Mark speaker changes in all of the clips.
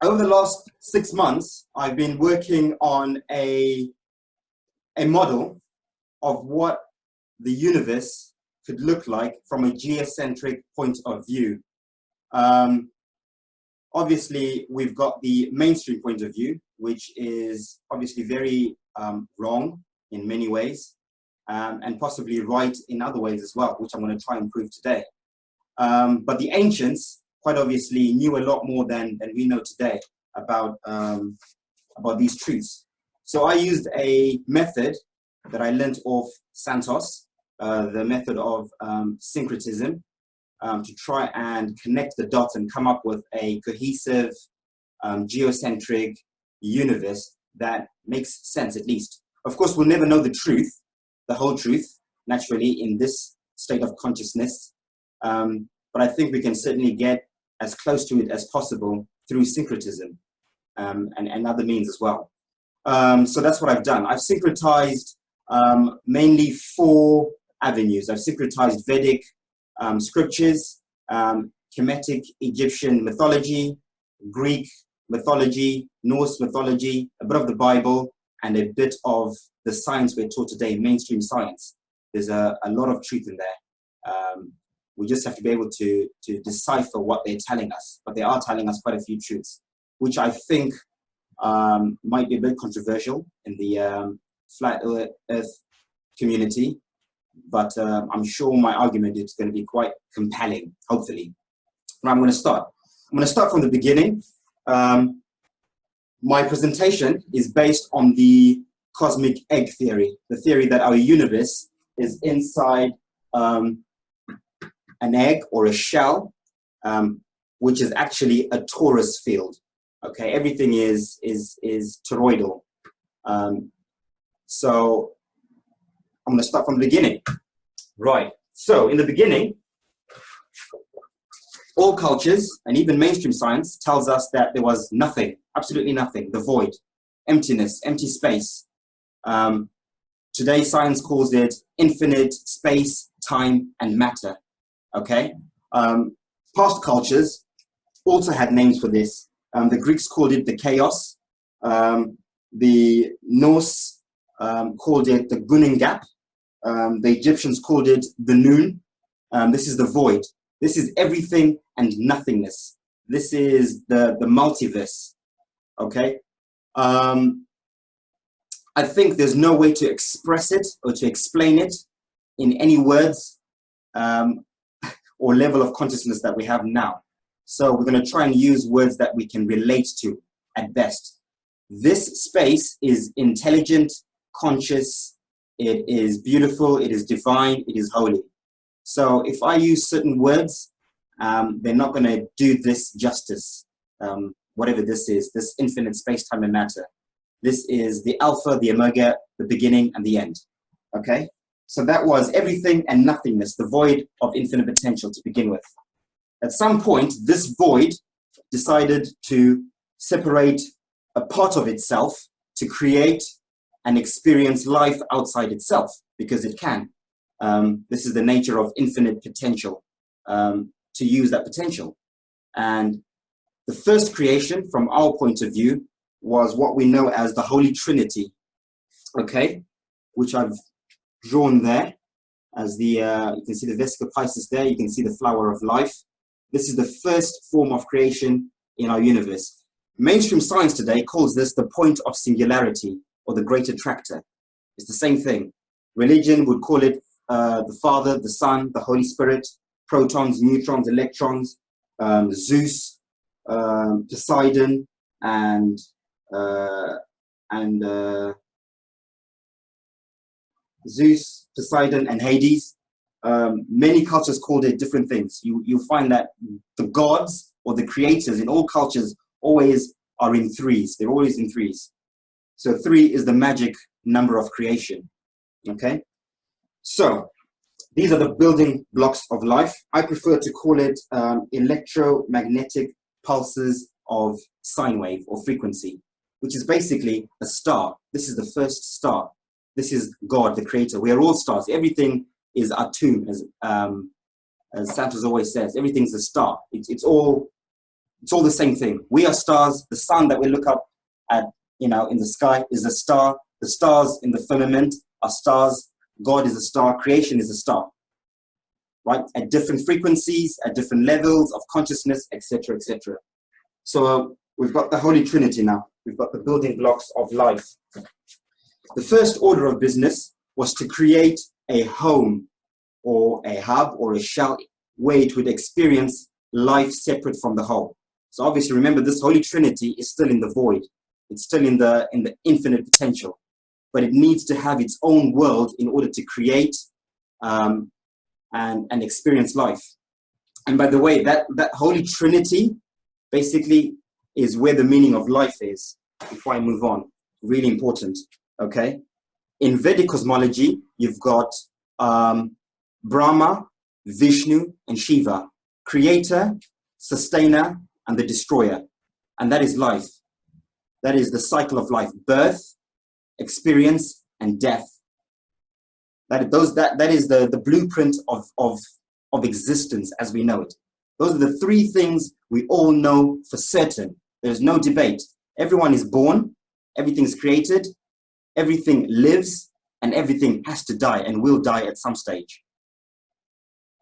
Speaker 1: over the last 6 months, I've been working on a model of what the universe could look like from a geocentric point of view. Obviously, we've got the mainstream point of view, which is obviously very wrong in many ways, and possibly right in other ways as well, which I'm going to try and prove today. But the ancients, quite obviously, knew a lot more than we know today about these truths. So I used a method that I learned off Santos, the method of syncretism, to try and connect the dots and come up with a cohesive, geocentric universe that makes sense, at least. Of course, we'll never know the truth, the whole truth, naturally, in this state of consciousness. But I think we can certainly get as close to it as possible through syncretism and other means as well. So that's what I've done. I've syncretized mainly 4 avenues. I've syncretized Vedic scriptures, Kemetic Egyptian mythology, Greek mythology, Norse mythology, a bit of the Bible, and a bit of the science we're taught today, mainstream science. There's a lot of truth in there. We just have to be able to decipher what they're telling us, but they are telling us quite a few truths, which I think might be a bit controversial in the flat earth community, but I'm sure my argument is going to be quite compelling, hopefully. Now I'm going to start. I'm going to start from the beginning. My presentation is based on the cosmic egg theory, the theory that our universe is inside an egg or a shell, which is actually a torus field. Okay, everything is toroidal. So I'm going to start from the beginning. Right. So in the beginning, all cultures and even mainstream science tells us that there was nothing, absolutely nothing, the void, emptiness, empty space. Today, science calls it infinite space, time, and matter. Okay. Past cultures also had names for this. The Greeks called it the chaos. The Norse called it the Gunning Gap. The Egyptians called it the noon. This is the void. This is everything and nothingness. This is the multiverse. Okay. I think there's no way to express it or to explain it in any words or level of consciousness that we have now. So we're going to try and use words that we can relate to at best. This space is intelligent, conscious, it is beautiful, it is divine, it is holy. So if I use certain words, they're not going to do this justice, whatever this is, this infinite space, time, and matter. This is the alpha, the omega, the beginning, and the end. Okay? So that was everything and nothingness, the void of infinite potential to begin with. At some point, this void decided to separate a part of itself to create and experience life outside itself, because it can. This is the nature of infinite potential, to use that potential. And the first creation, from our point of view, was what we know as the Holy Trinity, okay, which I've drawn there as the, you can see the Vesica Piscis there, you can see the flower of life. This is the first form of creation in our universe. Mainstream science today calls this the point of singularity or the great attractor. It's the same thing. Religion would call it the Father, the Son, the Holy Spirit, protons, neutrons, electrons, Zeus, Poseidon, and Zeus, Poseidon, and Hades. Many cultures called it different things. You'll find that the gods or the creators in all cultures always are in threes. They're always in threes. So 3 is the magic number of creation. Okay? So these are the building blocks of life. I prefer to call it electromagnetic pulses of sine wave or frequency, which is basically a star. This is the first star. This is God, the creator. We are all stars. Everything is atum, as Santos always says. Everything's a star. It's all It's all the same thing. We are stars. The sun that we look up at, in the sky is a star. The stars in the firmament are stars. God is a star. Creation is a star, right? At different frequencies, at different levels of consciousness, etc., etc. So we've got the Holy Trinity now. We've got the building blocks of life. The first order of business was to create a home or a hub or a shell where it would experience life separate from the whole. So obviously, remember, this Holy Trinity is still in the void. It's still in the infinite potential, but it needs to have its own world in order to create and experience life. And by the way, that Holy Trinity basically is where the meaning of life is. Before I move on, really important, okay? In Vedic cosmology, you've got Brahma, Vishnu, and Shiva, creator, sustainer, and the destroyer. And that is life. That is the cycle of life: birth, experience, and death. That is the blueprint of existence as we know it. Those are the three things we all know for certain. There's no debate. Everyone is born, everything is created, everything lives, and everything has to die and will die at some stage.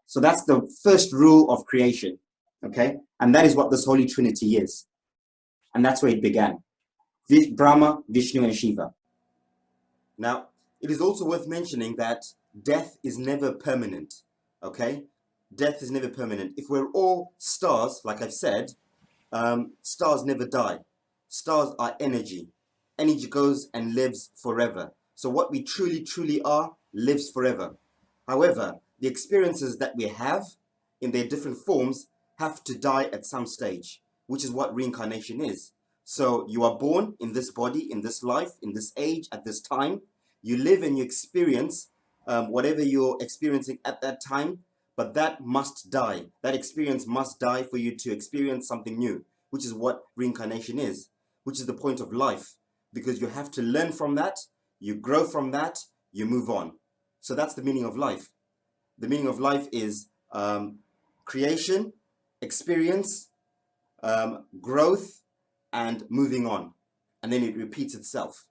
Speaker 1: So that's the first rule of creation, okay? And that is what this Holy Trinity is. And that's where it began. Brahma, Vishnu, and Shiva. Now, it is also worth mentioning that death is never permanent, okay? Death is never permanent. If we're all stars, like I've said, stars never die. Stars are energy. Energy goes and lives forever. So what we truly, truly are lives forever. However, the experiences that we have in their different forms have to die at some stage, which is what reincarnation is. So you are born in this body, in this life, in this age, at this time. You live and you experience whatever you're experiencing at that time, but that must die. That experience must die for you to experience something new, which is what reincarnation is, which is the point of life, because you have to learn from that, you grow from that, you move on. So that's the meaning of life. The meaning of life is creation, experience, growth, and moving on. And then it repeats itself.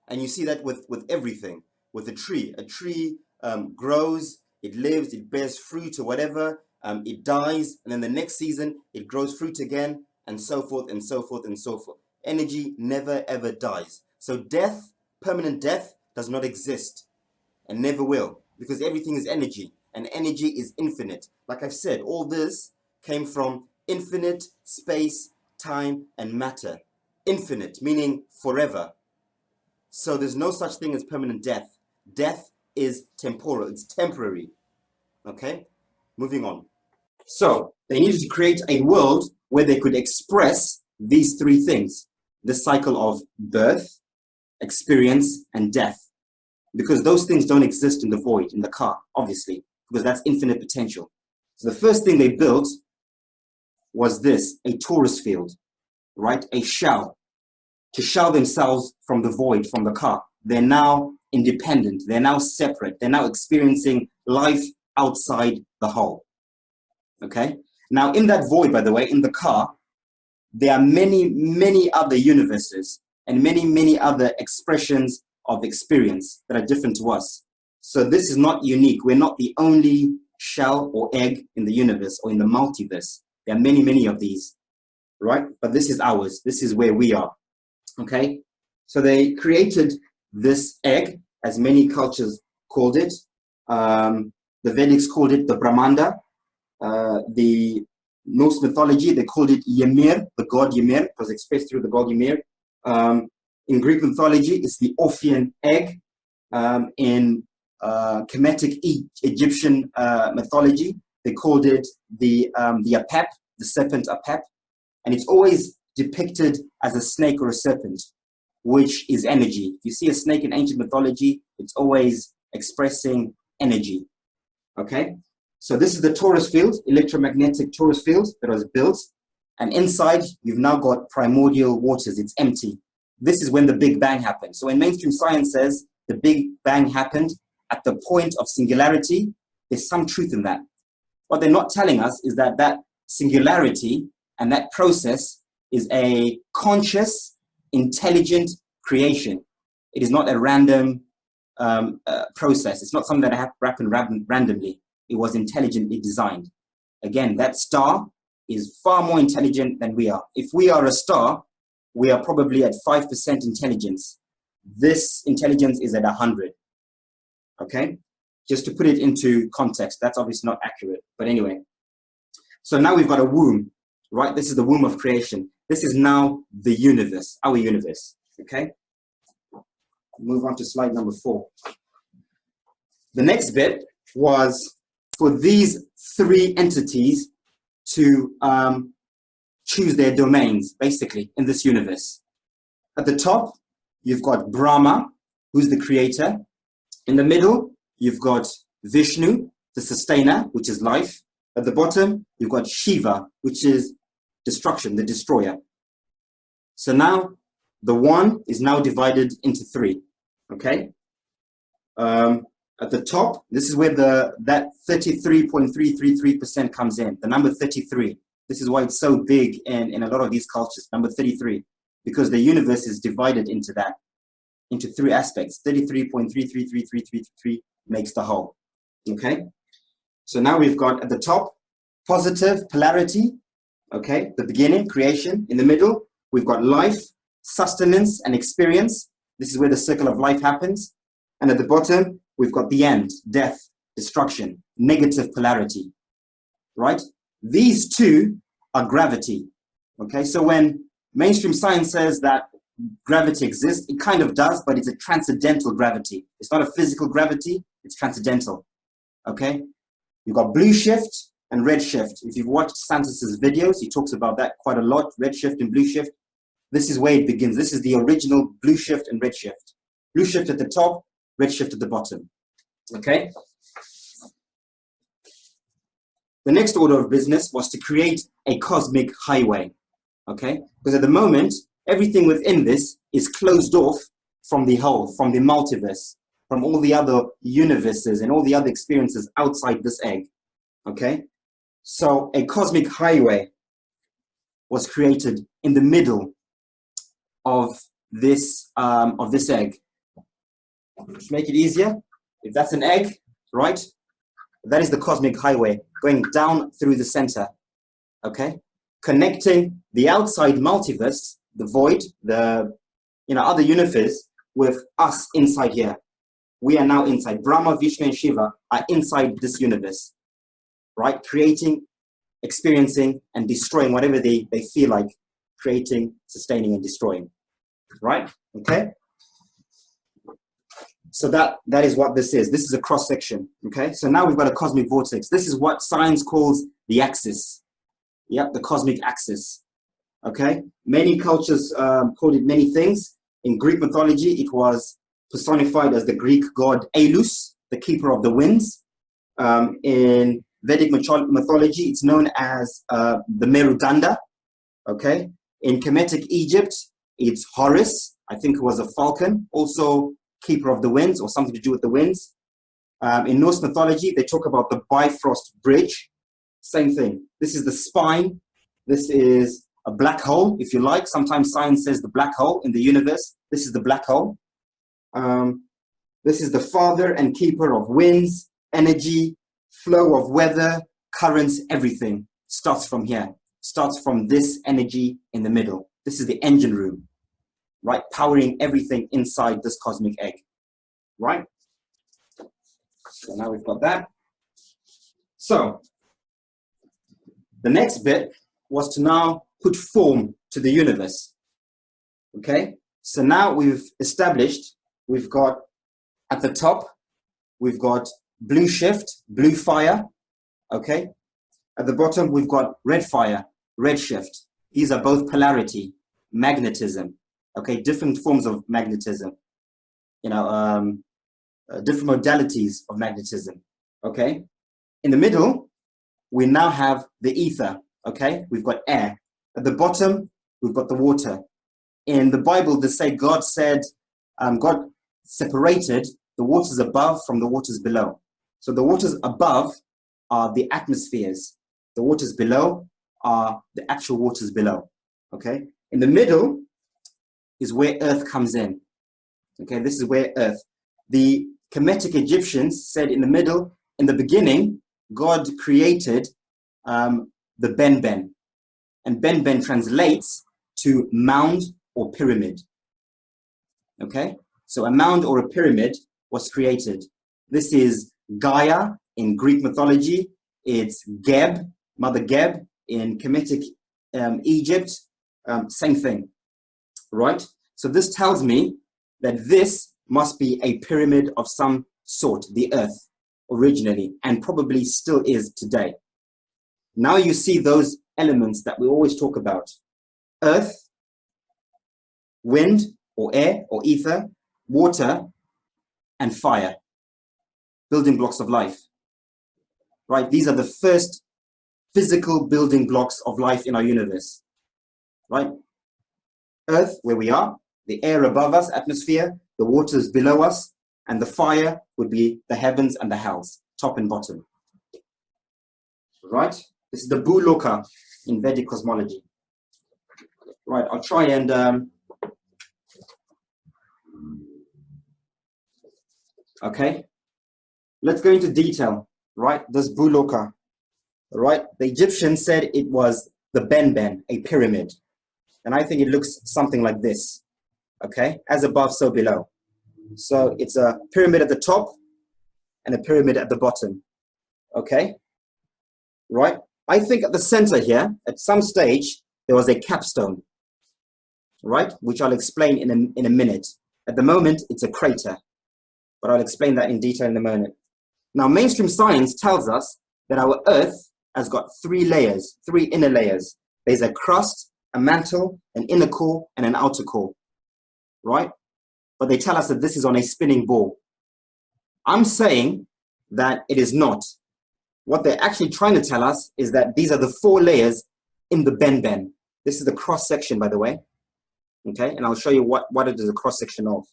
Speaker 1: And you see that with everything. With a tree grows, it lives, it bears fruit or whatever, it dies, and then the next season it grows fruit again, and so forth and so forth and so forth. Energy never ever dies. So death, permanent death, does not exist and never will, because everything is energy, and energy is infinite. Like I've said, all this came from infinite space, time, and matter. Infinite, meaning forever. So there's no such thing as permanent death. Death is temporal, it's temporary. Okay, moving on. So they needed to create a world where they could express these three things: the cycle of birth, experience, and death. Because those things don't exist in the void, in the car, obviously, because that's infinite potential. So the first thing they built was this: a torus field, right? A shell, to shell themselves from the void, from the car. They're now independent. They're now separate. They're now experiencing life outside the whole. Okay? Now, in that void, by the way, in the car, there are many, many other universes and many, many other expressions of experience that are different to us. So this is not unique. We're not the only shell or egg in the universe or in the multiverse. There are many, many of these, right? But this is ours. This is where we are. Okay? So they created this egg, as many cultures called it. The Vedics called it the Brahmanda. The Norse mythology, they called it Ymir, the god Ymir. It was expressed through the god Ymir. In Greek mythology, it's the Orphean egg. In Kemetic Egyptian mythology, they called it the Apep, the serpent Apep. And it's always depicted as a snake or a serpent, which is energy. If you see a snake in ancient mythology, it's always expressing energy. Okay? So this is the torus field, electromagnetic torus field that was built. And inside, you've now got primordial waters. It's empty. This is when the Big Bang happened. So when mainstream science says the Big Bang happened at the point of singularity, there's some truth in that. What they're not telling us is that that singularity And that process is a conscious, intelligent creation. It is not a random process. It's not something that happened randomly. It was intelligently designed. Again, that star is far more intelligent than we are. If we are a star, we are probably at 5% intelligence. This intelligence is at 100. Okay? Just to put it into context, that's obviously not accurate. But anyway, so now we've got a womb, right? This is the womb of creation. This is now the universe, our universe. Okay? Move on to slide number 4. The next bit was for these 3 entities to choose their domains, basically, in this universe. At the top, you've got Brahma, who's the creator. In the middle, you've got Vishnu, the sustainer, which is life. At the bottom, you've got Shiva, which is destruction, the destroyer. So now, the one is now divided into 3, okay? At the top, this is where that 33.333% comes in, the number 33. This is why it's so big in a lot of these cultures, number 33, because the universe is divided into 3 aspects. 33.333333 makes the whole, okay? So now we've got at the top, positive polarity, okay? The beginning, creation. In the middle, we've got life, sustenance, and experience. This is where the circle of life happens. And at the bottom, we've got the end, death, destruction, negative polarity, right? These 2 are gravity, okay? So when mainstream science says that gravity exists, it kind of does, but it's a transcendental gravity. It's not a physical gravity, it's transcendental, okay? You've got blue shift and red shift. If you've watched Santos's videos, he talks about that quite a lot, red shift and blue shift. This is where it begins. This is the original blue shift and red shift. Blue shift at the top, red shift at the bottom, okay? The next order of business was to create a cosmic highway, okay? Because at the moment, everything within this is closed off from the whole, from the multiverse, from all the other universes and all the other experiences outside this egg, okay? So a cosmic highway was created in the middle of this egg. To make it easier, if that's an egg, right? That is the cosmic highway going down through the center, okay? Connecting the outside multiverse, the void, the other universe with us inside here. We are now inside. Brahma, Vishnu, and Shiva are inside this universe, right? Creating, experiencing, and destroying whatever they feel like creating, sustaining, and destroying, right? Okay? So that is what this is. This is a cross section, okay? So now we've got a cosmic vortex. This is what science calls the axis. Yep, the cosmic axis, okay? Many cultures called it many things. In Greek mythology, it was personified as the Greek god Alus, the keeper of the winds. In Vedic mythology, it's known as the Merudanda, okay? In Kemetic Egypt, it's Horus. I think it was a falcon, also keeper of the winds or something to do with the winds. In Norse mythology, they talk about the Bifrost Bridge. Same thing. This is the spine. This is a black hole, if you like. Sometimes science says the black hole in the universe. This is the black hole. This is the father and keeper of winds, energy, flow of weather, currents, everything starts from here. Starts from this energy in the middle. This is the engine room, right? Powering everything inside this cosmic egg, right? So now we've got that. So the next bit was to now put form to the universe, okay? So now we've established, we've got at the top, we've got blue shift, blue fire, okay? At the bottom, we've got red fire, red shift. These are both polarity, magnetism, okay? Different forms of magnetism, different modalities of magnetism, okay? In the middle, we now have the ether, okay? We've got air. At the bottom, we've got the water. In the Bible, they say God separated the waters above from the waters below. So the waters above are the atmospheres. The waters below are the actual waters below. Okay, in the middle is where Earth comes in. Okay, this is where Earth. The Kemetic Egyptians said in the middle, in the beginning, God created the Ben. And Ben translates to mound or pyramid. Okay, so a mound or a pyramid was created. This is Gaia in Greek mythology. It's Geb, Mother Geb in Kemetic Egypt. Same thing, right? So this tells me that this must be a pyramid of some sort, the Earth originally, and probably still is today. Now you see those elements that we always talk about: earth, wind or air or ether, water, and fire, building blocks of life, right? These are the first physical building blocks of life in our universe, right? Earth, where we are, the air above us, atmosphere, the waters below us, and the fire would be the heavens and the hells, top and bottom, right? This is the Bhuloka in Vedic cosmology. Right, I'll try and, okay, let's go into detail, right? This Bhuloka, right? The Egyptians said it was the Ben, a pyramid. And I think it looks something like this, okay? As above, so below. So it's a pyramid at the top and a pyramid at the bottom, okay? Right? I think at the center here, at some stage, there was a capstone, right? Which I'll explain in a minute. At the moment, it's a crater, but I'll explain that in detail in a moment. Now, mainstream science tells us that our Earth has got three layers, three inner layers. There's a crust, a mantle, an inner core, and an outer core, right? But they tell us that this is on a spinning ball. I'm saying that it is not. What they're actually trying to tell us is that these are the four layers in the Ben. This is the cross section, by the way. Okay, and I'll show you what it is a cross section of.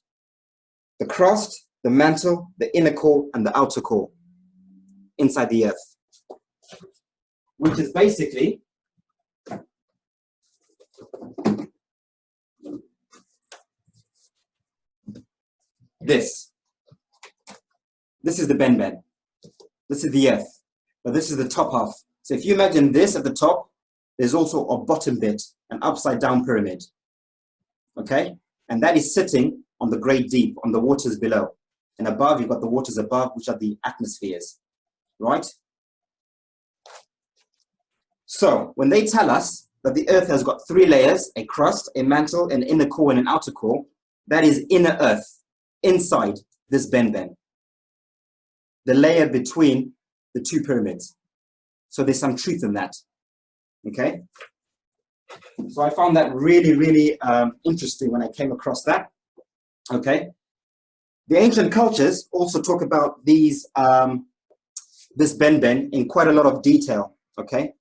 Speaker 1: The crust, the mantle, the inner core, and the outer core inside the Earth, which is basically this. This is the Ben. This is the Earth, but this is the top half. So if you imagine this at the top, there's also a bottom bit, an upside down pyramid. Okay, and that is sitting on the great deep, on the waters below. And above, you've got the waters above, which are the atmospheres, right? So when they tell us that the Earth has got three layers, a crust, a mantle, an inner core, and an outer core, that is inner Earth, inside this Ben, the layer between the two pyramids. So there's some truth in that, okay? So I found that really interesting when I came across that, okay? The ancient cultures also talk about these, this Ben in quite a lot of detail, okay?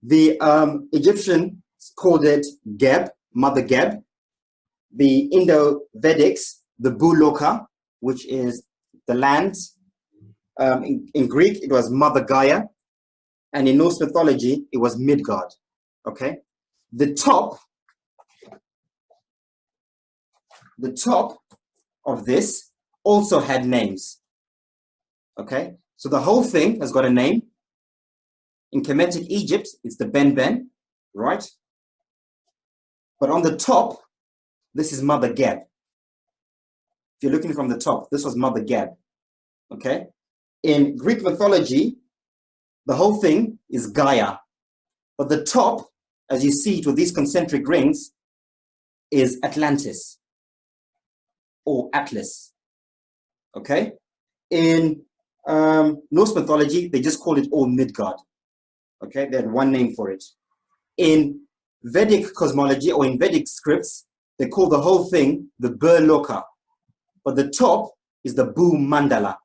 Speaker 1: The Egyptians called it Geb, Mother Geb. The Indo-Vedics, the Bhuloka, which is the land. In Greek, it was Mother Gaia. And in Norse mythology, it was Midgard, okay? The top of this also had names, okay? So the whole thing has got a name. In Kemetic Egypt, it's the Ben, right? But on the top, this is Mother Geb. If you're looking from the top, this was Mother Geb, okay? In Greek mythology, the whole thing is Gaia. But the top, as you see it with these concentric rings, is Atlantis or Atlas, okay? In Norse mythology, they just called it all Midgard, okay? They had one name for it. In Vedic cosmology or in Vedic scripts, they call the whole thing the Bhuloka. But the top is the Bhumandala.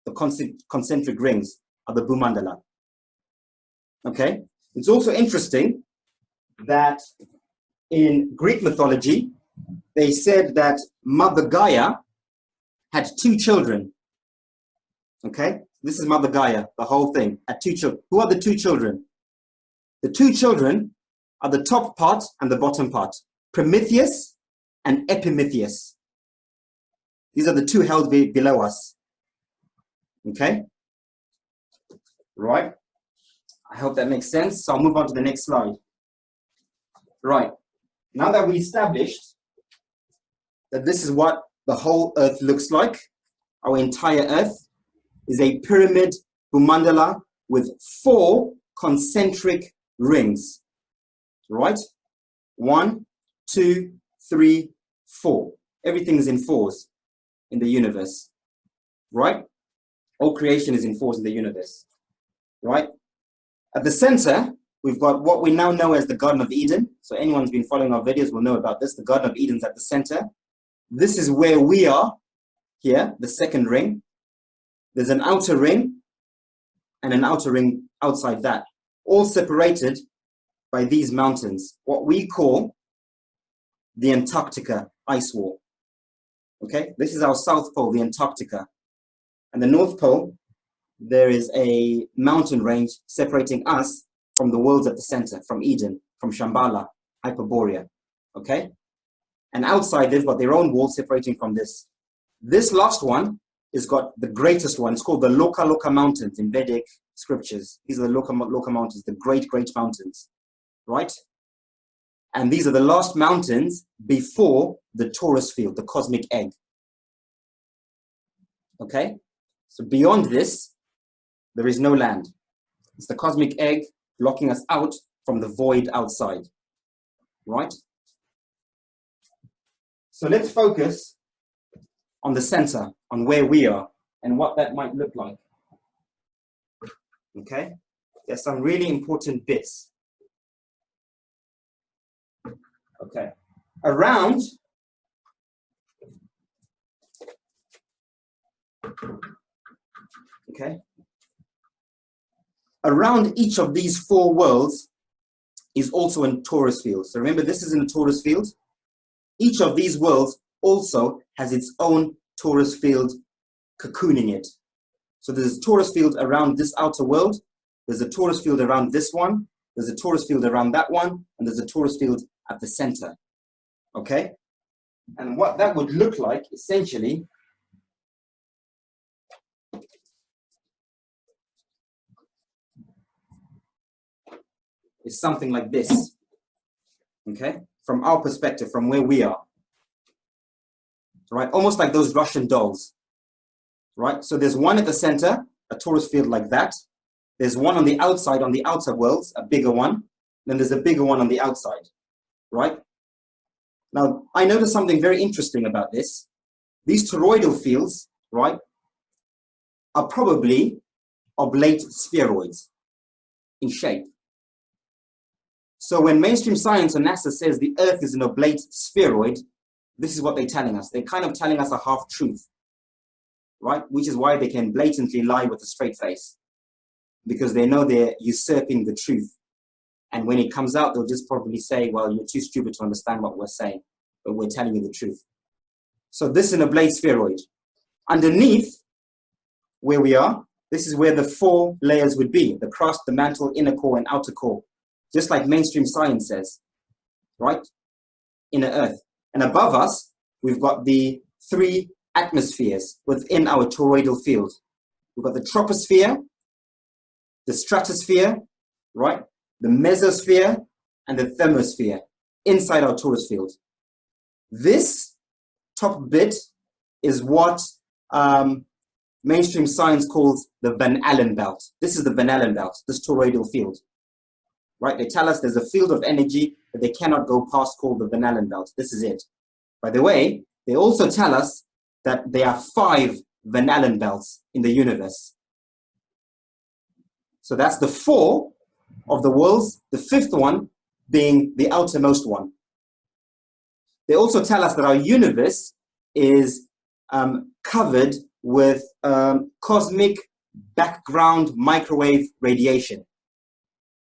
Speaker 1: The concentric rings are the Bhumandala. Okay? It's also interesting that in Greek mythology, they said that Mother Gaia had two children. Okay? This is Mother Gaia, the whole thing, had two children. Who are the two children? The two children are the top part and the bottom part, Prometheus and Epimetheus. These are the two held below us. Okay? Right. I hope that makes sense. So I'll move on to the next slide. Right. Now that we established that this is what the whole Earth looks like, our entire Earth is a pyramid bhumandala with 4 concentric rings. Right? 1, 2, 3, 4. Everything is in 4s in the universe. Right? All creation is in 4s in the universe. Right? At the center, we've got what we now know as the Garden of Eden. So anyone who's been following our videos will know about this. The Garden of Eden's at the center. This is where we are here, the second ring. There's an outer ring and an outer ring outside that, all separated by these mountains, what we call the Antarctica ice wall. Okay, this is our South Pole, the Antarctica. And the North Pole, there is a mountain range separating us from the worlds at the center, from Eden, from Shambhala, Hyperborea. Okay? And outside, they've got their own wall separating from this. This last one has got the greatest one. It's called the Loka Loka Mountains in Vedic scriptures. These are the Loka Loka Mountains, the great, great mountains. Right? And these are the last mountains before the torus field, the cosmic egg. Okay? So beyond this, there is no land. It's the cosmic egg blocking us out from the void outside. Right? So let's focus on the center, on where we are and what that might look like. Okay? There's some really important bits. Okay. Around each of these 4 worlds is also a torus field. So remember, this is in a torus field. Each of these worlds also has its own torus field cocooning it. So there's a torus field around this outer world. There's a torus field around this one. There's a torus field around that one. And there's a torus field at the center. Okay? And what that would look like, essentially, is something like this. Okay? From our perspective, from where we are. Right? Almost like those Russian dolls. Right? So there's one at the center, a torus field like that. There's one on the outside, on the outer worlds, a bigger one. Then there's a bigger one on the outside. Right? Now, I noticed something very interesting about this. These toroidal fields, right, are probably oblate spheroids in shape. So when mainstream science and NASA says the Earth is an oblate spheroid, this is what they're telling us. They're kind of telling us a half-truth, right? Which is why they can blatantly lie with a straight face, because they know they're usurping the truth. And when it comes out, they'll just probably say, well, you're too stupid to understand what we're saying, but we're telling you the truth. So this is an oblate spheroid. Underneath where we are, this is where the 4 layers would be: the crust, the mantle, inner core, and outer core. Just like mainstream science says, right? Inner Earth. And above us, we've got the 3 atmospheres within our toroidal field. We've got the troposphere, the stratosphere, right? The mesosphere, and the thermosphere inside our torus field. This top bit is what mainstream science calls the Van Allen belt. This is the Van Allen belt, this toroidal field. Right? They tell us there's a field of energy that they cannot go past called the Van Allen belt. This is it. By the way, they also tell us that there are 5 Van Allen belts in the universe. So that's the 4 of the worlds, the 5th one being the outermost one. They also tell us that our universe is covered with cosmic background microwave radiation,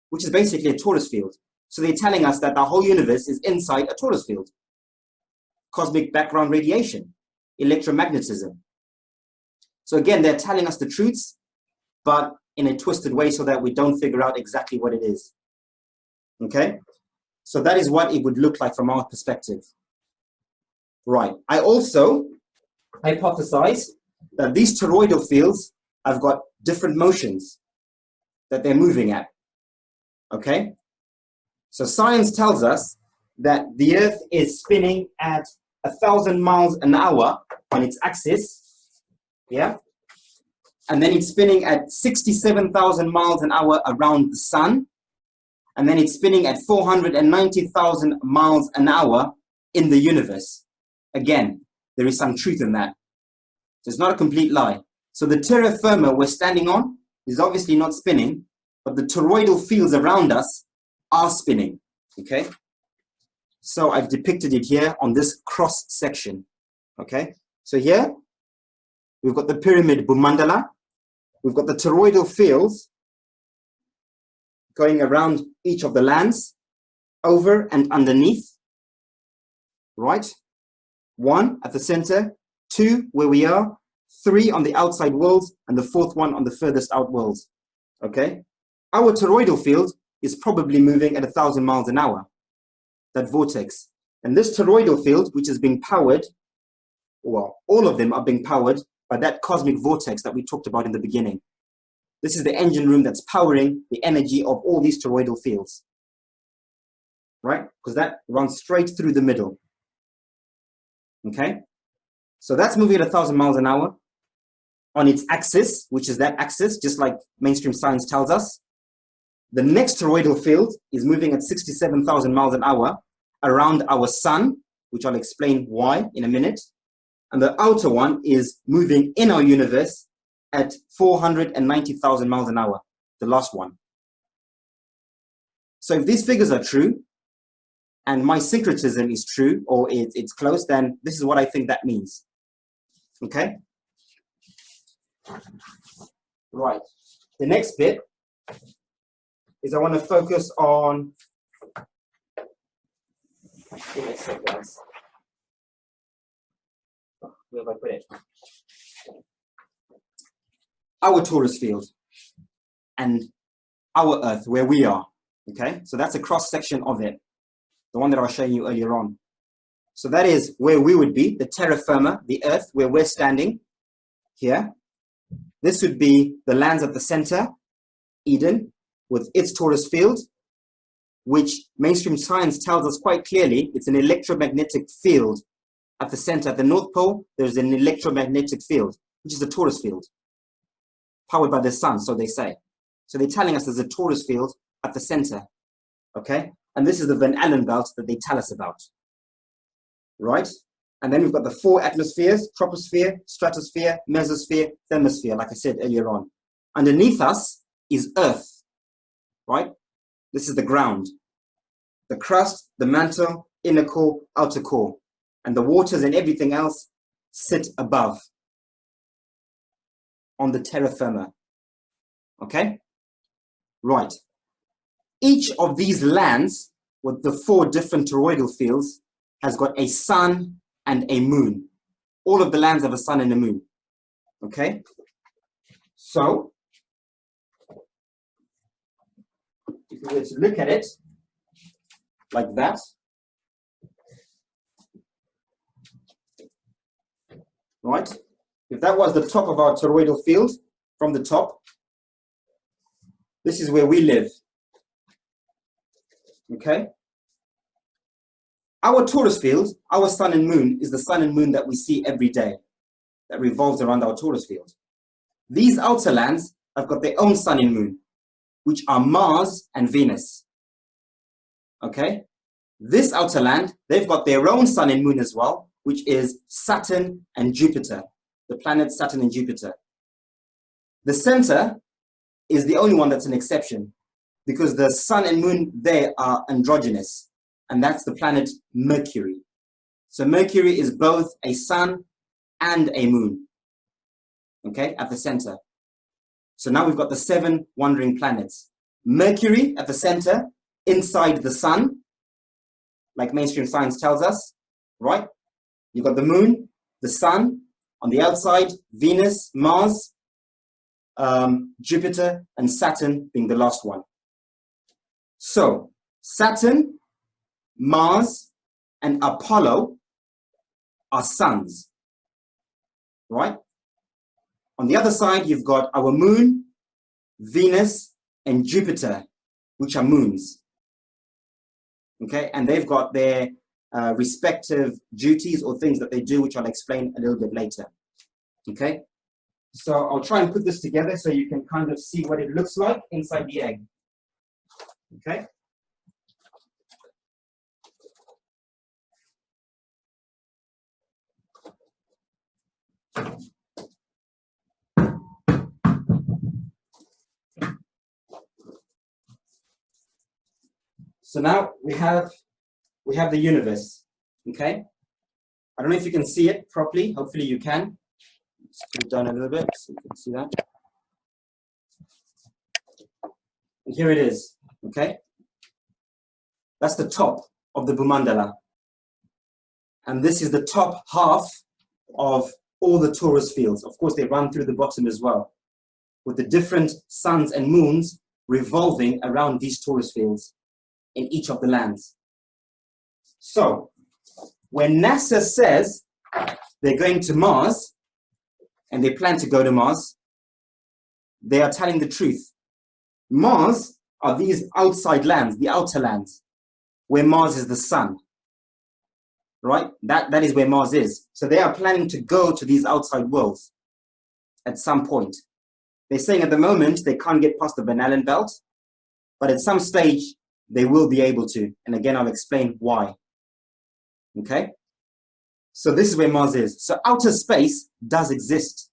Speaker 1: which is basically a torus field. So they're telling us that the whole universe is inside a torus field. Cosmic background radiation, electromagnetism. So again, they're telling us the truths, but in a twisted way so that we don't figure out exactly what it is. Okay, so that is what it would look like from our perspective. Right, I also hypothesize that these toroidal fields have got different motions that they're moving at. Okay, so science tells us that the Earth is spinning at 1,000 miles an hour on its axis, yeah, and then it's spinning at 67,000 miles an hour around the sun, and then it's spinning at 490,000 miles an hour in the universe. Again, there is some truth in that. So it's not a complete lie. So the terra firma we're standing on is obviously not spinning, but the toroidal fields around us are spinning, okay? So I've depicted it here on this cross section, okay? So here, we've got the pyramid Bhumandala, we've got the toroidal fields going around each of the lands, over and underneath, right? 1 at the center, 2 where we are, 3 on the outside worlds, and the 4th one on the furthest out worlds, okay? Our toroidal field is probably moving at 1,000 miles an hour, that vortex. And this toroidal field, which is being powered, well, all of them are being powered by that cosmic vortex that we talked about in the beginning. This is the engine room that's powering the energy of all these toroidal fields, right? Because that runs straight through the middle, okay? So that's moving at 1,000 miles an hour on its axis, which is that axis, just like mainstream science tells us. The next toroidal field is moving at 67,000 miles an hour around our sun, which I'll explain why in a minute. And the outer one is moving in our universe at 490,000 miles an hour, the last one. So if these figures are true, and my syncretism is true, or it's close, then this is what I think that means. Okay? Right. The next bit is I want to focus on, give me a sec, guys. Where have I put it? Our torus field and our Earth, where we are. Okay? So that's a cross section of it, the one that I was showing you earlier on. So that is where we would be, the terra firma, the Earth, where we're standing here. This would be the lands at the center, Eden, with its torus field, which mainstream science tells us quite clearly it's an electromagnetic field. At the center, at the North Pole, there's an electromagnetic field, which is the torus field, powered by the sun, so they say. So they're telling us there's a torus field at the center, okay? And this is the Van Allen belt that they tell us about, right? And then we've got the 4 atmospheres: troposphere, stratosphere, mesosphere, thermosphere, like I said earlier on. Underneath us is Earth, right? This is the ground, the crust, the mantle, inner core, outer core, and the waters and everything else sit above on the terra firma, okay? Right. Each of these lands with the 4 different toroidal fields has got a sun and a moon. All of the lands have a sun and a moon, okay? So, if we were to look at it like that, right? If that was the top of our toroidal field, from the top, this is where we live, okay? Our torus field, our sun and moon, is the sun and moon that we see every day, that revolves around our torus field. These outer lands have got their own sun and moon, which are Mars and Venus, okay? This outer land, they've got their own sun and moon as well, which is Saturn and Jupiter, the planets Saturn and Jupiter. The center is the only one that's an exception, because the sun and moon there are androgynous, and that's the planet Mercury. So Mercury is both a sun and a moon, okay, at the center. So now we've got the 7 wandering planets. Mercury at the center, inside the sun, like mainstream science tells us, right? You've got the moon, the sun, on the outside, Venus, Mars, Jupiter, and Saturn being the last one. So Saturn, Mars, and Apollo are suns, right? On the other side, you've got our moon, Venus, and Jupiter, which are moons. Okay, and they've got their respective duties or things that they do, which I'll explain a little bit later. Okay, so I'll try and put this together so you can kind of see what it looks like inside the egg. Okay. So now we have the universe. Okay. I don't know if you can see it properly. Hopefully you can. Let's put it down a little bit so you can see that. And here it is. Okay. That's the top of the Bhumandala. And this is the top half of all the torus fields. Of course, they run through the bottom as well, with the different suns and moons revolving around these torus fields in each of the lands. So, when NASA says they're going to Mars, and they plan to go to Mars, they are telling the truth. Mars are these outside lands, the outer lands, where Mars is the sun. Right? That is where Mars is. So they are planning to go to these outside worlds at some point. They're saying at the moment they can't get past the Van Allen belt, but at some stage they will be able to. And again, I'll explain why. Okay? So this is where Mars is. So outer space does exist.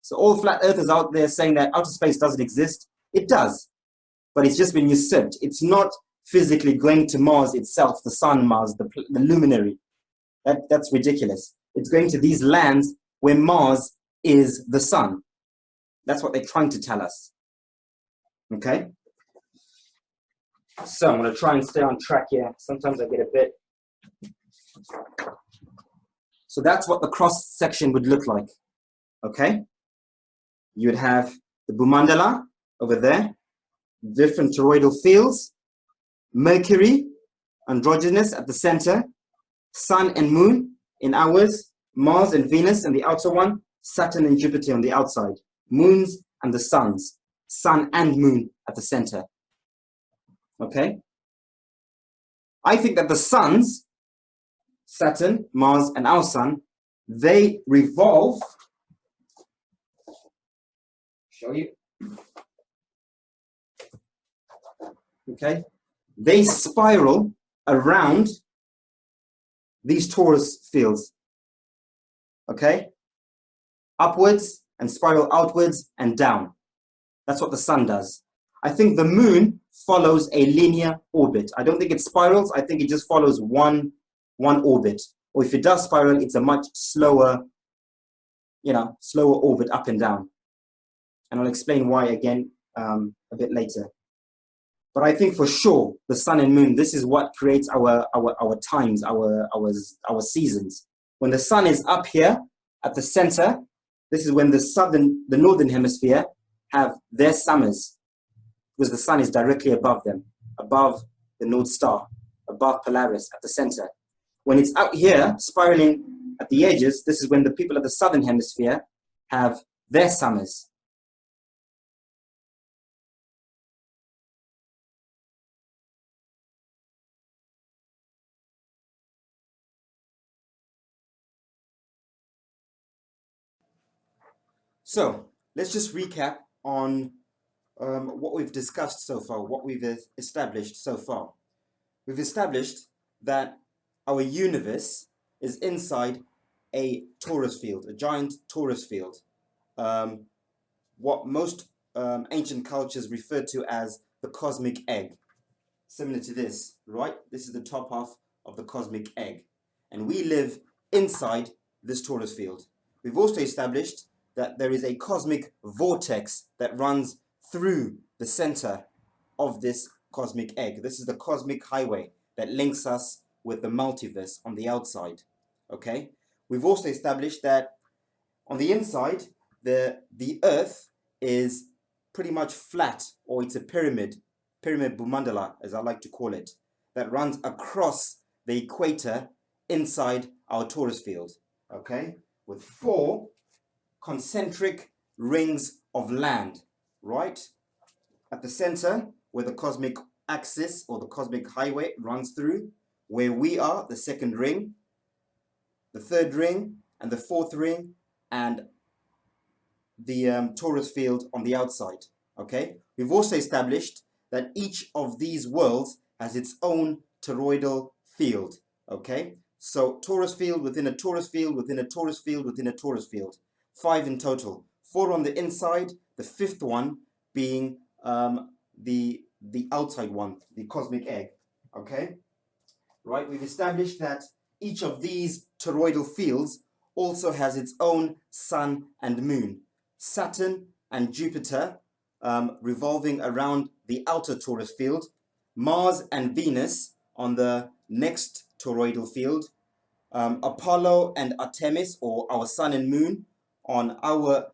Speaker 1: So all flat earthers out there saying that outer space doesn't exist, it does. But it's just been usurped. It's not physically going to Mars itself, the sun, Mars, the luminary. That's ridiculous. It's going to these lands where Mars is the sun. That's what they're trying to tell us. Okay? So I'm going to try and stay on track here. Sometimes I get a bit. So that's what the cross section would look like. Okay? You would have the Bhumandala over there, different toroidal fields, Mercury, androgynous at the center, Sun and Moon in ours, Mars and Venus and the outer one, Saturn and Jupiter on the outside, moons and the suns, Sun and Moon at the center. Okay? I think that the suns, Saturn, Mars, and our sun, they revolve. Show you. Okay? They spiral around these torus fields. Okay? Upwards and spiral outwards and down. That's what the sun does. I think the moon follows a linear orbit. I don't think it spirals. I think it just follows one orbit. Or if it does spiral, it's a much slower, slower orbit up and down. And I'll explain why again a bit later. But I think for sure the sun and moon, this is what creates our times, our seasons. When the sun is up here at the center, this is when the northern hemisphere have their summers, because the sun is directly above them, above the North Star, above Polaris at the center. When it's out here spiraling at the edges, this is when the people of the southern hemisphere have their summers. So let's just recap on what we've discussed so far, what we've established so far. We've established that our universe is inside a torus field, a giant torus field, what most ancient cultures refer to as the cosmic egg, similar to this, right? This is the top half of the cosmic egg, and we live inside this torus field. We've also established that there is a cosmic vortex that runs through the center of this cosmic egg. This is the cosmic highway that links us with the multiverse on the outside. Okay? We've also established that on the inside, the Earth is pretty much flat, or it's a pyramid. pyramid Bhumandala, as I like to call it, that runs across the equator inside our torus field, okay, with 4 concentric rings of land, right? At the center, where the cosmic axis or the cosmic highway runs through, where we are, the second ring, the third ring, and the fourth ring, and the torus field on the outside, okay? We've also established that each of these worlds has its own toroidal field, okay? So torus field within a torus field within a torus field within a torus field. 5 in total. 4 on the inside, the 5th one being the outside one, the cosmic egg, okay? Right, we've established that each of these toroidal fields also has its own sun and moon. Saturn and Jupiter revolving around the outer torus field, Mars and Venus on the next toroidal field, Apollo and Artemis, or our sun and moon, on our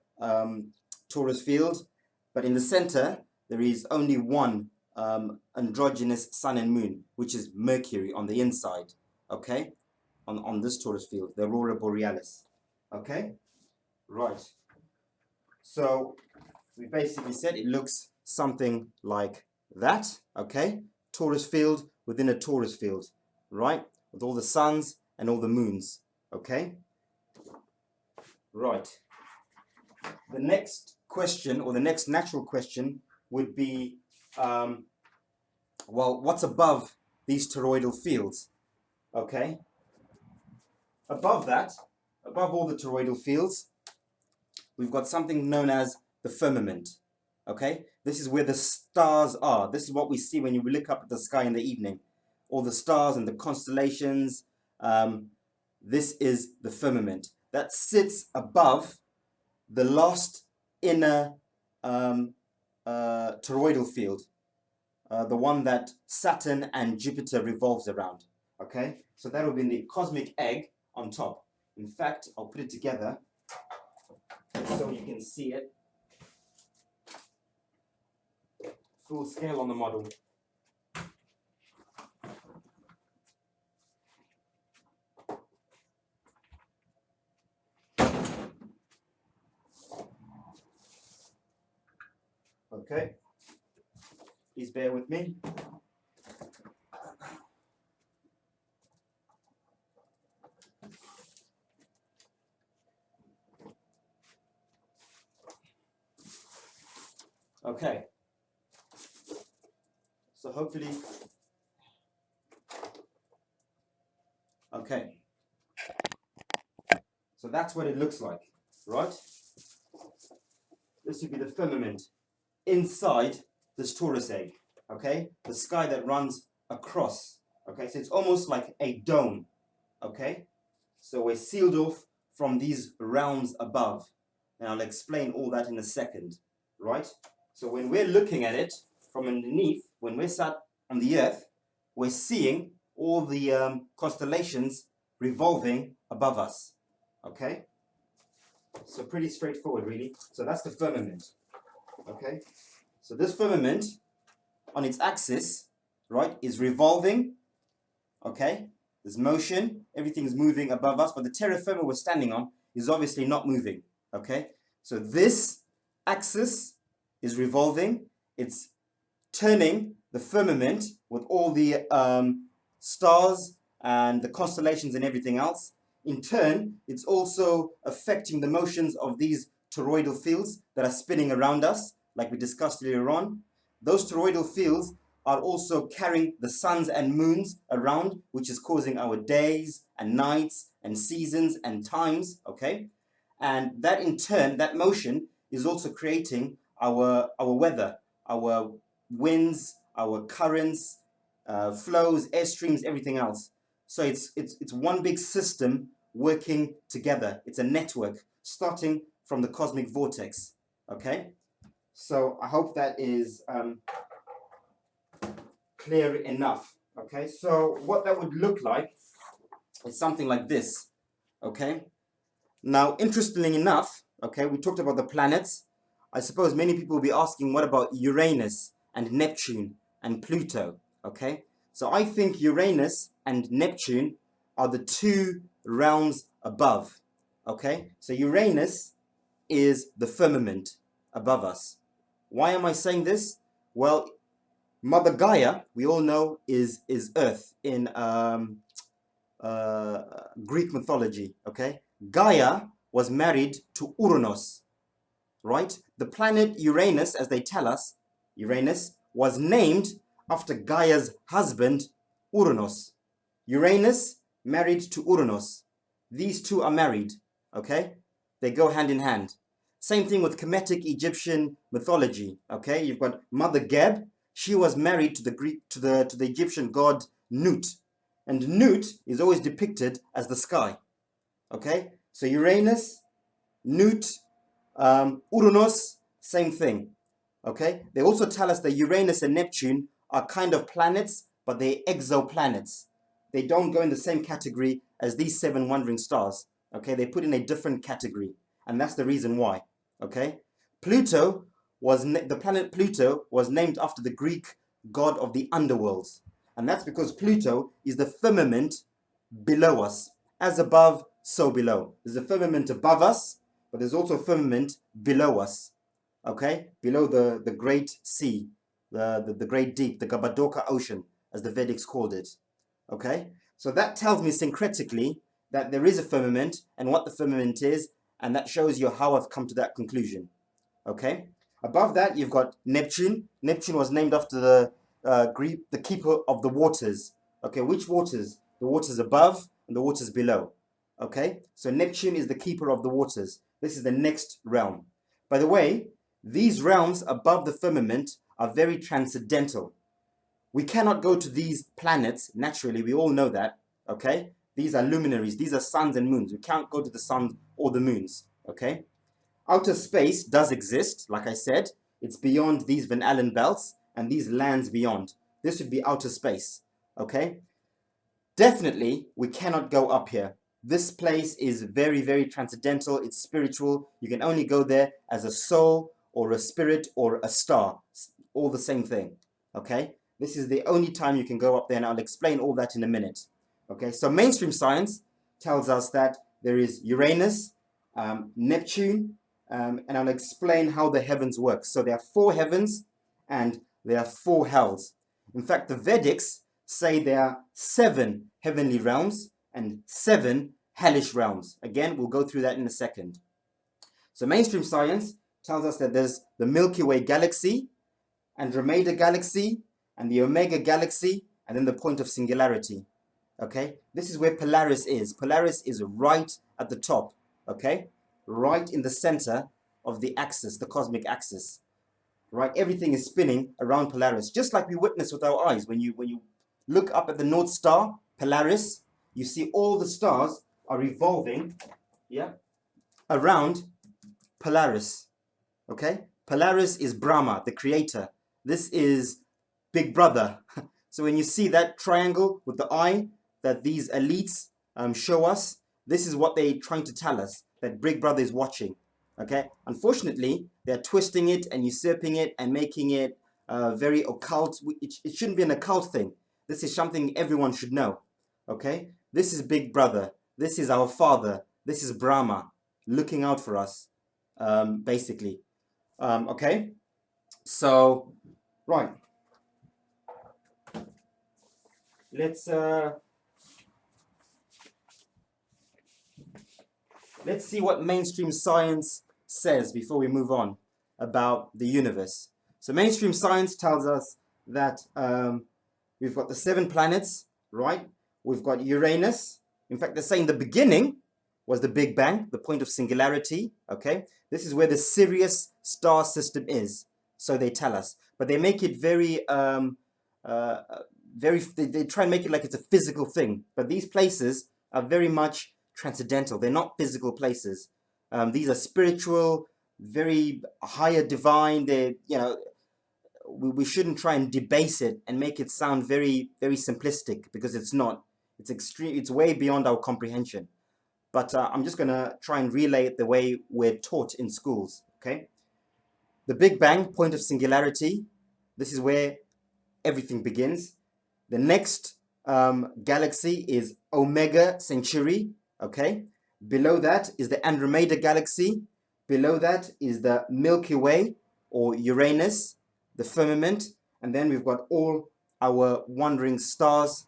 Speaker 1: torus field, but in the center there is only one androgynous sun and moon, which is Mercury on the inside, okay, on this torus field, the aurora borealis, okay, right. So we basically said it looks something like that, okay, torus field within a torus field, right, with all the suns and all the moons, okay, right. The next question, or the next natural question, would be, well, what's above these toroidal fields? Okay. Above that, above all the toroidal fields, we've got something known as the firmament. Okay. This is where the stars are. This is what we see when you look up at the sky in the evening. All the stars and the constellations. This is the firmament that sits above the last inner toroidal field, the one that Saturn and Jupiter revolves around. Okay, so that will be the cosmic egg on top. In fact, I'll put it together so you can see it full scale on the model. Okay, please bear with me. Okay, so hopefully, okay, so that's what it looks like, right? This would be the firmament inside this torus egg, okay? The sky that runs across, okay? So it's almost like a dome, okay? So we're sealed off from these realms above. And I'll explain all that in a second, right? So when we're looking at it from underneath, when we're sat on the earth, we're seeing all the constellations revolving above us, okay? So pretty straightforward, really. So that's the firmament, okay? So this firmament on its axis, right, is revolving, okay? There's motion, everything's moving above us, but the terra firma we're standing on is obviously not moving, okay? So this axis is revolving, it's turning the firmament with all the stars and the constellations and everything else. In turn, it's also affecting the motions of these toroidal fields that are spinning around us, like we discussed earlier on. Those toroidal fields are also carrying the suns and moons around, which is causing our days and nights and seasons and times, okay? And that in turn, that motion is also creating our weather, our winds, our currents, flows, airstreams, everything else. So it's one big system working together. It's a network starting from the cosmic vortex, okay? So I hope that is clear enough, okay? So what that would look like is something like this, okay? Now, interestingly enough, okay, we talked about the planets. I suppose many people will be asking, what about Uranus and Neptune? and Pluto, okay? So I think Uranus and Neptune are the two realms above, okay? So Uranus is the firmament above us. Why am I saying this? Well, Mother Gaia, we all know, is Earth in Greek mythology, okay? Gaia was married to Uranus, right? The planet Uranus, as they tell us, Uranus was named after Gaia's husband, Uranus. Uranus married to Uranus. These two are married, okay? They go hand in hand. Same thing with Kemetic Egyptian mythology, okay? You've got Mother Geb. She was married to the Egyptian god Nut. And Nut is always depicted as the sky, okay? So Uranus, Nut, Uranus, same thing. Okay. They also tell us that Uranus and Neptune are kind of planets, but they're exoplanets. They don't go in the same category as these seven wandering stars. Okay. They put in a different category, and that's the reason why. Okay. Pluto the planet Pluto was named after the Greek god of the underworlds, and that's because Pluto is the firmament below us. As above, so below. There's a firmament above us, but there's also a firmament below us, okay? Below the great sea, the great deep, the Gabadoka Ocean, as the Vedics called it, okay? So that tells me syncretically that there is a firmament and what the firmament is, and that shows you how I've come to that conclusion, okay? Above that, you've got Neptune. Neptune was named after the keeper of the waters, okay? Which waters? The waters above and the waters below, okay? So Neptune is the keeper of the waters. This is the next realm. By the way, these realms above the firmament are very transcendental. We cannot go to these planets naturally. We all know that, okay? These are luminaries. These are suns and moons. We can't go to the suns or the moons, okay? Outer space does exist, like I said. It's beyond these Van Allen belts and these lands beyond. This would be outer space, okay? Definitely, we cannot go up here. This place is very, very transcendental. It's spiritual. You can only go there as a soul or a spirit or a star. All the same thing, okay? This is the only time you can go up there, and I'll explain all that in a minute, okay? So mainstream science tells us that there is Uranus, Neptune, and I'll explain how the heavens work. So there are 4 heavens and there are 4 hells. In fact, the Vedics say there are 7 heavenly realms and 7 hellish realms. Again, we'll go through that in a second. So mainstream science tells us that there's the Milky Way galaxy, Andromeda galaxy, and the Omega galaxy, and then the point of singularity. Okay, this is where Polaris is. Polaris is right at the top, okay? Right in the center of the axis, the cosmic axis. Right, everything is spinning around Polaris, just like we witness with our eyes. When you look up at the North Star, Polaris, you see all the stars are revolving, yeah, around Polaris, okay? Polaris is Brahma, the creator. This is Big Brother. So when you see that triangle with the eye that these elites show us, this is what they're trying to tell us, that Big Brother is watching, okay? Unfortunately, they're twisting it and usurping it and making it very occult. It shouldn't be an occult thing. This is something everyone should know, okay? This is Big Brother. This is our father. This is Brahma looking out for us, basically. Okay? So, right. Let's see what mainstream science says before we move on about the universe. So mainstream science tells us that we've got the 7 planets, right? We've got Uranus. In fact, they're saying the beginning was the Big Bang, the point of singularity, okay? This is where the Sirius star system is, so they tell us. But they make it very, they try and make it like it's a physical thing. But these places are very much transcendental. They're not physical places. These are spiritual, very higher divine. They, you know, we shouldn't try and debase it and make it sound very, very simplistic, because it's not. It's extreme. It's way beyond our comprehension. But I'm just going to try and relay it the way we're taught in schools, okay? The Big Bang, point of singularity. This is where everything begins. The next galaxy is Omega Centauri, okay? Below that is the Andromeda Galaxy. Below that is the Milky Way or Uranus, the firmament. And then we've got all our wandering stars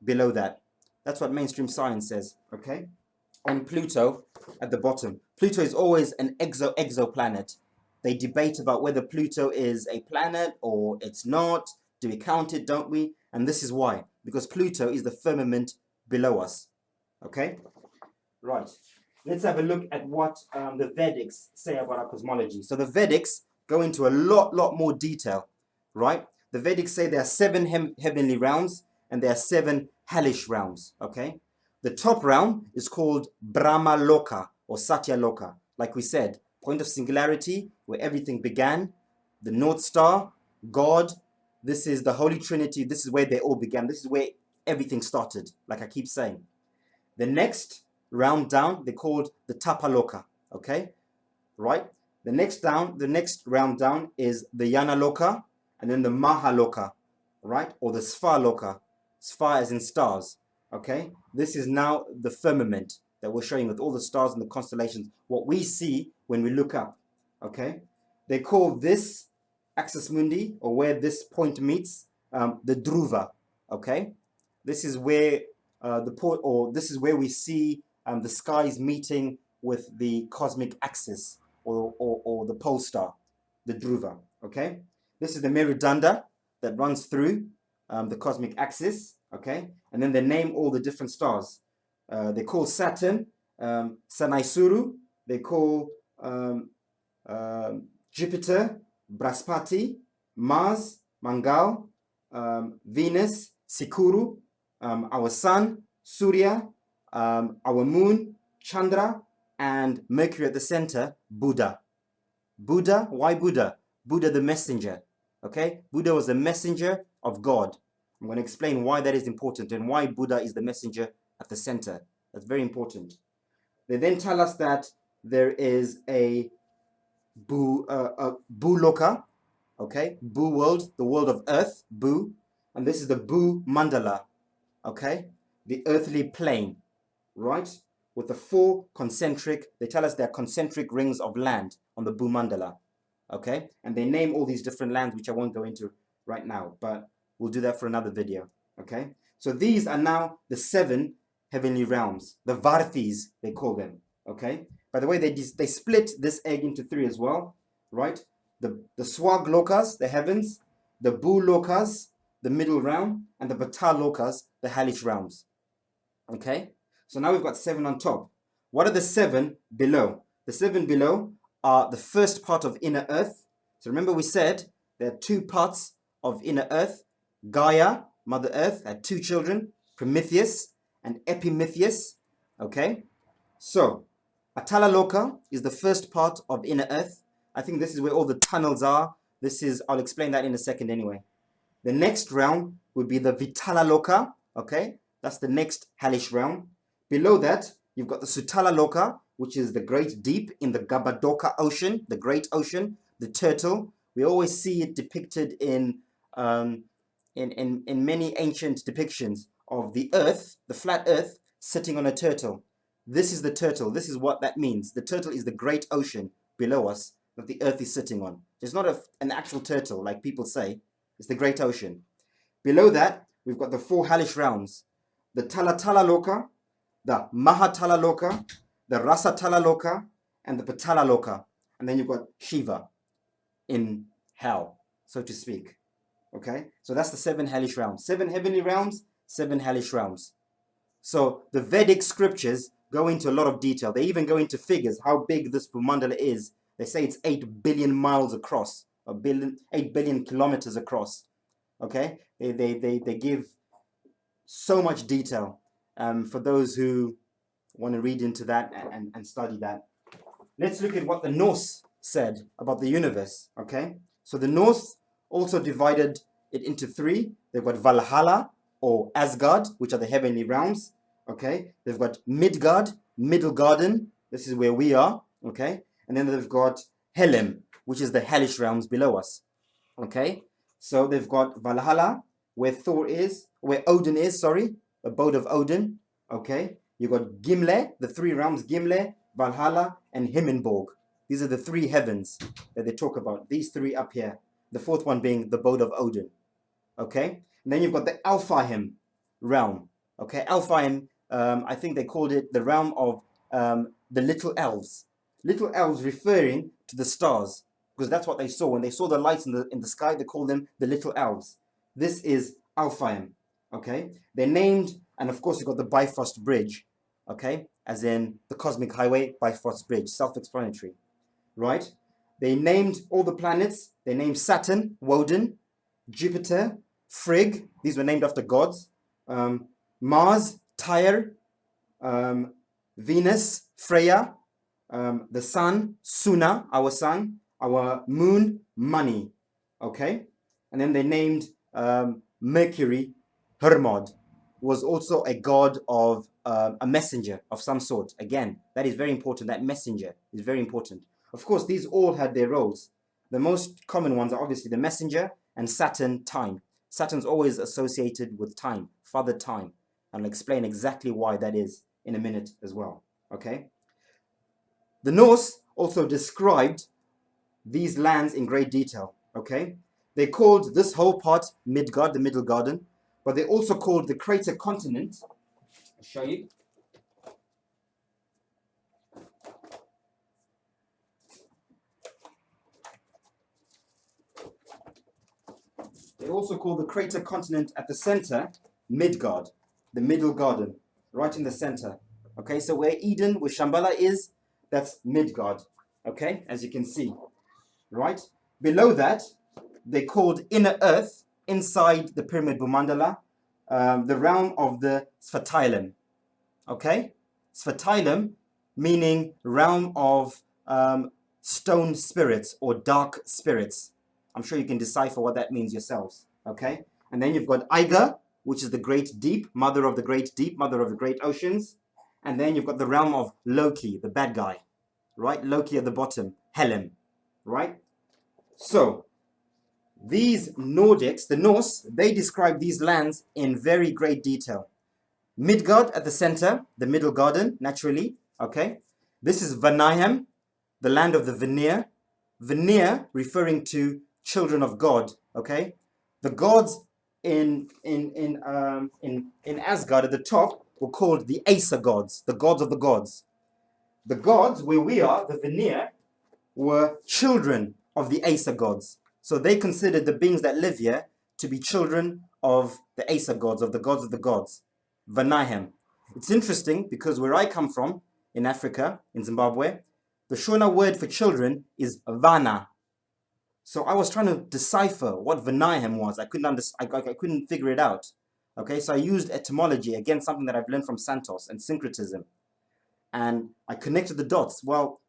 Speaker 1: below that. That's what mainstream science says, okay? And Pluto at the bottom. Pluto is always an exoplanet. They debate about whether Pluto is a planet or it's not. Do we count it, don't we? And this is why. Because Pluto is the firmament below us. Okay? Right. Let's have a look at what the Vedics say about our cosmology. So the Vedics go into a lot more detail, right? The Vedics say there are 7 heavenly realms and there are 7 hellish realms, okay? The top realm is called Brahma Loka or Satya Loka. Like we said, point of singularity, where everything began, the North Star, God, this is the Holy Trinity, this is where they all began, this is where everything started, like I keep saying. The next round down, they called the Tapaloka, okay? Right? The next round down is the Yanaloka, and then the Mahaloka, right? Or the Sphaloka, Spha as in stars, okay? This is now the firmament that we're showing with all the stars and the constellations, what we see when we look up, okay? They call this axis mundi, or where this point meets, the Dhruva, okay? This is where this is where we see the skies meeting with the cosmic axis or the pole star, the Dhruva, okay? This is the Meridanda that runs through the cosmic axis, okay? And then they name all the different stars. They call Saturn Sanaisuru. They call Jupiter Brahaspati, Mars Mangal, Venus Sikuru, our sun Surya, our moon Chandra, and Mercury at the center, Buddha. Buddha, why Buddha? Buddha the messenger, okay? Buddha was the messenger of God. I'm going to explain why that is important and why Buddha is the messenger at the center. That's very important. They then tell us that there is a Bhuloka, okay? Bhu world, the world of earth, Bhu, and this is the Bhu Mandala, okay? The earthly plane, right? With the 4 concentric, they tell us they're concentric rings of land on the Bhumandala, okay? And they name all these different lands, which I won't go into right now, but we'll do that for another video, okay? So these are now the 7 heavenly realms, the Varthis, they call them, okay? By the way, they split this egg into 3 as well, right? The Swag Lokas, the heavens, the Bhu Lokas, the middle realm, and the Bata Lokas, the hellish realms, okay? So now we've got 7 on top. What are the 7 below? The 7 below are the first part of inner earth. So remember we said there are 2 parts of inner earth. Gaia, Mother Earth, had 2 children, Prometheus and Epimetheus. Okay? So, Atalaloka is the first part of inner earth. I think this is where all the tunnels are. I'll explain that in a second anyway. The next realm would be the Vitalaloka. Okay? That's the next hellish realm. Below that, you've got the Sutala Loka, which is the great deep in the Gabadoka Ocean, the great ocean, the turtle. We always see it depicted in many ancient depictions of the earth, the flat earth, sitting on a turtle. This is the turtle. This is what that means. The turtle is the great ocean below us that the earth is sitting on. It's not an actual turtle like people say. It's the great ocean. Below that, we've got the 4 hellish realms. The Talatala Loka, the Mahatala Loka, the Rasatala Loka, and the Patala Loka. And then you've got Shiva in hell, so to speak. Okay? So that's the 7 hellish realms. 7 heavenly realms, 7 hellish realms. So the Vedic scriptures go into a lot of detail. They even go into figures, how big this Bhumandala is. They say it's 8 billion miles across, 8 billion kilometers across. Okay? They give so much detail for those who want to read into that and study that. Let's look at what the Norse said about the universe, okay? So the Norse also divided it into 3. They've got Valhalla or Asgard, which are the heavenly realms, okay? They've got Midgard, Middle Garden, this is where we are, okay? And then they've got Helem, which is the hellish realms below us, okay? So they've got Valhalla, where Thor is, where Odin is, sorry, abode of Odin. Okay. You've got Gimle, the three realms, Gimle, Valhalla, and Himmelborg. These are the three heavens that they talk about. These three up here. The fourth one being the abode of Odin. Okay. And then you've got the Alfheim realm. Okay. Alfheim, I think they called it the realm of the little elves. Little elves referring to the stars, because that's what they saw. When they saw the lights in the sky, they called them the little elves. This is Alfheim. Okay. They're named, and of course you've got the Bifrost Bridge. Okay. As in the Cosmic Highway, Bifrost Bridge. Self-explanatory. Right. They named all the planets. They named Saturn, Woden, Jupiter, Frigg. These were named after gods. Mars, Tyre, Venus, Freya, the sun, Suna, our moon, Mani. Okay? And then they named Mercury, Hermod, was also a god of a messenger of some sort. Again, that is very important. That messenger is very important. Of course, these all had their roles. The most common ones are obviously the messenger and Saturn, time. Saturn's always associated with time, Father Time. And I'll explain exactly why that is in a minute as well. Okay? The Norse also described these lands in great detail. Okay? They called this whole part Midgard, the Middle Garden, but they also called the crater continent. I'll show you. They also call the crater continent at the center Midgard, the Middle Garden, right in the center. Okay, so where Eden, where Shambhala is, that's Midgard. Okay, as you can see, right? Below that, they called inner earth, inside the pyramid Bumandala, the realm of the Svartalem. Okay, Svartalem meaning realm of stone spirits or dark spirits. I'm sure you can decipher what that means yourselves. Okay, and then you've got Iga, which is the great deep, mother of the great deep, mother of the great oceans. And then you've got the realm of Loki, the bad guy, right? Loki at the bottom, Helen, right? So these Nordics, the Norse, they describe these lands in very great detail. Midgard at the center, the Middle Garden, naturally, okay? This is Vanaheim, the land of the Vanir. Vanir referring to children of God, okay? The gods in Asgard at the top were called the Aesir gods, the gods of the gods. The gods where we are, the Vanir, were children of the Aesir gods. So they considered the beings that live here to be children of the Aesir gods, of the gods of the gods. Vanaheim. It's interesting because where I come from, in Africa, in Zimbabwe, the Shona word for children is Vana. So I was trying to decipher what Vanaheim was. I couldn't figure it out. Okay, so I used etymology, again, something that I've learned from Santos and syncretism. And I connected the dots. Well,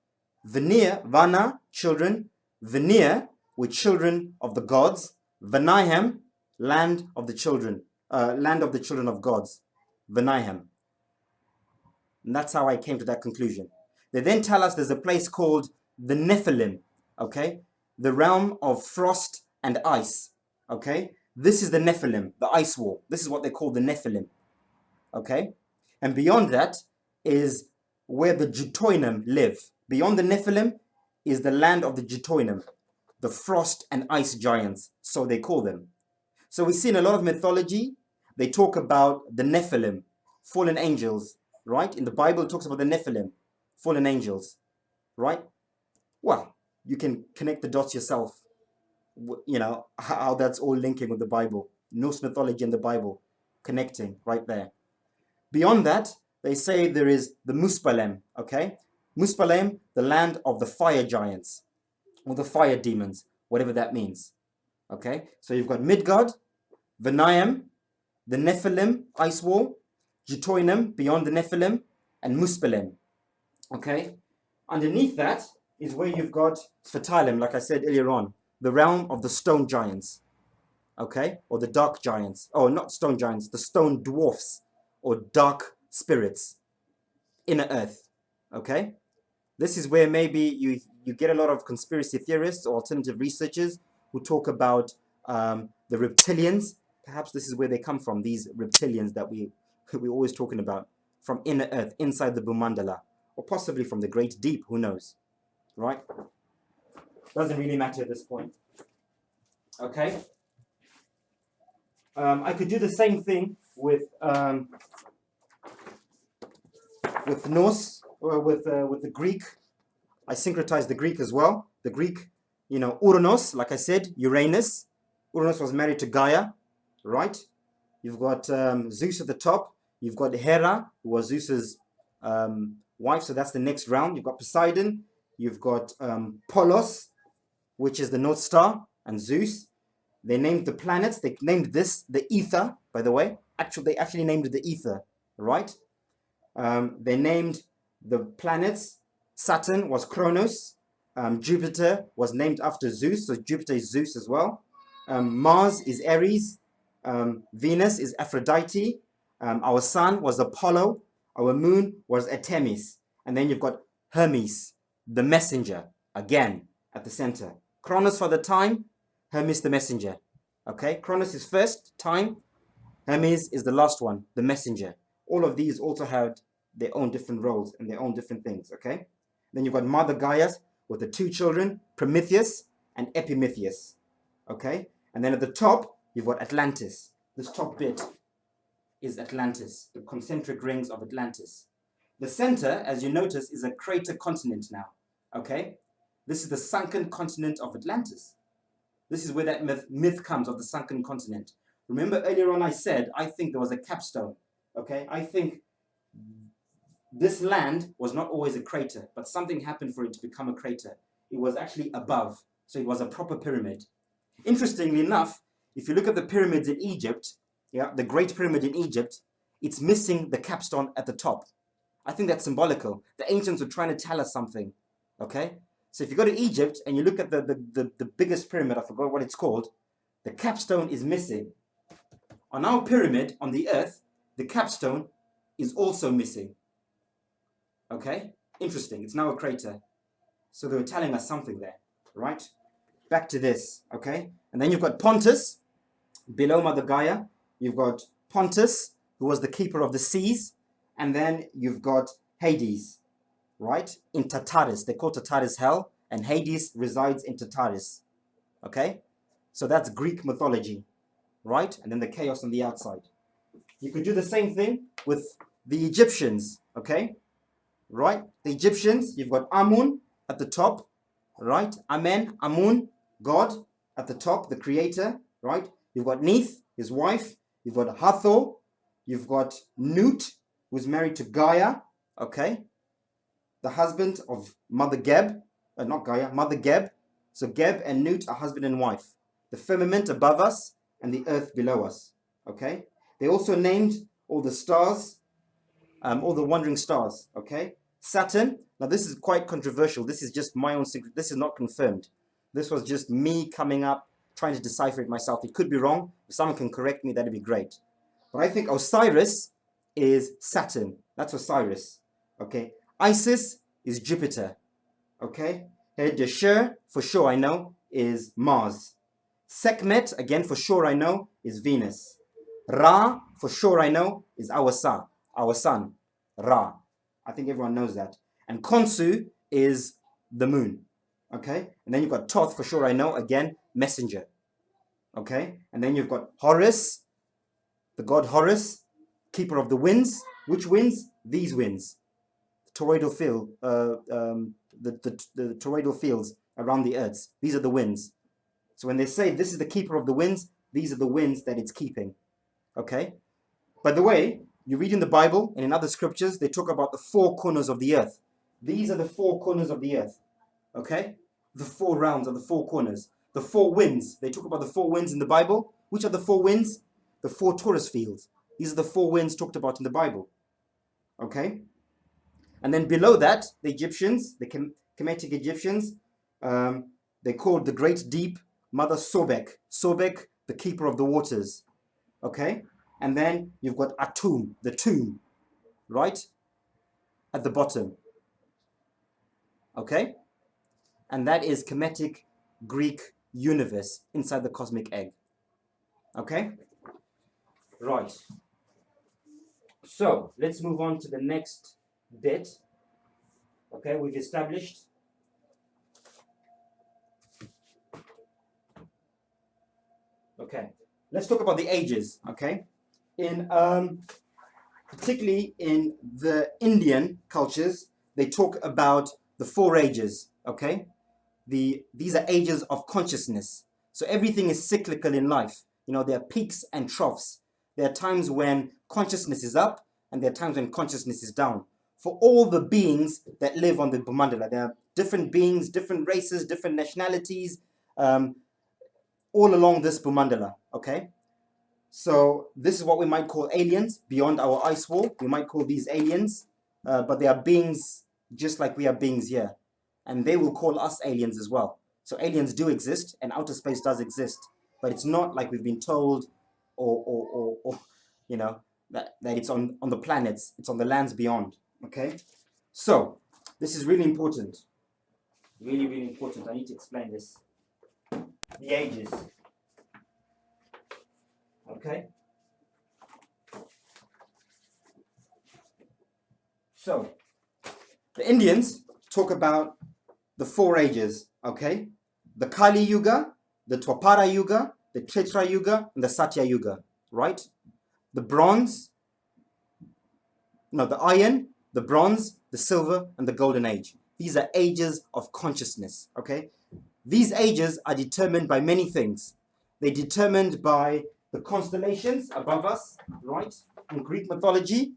Speaker 1: Vanir, Vana, children. Vanir were children of the gods. Vanaheim, land of the children of gods. Vanaheim. And that's how I came to that conclusion. They then tell us there's a place called the Nephilim, okay? The realm of frost and ice, okay? This is the Nephilim, the ice wall. This is what they call the Nephilim, okay? And beyond that is where the Jutoinim live. Beyond the Nephilim is the land of the Jutoinim, the frost and ice giants, so they call them. So we see in a lot of mythology, they talk about the Nephilim, fallen angels, right? In the Bible, it talks about the Nephilim, fallen angels, right? Well, you can connect the dots yourself, you know, how that's all linking with the Bible. Norse mythology and the Bible, connecting right there. Beyond that, they say there is the Muspelem, okay? Muspelem, the land of the fire giants, or the fire demons, whatever that means, okay? So you've got Midgard, Vanaheim, the Nephilim, ice wall, Jutoinim, beyond the Nephilim, and Muspelem, okay? Underneath that is where you've got Svartalem, like I said earlier on, the realm of the stone giants, okay? Or the dark giants, oh, not stone giants, the stone dwarfs, or dark spirits, inner earth, okay? This is where maybe you get a lot of conspiracy theorists or alternative researchers who talk about the reptilians. Perhaps this is where they come from, these reptilians that we're always talking about, from inner earth, inside the Bhumandala, or possibly from the great deep, who knows, right? Doesn't really matter at this point. Okay? I could do the same thing with Norse, or with the Greek. I syncretized the Greek as well. The Greek, Uranus, like I said, Uranus. Uranus was married to Gaia, right? You've got Zeus at the top. You've got Hera, who was Zeus's wife, so that's the next round. You've got Poseidon. You've got Polos, which is the North Star, and Zeus. They named the planets. They named this the ether, by the way. They actually named it the ether, right? They named the planets. Saturn was Kronos. Jupiter was named after Zeus, so Jupiter is Zeus as well. Mars is Aries. Venus is Aphrodite. Our sun was Apollo. Our moon was Artemis. And then you've got Hermes, the messenger, again at the center. Kronos for the time, Hermes the messenger. Okay, Kronos is first, time. Hermes is the last one, the messenger. All of these also had their own different roles and their own different things. Okay, then you've got Mother Gaia with the two children, Prometheus and Epimetheus. Okay, and then at the top you've got Atlantis. This top bit is Atlantis, the concentric rings of Atlantis. The center, as you notice, is a crater continent now. Okay, this is the sunken continent of Atlantis. This is where that myth comes of the sunken continent. Remember earlier on I said, I think there was a capstone. Okay, I think this land was not always a crater, but something happened for it to become a crater. It was actually above, so it was a proper pyramid. Interestingly enough, if you look at the pyramids in Egypt, yeah, the Great Pyramid in Egypt, it's missing the capstone at the top. I think that's symbolical. The ancients were trying to tell us something. Okay, so if you go to Egypt and you look at the biggest pyramid, I forgot what it's called, the capstone is missing. On our pyramid on the earth, the capstone is also missing. Okay, interesting. It's now a crater. So they were telling us something there, right? Back to this, okay? And then you've got Pontus, below Mother Gaia. You've got Pontus, who was the keeper of the seas. And then you've got Hades, right? In Tartarus. They call Tartarus hell, and Hades resides in Tartarus. Okay? So that's Greek mythology, right? And then the chaos on the outside. You could do the same thing with the Egyptians, okay? Right? The Egyptians, you've got Amun at the top, right? Amen, Amun, God at the top, the creator, right? You've got Neith, his wife. You've got Hathor. You've got Nut, who's married to Gaia, okay? The husband of Mother Geb, not Gaia, Mother Geb. So Geb and Nut are husband and wife. The firmament above us and the earth below us, okay? They also named all the stars, all the wandering stars, okay? Saturn, now this is quite controversial. This is just my own secret. This is not confirmed. This was just me coming up, trying to decipher it myself. It could be wrong. If someone can correct me, that'd be great. But I think Osiris is Saturn. That's Osiris, okay? Isis is Jupiter, okay? Deshur, for sure I know, is Mars. Sekhmet, again for sure I know, is Venus. Ra, for sure I know, is our sun, Ra. I think everyone knows that. And Khonsu is the moon, okay? And then you've got Thoth, for sure I know, again, messenger, okay? And then you've got Horus, the god Horus, keeper of the winds. Which winds? These winds. Toroidal field, the toroidal fields around the earth. These are the winds. So when they say this is the keeper of the winds, these are the winds that it's keeping, okay? By the way, you read in the Bible and in other scriptures, they talk about the four corners of the earth. These are the four corners of the earth, okay? The four rounds are the four corners. The four winds, they talk about the four winds in the Bible. Which are the four winds? The four Taurus fields. These are the four winds talked about in the Bible, okay? And then below that, the Egyptians, the Kemetic Egyptians, they called the great deep Mother Sobek. Sobek, the keeper of the waters, okay? And then you've got Atum, the tomb, right? At the bottom, okay? And that is Kemetic Greek universe inside the cosmic egg. Okay? Right. So let's move on to the next bit. Okay, we've established okay, let's talk about the ages. Okay, in particularly in the Indian cultures, they talk about the four ages. Okay, these are ages of consciousness. So everything is cyclical in life. You know, there are peaks and troughs. There are times when consciousness is up, and there are times when consciousness is down. For all the beings that live on the Bhumandala, there are different beings, different races, different nationalities, all along this Bhumandala. Okay. So this is what we might call aliens beyond our ice wall. We might call these aliens, but they are beings just like we are beings here. And they will call us aliens as well. So aliens do exist and outer space does exist, but it's not like we've been told or you know, that it's on the planets, it's on the lands beyond. Okay? So this is really important. Really, really important. I need to explain this. The ages. Okay? So, the Indians talk about the four ages, okay? The Kali Yuga, the Dwapara Yuga, the Treta Yuga, and the Satya Yuga, right? The bronze, no, the iron, the bronze, the silver, and the golden age. These are ages of consciousness, okay? These ages are determined by many things. They're determined by the constellations above us, right? In Greek mythology,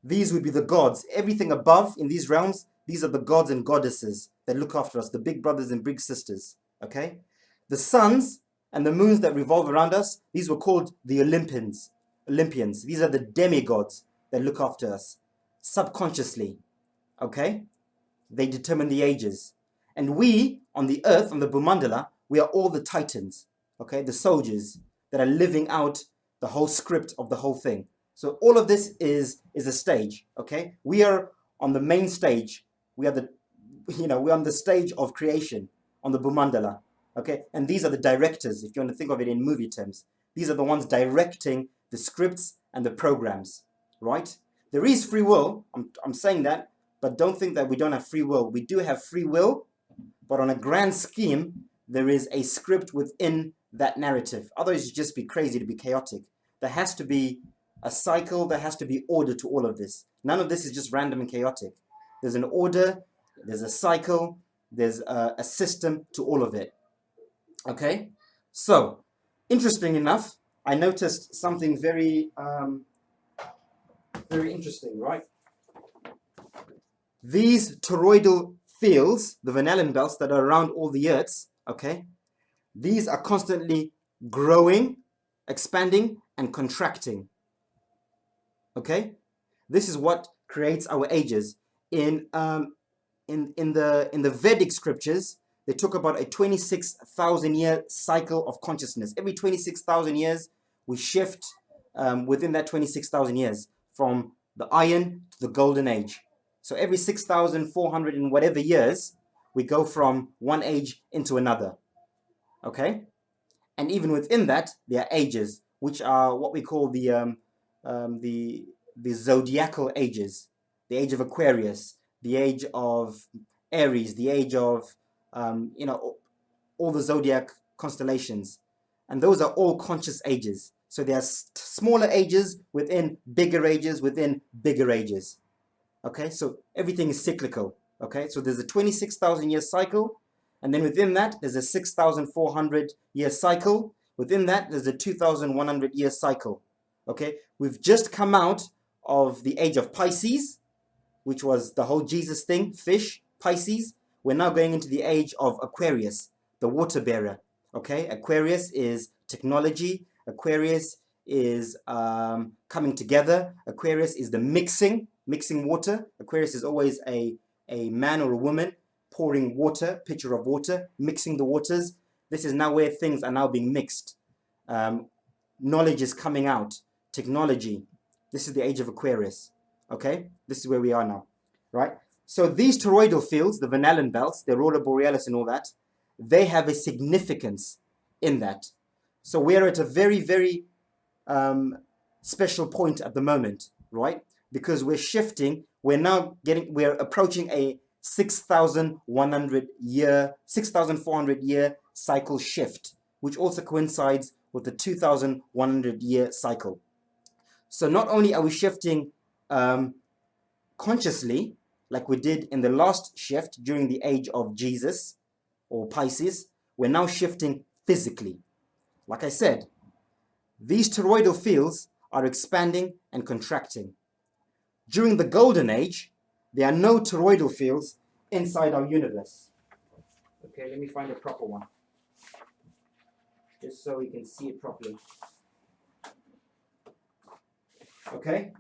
Speaker 1: these would be the gods. Everything above in these realms, these are the gods and goddesses that look after us, the big brothers and big sisters, okay? The suns and the moons that revolve around us, these were called the Olympians. These are the demigods that look after us subconsciously, okay? They determine the ages. And we, on the earth, on the Bhumandala, we are all the titans, okay? The soldiers that are living out the whole script of the whole thing. So all of this is a stage, okay? We are on the main stage. We are we're on the stage of creation on the Bhumandala, okay? And these are the directors, if you want to think of it in movie terms. These are the ones directing the scripts and the programs, right? There is free will. I'm saying that, but don't think that we don't have free will. We do have free will, but on a grand scheme, there is a script within that narrative. Otherwise, it'd just be crazy to be chaotic. There has to be a cycle, there has to be order to all of this. None of this is just random and chaotic. There's an order, there's a cycle, there's a system to all of it. Okay? So, interesting enough, I noticed something very, very interesting, right? These toroidal fields, the Van Allen belts that are around all the Earths, okay? These are constantly growing, expanding, and contracting. Okay, this is what creates our ages. In the Vedic scriptures, they talk about a 26,000 year cycle of consciousness. Every 26,000 years, we shift within that 26,000 years from the iron to the golden age. So every 6,400 and whatever years, we go from one age into another. Okay, and even within that, there are ages, which are what we call the zodiacal ages, the age of Aquarius, the age of Aries, the age of all the zodiac constellations, and those are all conscious ages. So there are smaller ages within bigger ages within bigger ages. Okay, so everything is cyclical. Okay, so there's a 26,000 year cycle, and then within that there's a 6,400 year cycle. Within that there's a 2,100 year cycle. Okay, we've just come out of the age of Pisces, which was the whole Jesus thing, fish, Pisces. We're now going into the age of Aquarius, the water bearer. Okay, Aquarius is technology. Aquarius is coming together. Aquarius is the mixing water. Aquarius is always a man or a woman pouring water, pitcher of water, mixing the waters. This is now where things are now being mixed. Knowledge is coming out. Technology. This is the age of Aquarius. Okay? This is where we are now. Right? So these toroidal fields, the Van Allen belts, the Aurora Borealis and all that, they have a significance in that. So we're at a very, very special point at the moment, right? Because we're shifting, we're approaching a 6,400 year cycle shift, which also coincides with the 2,100 year cycle. So not only are we shifting consciously, like we did in the last shift during the age of Jesus or Pisces, we're now shifting physically. Like I said, these toroidal fields are expanding and contracting. During the golden age, there are no toroidal fields inside our universe. Okay, let me find a proper one, just so we can see it properly. Okay,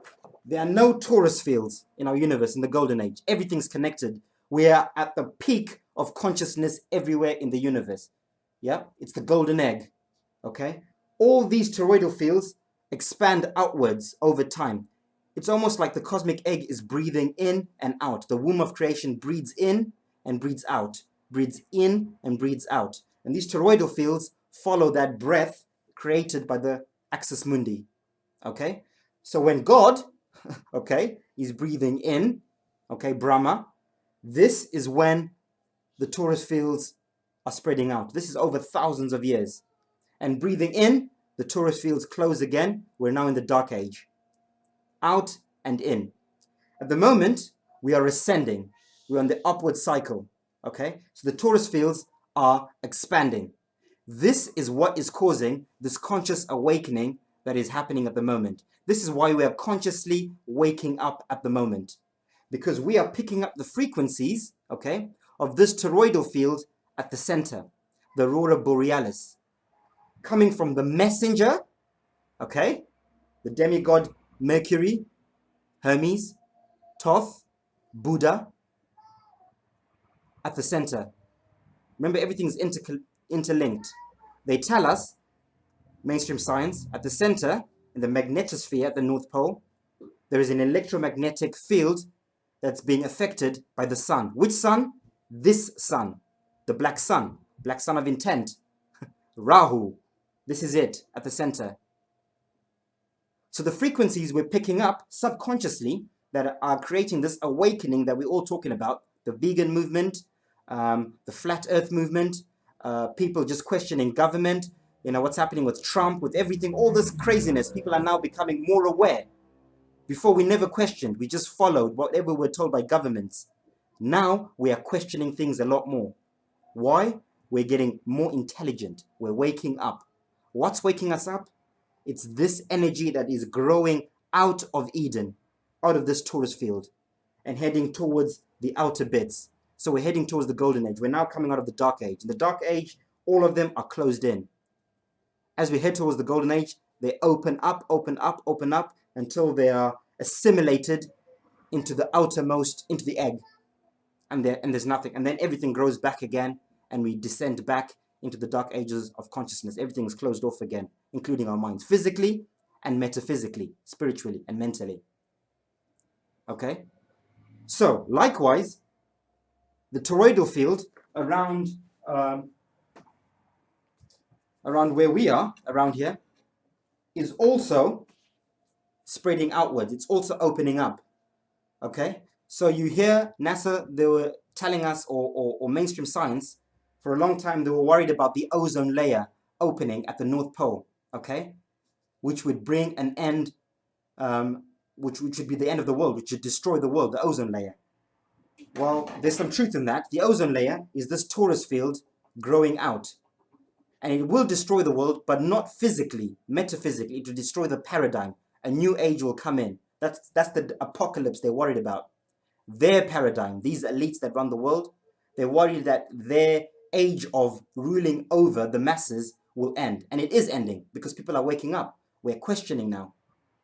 Speaker 1: there are no torus fields in our universe in the golden age. Everything's connected. We are at the peak of consciousness everywhere in the universe. Yeah, it's the golden egg. Okay, all these toroidal fields expand outwards over time. It's almost like the cosmic egg is breathing in and out. The womb of creation breathes in and breathes out, breathes in and breathes out. And these toroidal fields follow that breath created by the axis mundi. Okay, so when God, okay, is breathing in, okay, Brahma, this is when the torus fields are spreading out. This is over thousands of years. And breathing in, the torus fields close again. We're now in the dark age. Out and in. At the moment, we are ascending. We're on the upward cycle. Okay? So the torus fields are expanding. This is what is causing this conscious awakening that is happening at the moment. This is why we are consciously waking up at the moment. Because we are picking up the frequencies, okay, of this toroidal field at the center, the aurora borealis, coming from the messenger, okay, the demigod Mercury, Hermes, Thoth, Buddha, at the center. Remember, everything's interlinked. They tell us, mainstream science, at the center, in the magnetosphere at the North Pole, there is an electromagnetic field that's being affected by the sun. Which sun? This sun, the black sun of intent, Rahu. This is it at the center. So the frequencies we're picking up subconsciously that are creating this awakening that we're all talking about, the vegan movement, the flat earth movement, people just questioning government, you know, what's happening with Trump, with everything, all this craziness. People are now becoming more aware. Before, we never questioned. We just followed whatever we're told by governments. Now we are questioning things a lot more. Why? We're getting more intelligent. We're waking up. What's waking us up? It's this energy that is growing out of Eden, out of this torus field, and heading towards the outer bits. So we're heading towards the golden age. We're now coming out of the dark age. In the dark age, all of them are closed in. As we head towards the golden age, they open up, until they are assimilated into the outermost, into the egg. And there's nothing. And then everything grows back again, and we descend back into the dark ages of consciousness. Everything is closed off again, including our minds, physically and metaphysically, spiritually and mentally. Okay? So, likewise, the toroidal field around where we are, around here, is also spreading outwards. It's also opening up. Okay? So you hear NASA, they were telling us, or mainstream science, for a long time they were worried about the ozone layer opening at the North Pole, okay? Which would bring an end, which would be the end of the world, which would destroy the world, the ozone layer. Well, there's some truth in that. The ozone layer is this torus field growing out. And it will destroy the world, but not physically, metaphysically. It will destroy the paradigm. A new age will come in. That's the apocalypse they're worried about. Their paradigm, these elites that run the world, they're worried that their age of ruling over the masses will end. And it is ending because people are waking up. We're questioning now,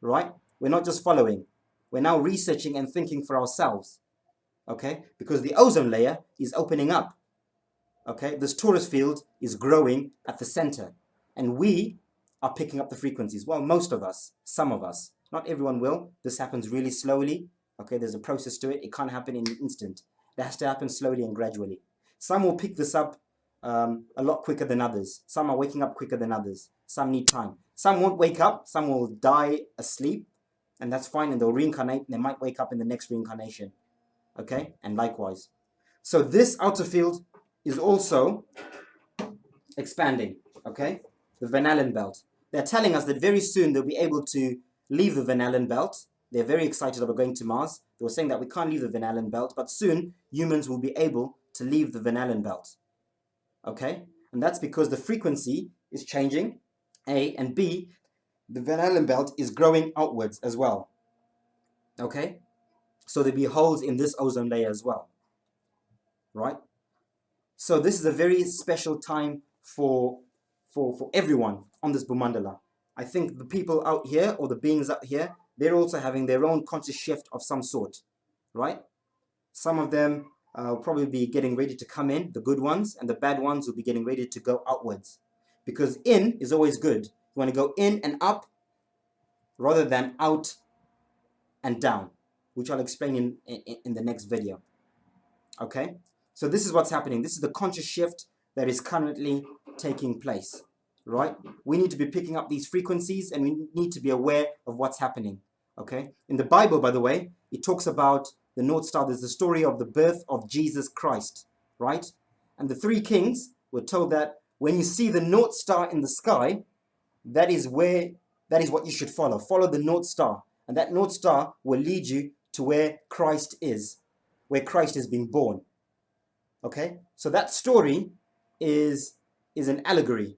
Speaker 1: right? We're not just following. We're now researching and thinking for ourselves, okay? Because the ozone layer is opening up, okay? This torus field is growing at the center. And we are picking up the frequencies. Well, most of us, some of us. Not everyone will. This happens really slowly. Okay, there's a process to it. It can't happen in an instant. It has to happen slowly and gradually. Some will pick this up a lot quicker than others. Some are waking up quicker than others. Some need time. Some won't wake up. Some will die asleep, and that's fine, and they'll reincarnate. And they might wake up in the next reincarnation. Okay, and likewise. So this outer field is also expanding. Okay, the Van Allen belt. They're telling us that very soon they'll be able to leave the Van Allen belt. They're very excited about going to Mars. They were saying that we can't leave the Van Allen belt, but soon humans will be able to leave the Van Allen belt. Okay, and that's because the frequency is changing, A, and B, the Van Allen belt is growing outwards as well. Okay, so there'll be holes in this ozone layer as well, right? So this is a very special time for everyone on this Bumandala. I think the people out here, or the beings out here, they're also having their own conscious shift of some sort, right? Some of them will probably be getting ready to come in, the good ones, and the bad ones will be getting ready to go outwards. Because in is always good. You want to go in and up rather than out and down, which I'll explain in the next video. Okay? So this is what's happening. This is the conscious shift that is currently taking place, right? We need to be picking up these frequencies, and we need to be aware of what's happening, okay? In the Bible, by the way, it talks about the North Star. There's the story of the birth of Jesus Christ, right? And the three kings were told that when you see the North Star in the sky, that is what you should follow. Follow the North Star, and that North Star will lead you to where Christ is, where Christ is being born. Okay, so that story is an allegory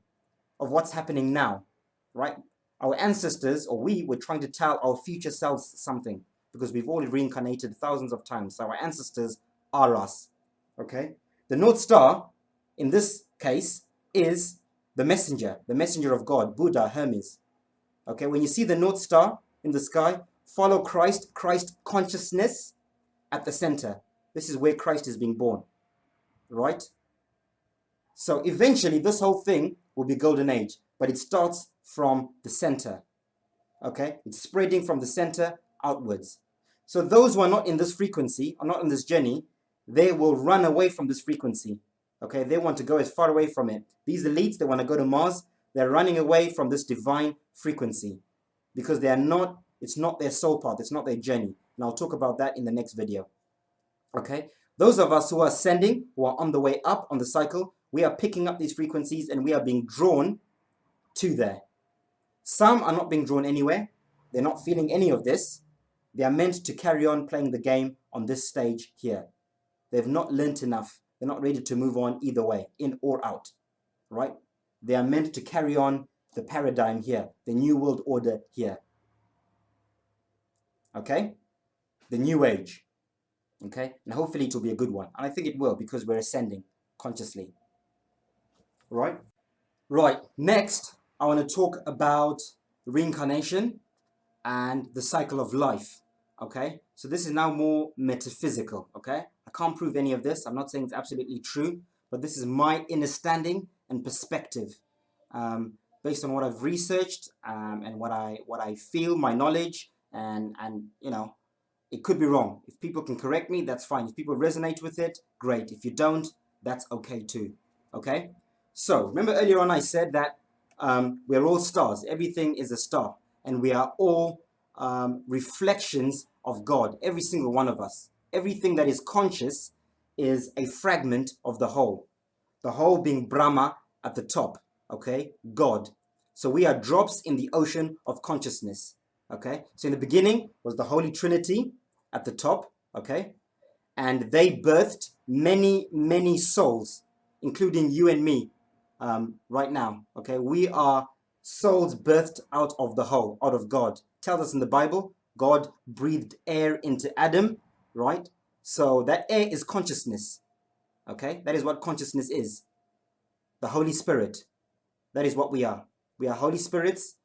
Speaker 1: of what's happening now, right? Our ancestors, or we, were trying to tell our future selves something, because we've all reincarnated thousands of times. So our ancestors are us. Okay, the North Star in this case is the messenger of God, Buddha, Hermes. Okay, when you see the North Star in the sky, follow Christ consciousness at the center. This is where Christ is being born. Right? So eventually this whole thing will be golden age, but it starts from the center. Okay? It's spreading from the center outwards. So those who are not in this frequency, are not in this journey, they will run away from this frequency. Okay? They want to go as far away from it. These elites, they want to go to Mars. They're running away from this divine frequency because they are not, it's not their soul path, it's not their journey. And I'll talk about that in the next video. Okay? Those of us who are ascending, who are on the way up on the cycle, we are picking up these frequencies and we are being drawn to there. Some are not being drawn anywhere. They're not feeling any of this. They are meant to carry on playing the game on this stage here. They've not learnt enough. They're not ready to move on either way, in or out, right? They are meant to carry on the paradigm here, the new world order here. Okay? The new age. Okay, and hopefully it will be a good one. And I think it will, because we're ascending consciously. Right? Right. Next, I want to talk about reincarnation and the cycle of life. Okay? So this is now more metaphysical. Okay? I can't prove any of this. I'm not saying it's absolutely true, but this is my understanding and perspective, based on what I've researched, and what I feel, my knowledge, and you know, it could be wrong. If people can correct me, that's fine. If people resonate with it, great. If you don't, that's okay too. Okay? So, remember earlier on I said that we're all stars. Everything is a star. And we are all reflections of God. Every single one of us. Everything that is conscious is a fragment of the whole. The whole being Brahma at the top. Okay? God. So we are drops in the ocean of consciousness. Okay? So in the beginning was the Holy Trinity at the top, okay? And they birthed many, many souls, including you and me, right now, okay? We are souls birthed out of the whole, out of God. It tells us in the Bible, God breathed air into Adam, right? So that air is consciousness, okay? That is what consciousness is. The Holy Spirit, that is what we are. We are Holy Spirits.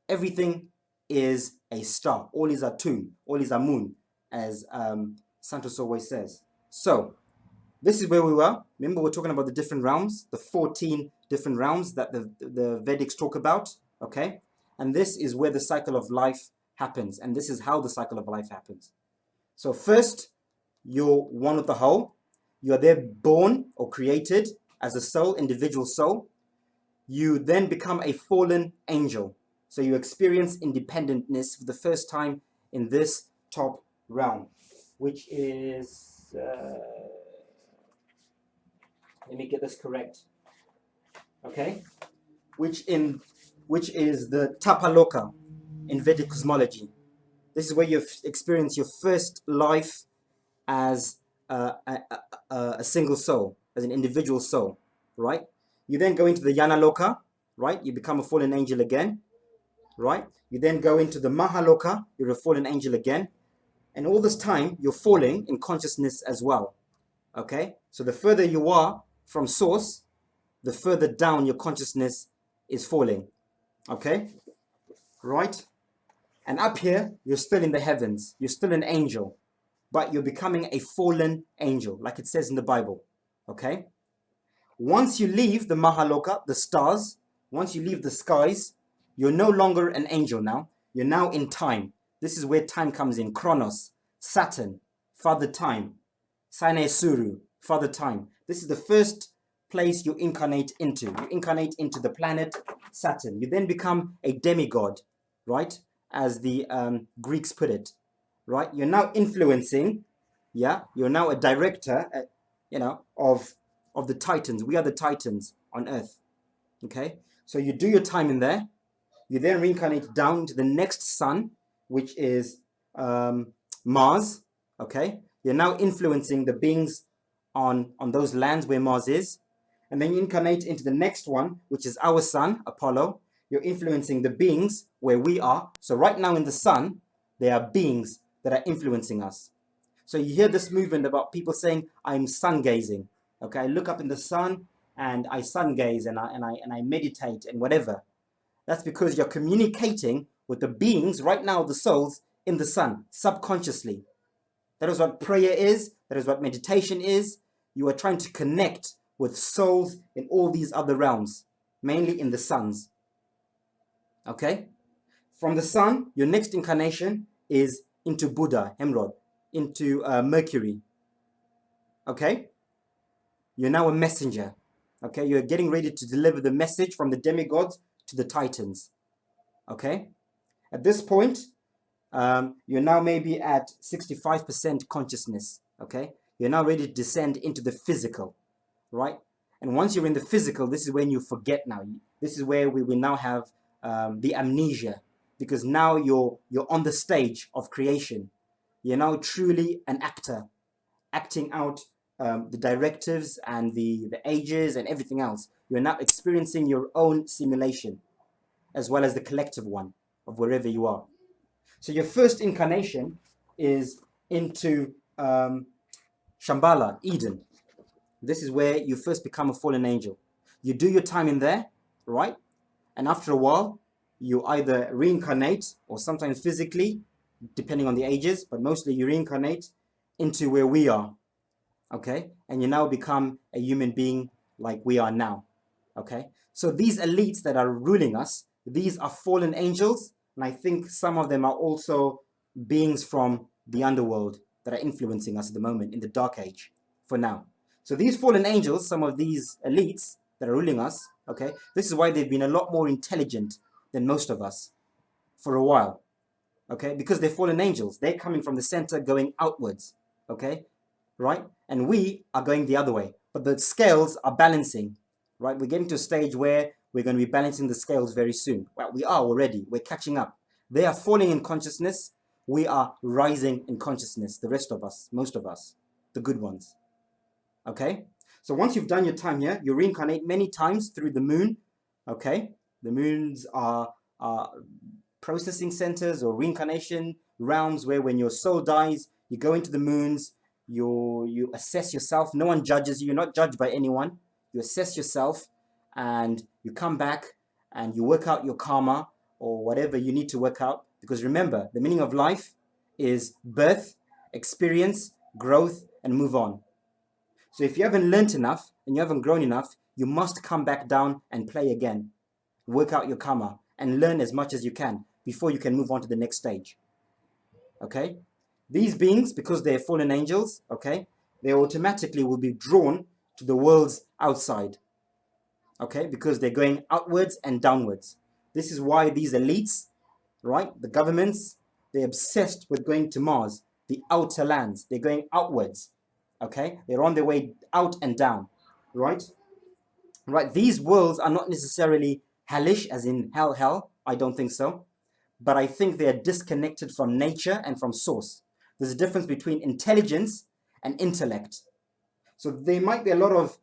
Speaker 1: Everything is a star. All is a tune. All is a moon, as Santos always says. So, this is where we were. Remember, we're talking about the different realms, the 14 different realms that the Vedics talk about, okay? And this is where the cycle of life happens, and this is how the cycle of life happens. So first, you're one with the whole. You are there born or created, as a soul, individual soul, you then become a fallen angel. So you experience independentness for the first time in this top realm, which is, let me get this correct, okay? Which is the Tapaloka in Vedic cosmology. This is where you've experienced your first life as a single soul, as an individual soul, right? You then go into the Yanaloka, right? You become a fallen angel again, right? You then go into the Mahaloka, you're a fallen angel again. And all this time, you're falling in consciousness as well, okay? So the further you are from source, the further down your consciousness is falling, okay? Right? And up here, you're still in the heavens. You're still an angel, but you're becoming a fallen angel, like it says in the Bible, okay? Once you leave the Mahaloka, the stars, once you leave the skies, you're no longer an angel now. You're now in time. This is where time comes in. Chronos, Saturn, Father Time, Sine Suru, Father Time. This is the first place you incarnate into. You incarnate into the planet Saturn. You then become a demigod, right? As the Greeks put it, right? You're now influencing, yeah? You're now a director, of the Titans. We are the Titans on Earth, okay? So you do your time in there. You then reincarnate down to the next sun, which is Mars, okay? You're now influencing the beings on those lands where Mars is. And then you incarnate into the next one, which is our sun, Apollo. You're influencing the beings where we are. So right now in the sun, there are beings that are influencing us. So you hear this movement about people saying, I'm sun gazing. Okay, I look up in the sun and I sun gaze and I meditate and whatever. That's because you're communicating with the beings right now, the souls in the sun, subconsciously. That is what prayer is. That is what meditation is. You are trying to connect with souls in all these other realms, mainly in the suns. Okay? From the sun, your next incarnation is into Buddha, Hemrod, into Mercury. Okay? You're now a messenger. Okay? You're getting ready to deliver the message from the demigods to the Titans. Okay? At this point, you're now maybe at 65% consciousness. Okay? You're now ready to descend into the physical. Right? And once you're in the physical, this is when you forget now. This is where we will now have the amnesia, because now you're on the stage of creation. You're now truly an actor, acting out the directives and the ages and everything else. You're now experiencing your own simulation, as well as the collective one of wherever you are. So your first incarnation is into Shambhala, Eden. This is where you first become a fallen angel. You do your time in there, right? And after a while, you either reincarnate or sometimes physically, depending on the ages, but mostly you reincarnate into where we are, okay? And you now become a human being like we are now, okay? So these elites that are ruling us, these are fallen angels, and I think some of them are also beings from the underworld that are influencing us at the moment in the dark age, for now. So these fallen angels, some of these elites that are ruling us, okay, this is why they've been a lot more intelligent than most of us for a while, okay, because they're fallen angels. They're coming from the center going outwards, okay, right? And we are going the other way, but the scales are balancing, right? We're getting to a stage where we're going to be balancing the scales very soon. Well, we are already. We're catching up. They are falling in consciousness. We are rising in consciousness, the rest of us, most of us, the good ones. Okay, so once you've done your time here, you reincarnate many times through the moon. Okay, the moons are processing centers or reincarnation realms where when your soul dies, you go into the moons, you assess yourself. No one judges you. You're not judged by anyone. You assess yourself and you come back and you work out your karma or whatever you need to work out. Because remember, the meaning of life is birth, experience, growth, and move on. So if you haven't learned enough and you haven't grown enough, you must come back down and play again. Work out your karma and learn as much as you can before you can move on to the next stage. Okay? These beings, because they're fallen angels, okay, they automatically will be drawn to the worlds outside. Okay, because they're going outwards and downwards. This is why these elites, right, the governments, they're obsessed with going to Mars, the outer lands. They're going outwards. Okay, they're on their way out and down, right? Right, these worlds are not necessarily hellish, as in hell. I don't think so. But I think they are disconnected from nature and from source. There's a difference between intelligence and intellect. So there might be a lot of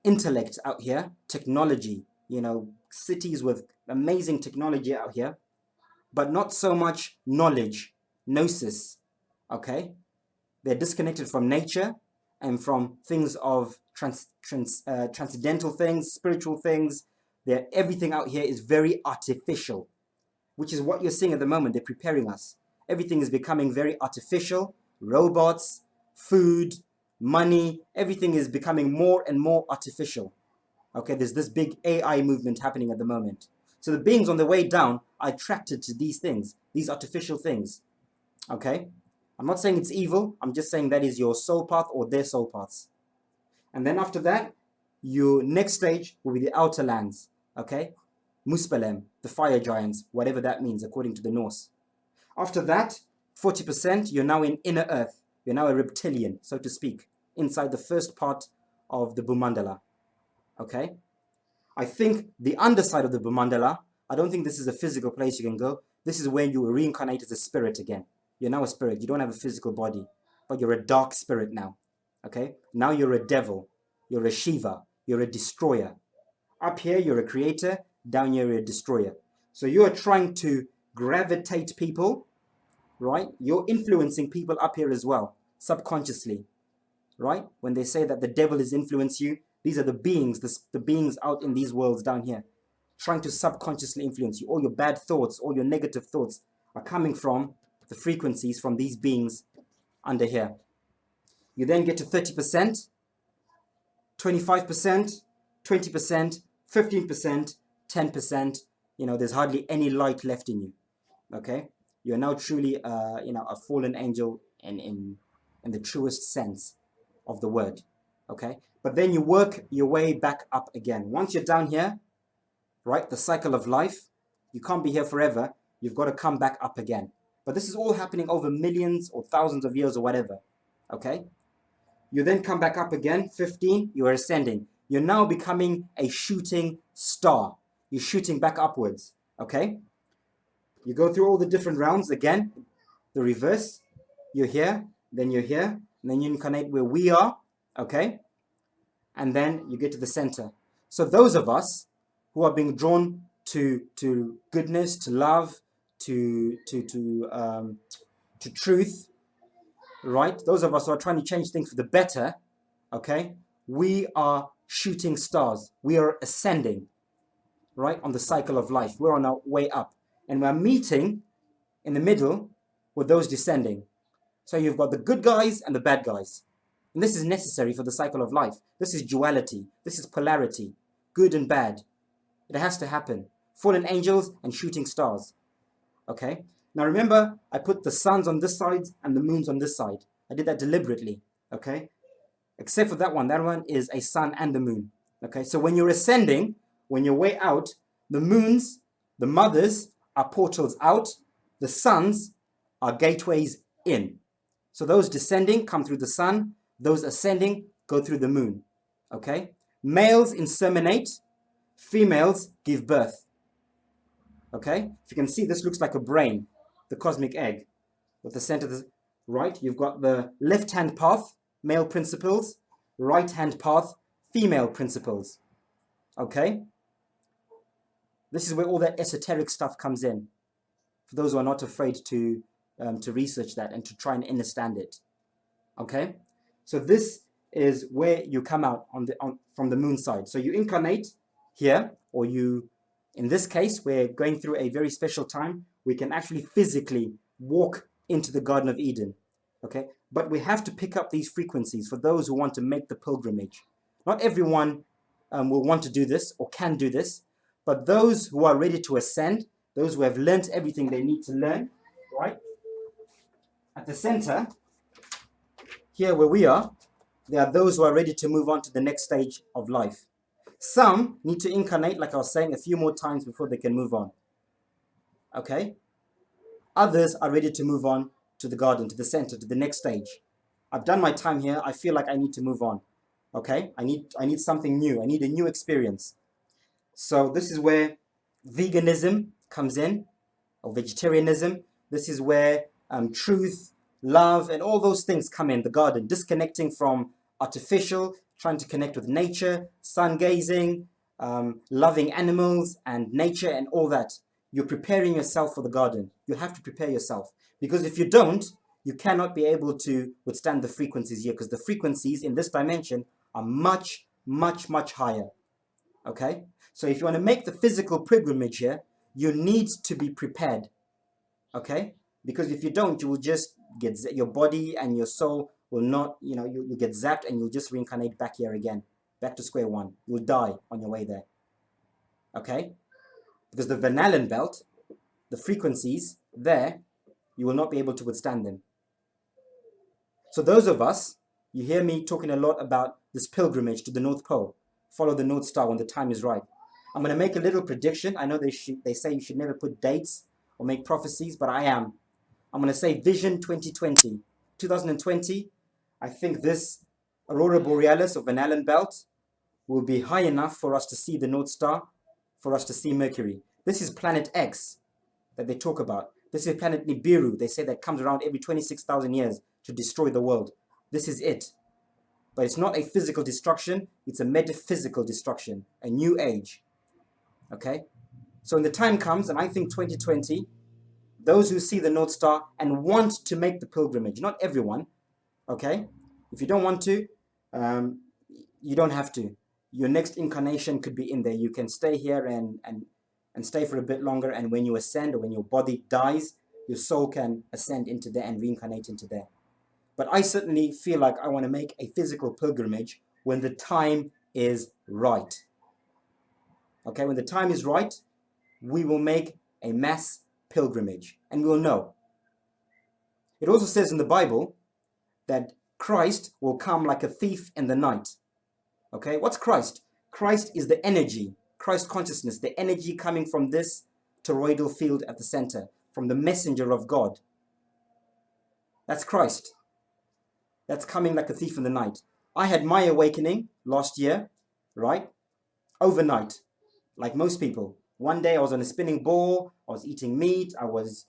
Speaker 1: intellect out here, technology, cities with amazing technology out here, but not so much knowledge, gnosis, okay? They're disconnected from nature and from things of transcendental things, spiritual things. Everything out here is very artificial, which is what you're seeing at the moment. They're preparing us. Everything is becoming very artificial. Robots, food, money, everything is becoming more and more artificial. Okay, there's this big AI movement happening at the moment. So the beings on the way down are attracted to these things, these artificial things. Okay, I'm not saying it's evil. I'm just saying that is your soul path or their soul paths. And then after that, your next stage will be the outer lands. Okay, Muspelem, the fire giants, whatever that means according to the Norse. After that, 40%, you're now in inner earth. You're now a reptilian, so to speak, inside the first part of the Bhumandala. Okay? I think the underside of the Bhumandala, I don't think this is a physical place you can go. This is when you reincarnate as a spirit again. You're now a spirit. You don't have a physical body, but you're a dark spirit now. Okay? Now you're a devil. You're a Shiva. You're a destroyer. Up here, you're a creator. Down here, you're a destroyer. So you are trying to gravitate people, right? You're influencing people up here as well, subconsciously, right? When they say that the devil has influenced you, these are the beings, the beings out in these worlds down here, trying to subconsciously influence you. All your bad thoughts, all your negative thoughts are coming from the frequencies from these beings under here. You then get to 30%, 25%, 20%, 15%, 10%. There's hardly any light left in you. Okay? You're now truly, a fallen angel in the truest sense of the word. Okay? But then you work your way back up again. Once you're down here, right, the cycle of life, you can't be here forever. You've got to come back up again. But this is all happening over millions or thousands of years or whatever. Okay? You then come back up again, 15, you are ascending. You're now becoming a shooting star. You're shooting back upwards. Okay? You go through all the different rounds again, the reverse. You're here, then you're here, and then you incarnate where we are, okay? And then you get to the center. So those of us who are being drawn to goodness, to love, to truth, right? Those of us who are trying to change things for the better, okay? We are shooting stars. We are ascending, right, on the cycle of life. We're on our way up. And we're meeting in the middle with those descending. So you've got the good guys and the bad guys. And this is necessary for the cycle of life. This is duality. This is polarity. Good and bad. It has to happen. Fallen angels and shooting stars. Okay? Now remember, I put the suns on this side and the moons on this side. I did that deliberately. Okay? Except for that one. That one is a sun and the moon. Okay? So when you're ascending, when you're way out, the moons, the mothers, are portals out. The suns are gateways in. So those descending come through the sun. Those ascending go through the moon. Okay? Males inseminate. Females give birth. Okay? If you can see, this looks like a brain, the cosmic egg, with the center, right? You've got the left-hand path, male principles, right-hand path, female principles. Okay? This is where all that esoteric stuff comes in. For those who are not afraid to research that and to try and understand it. Okay? So this is where you come out from the moon side. So you incarnate here, or in this case, we're going through a very special time. We can actually physically walk into the Garden of Eden. Okay? But we have to pick up these frequencies for those who want to make the pilgrimage. Not everyone will want to do this or can do this, but those who are ready to ascend, those who have learnt everything they need to learn, right? At the center, here where we are,
Speaker 2: there are those who are ready to move on to the next stage of life. Some need to incarnate, like I was saying, a few more times before they can move on. Okay? Others are ready to move on to the garden, to the center, to the next stage. I've done my time here. I feel like I need to move on. Okay? I need something new. I need a new experience. So this is where veganism comes in, or vegetarianism. This is where truth, love, and all those things come in, the garden, disconnecting from artificial, trying to connect with nature, sun gazing, loving animals and nature and all that. You're preparing yourself for the garden. You have to prepare yourself, because if you don't, you cannot be able to withstand the frequencies here, because the frequencies in this dimension are much, much, much higher. Okay? So if you want to make the physical pilgrimage here, you need to be prepared. Okay? Because if you don't, you will just get, your body and your soul will not, you get zapped and you'll just reincarnate back here again, back to square one. You'll die on your way there. Okay? Because the Van belt, the frequencies there, you will not be able to withstand them. So those of us, you hear me talking a lot about this pilgrimage to the North Pole. Follow the North Star when the time is right. I'm going to make a little prediction. I know they say you should never put dates or make prophecies, but I am. I'm going to say Vision 2020. 2020, I think this Aurora Borealis or Van Allen belt will be high enough for us to see the North Star, for us to see Mercury. This is Planet X that they talk about. This is planet Nibiru. They say that comes around every 26,000 years to destroy the world. This is it. But it's not a physical destruction. It's a metaphysical destruction, a new age. Okay? So when the time comes, and I think 2020, those who see the North Star and want to make the pilgrimage, not everyone, okay? If you don't want to, you don't have to. Your next incarnation could be in there. You can stay here and stay for a bit longer, and when you ascend, or when your body dies, your soul can ascend into there and reincarnate into there. But I certainly feel like I want to make a physical pilgrimage when the time is right. Okay, when the time is right, we will make a mass pilgrimage, and we'll know. It also says in the Bible that Christ will come like a thief in the night. Okay, what's Christ? Christ is the energy, Christ consciousness, the energy coming from this toroidal field at the center, from the messenger of God. That's Christ. That's coming like a thief in the night. I had my awakening last year, right? Overnight, like most people. One day I was on a spinning ball, I was eating meat, I was,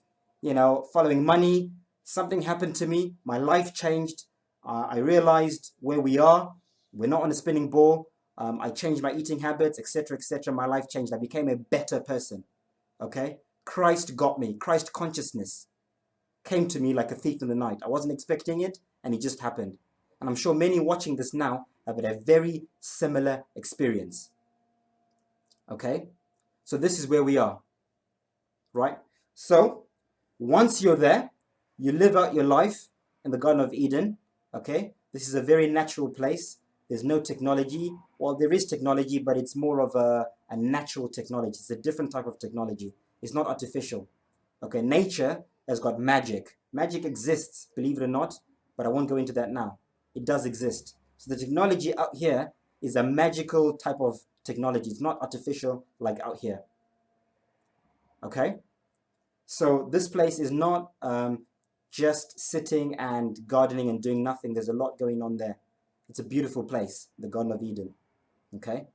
Speaker 2: following money. Something happened to me, my life changed. I realized where we are. We're not on a spinning ball. I changed my eating habits, etc., etc. My life changed. I became a better person. Okay? Christ got me. Christ consciousness came to me like a thief in the night. I wasn't expecting it, and it just happened. And I'm sure many watching this now have had a very similar experience. Okay? So this is where we are. Right? So, once you're there, you live out your life in the Garden of Eden. Okay? This is a very natural place. There's no technology. Well, there is technology, but it's more of a natural technology. It's a different type of technology. It's not artificial. Okay, nature has got magic. Magic exists, believe it or not, but I won't go into that now. It does exist. So the technology out here is a magical type of technology. It's not artificial like out here. Okay? So this place is not just sitting and gardening and doing nothing. There's a lot going on there. It's a beautiful place, the Garden of Eden. Okay?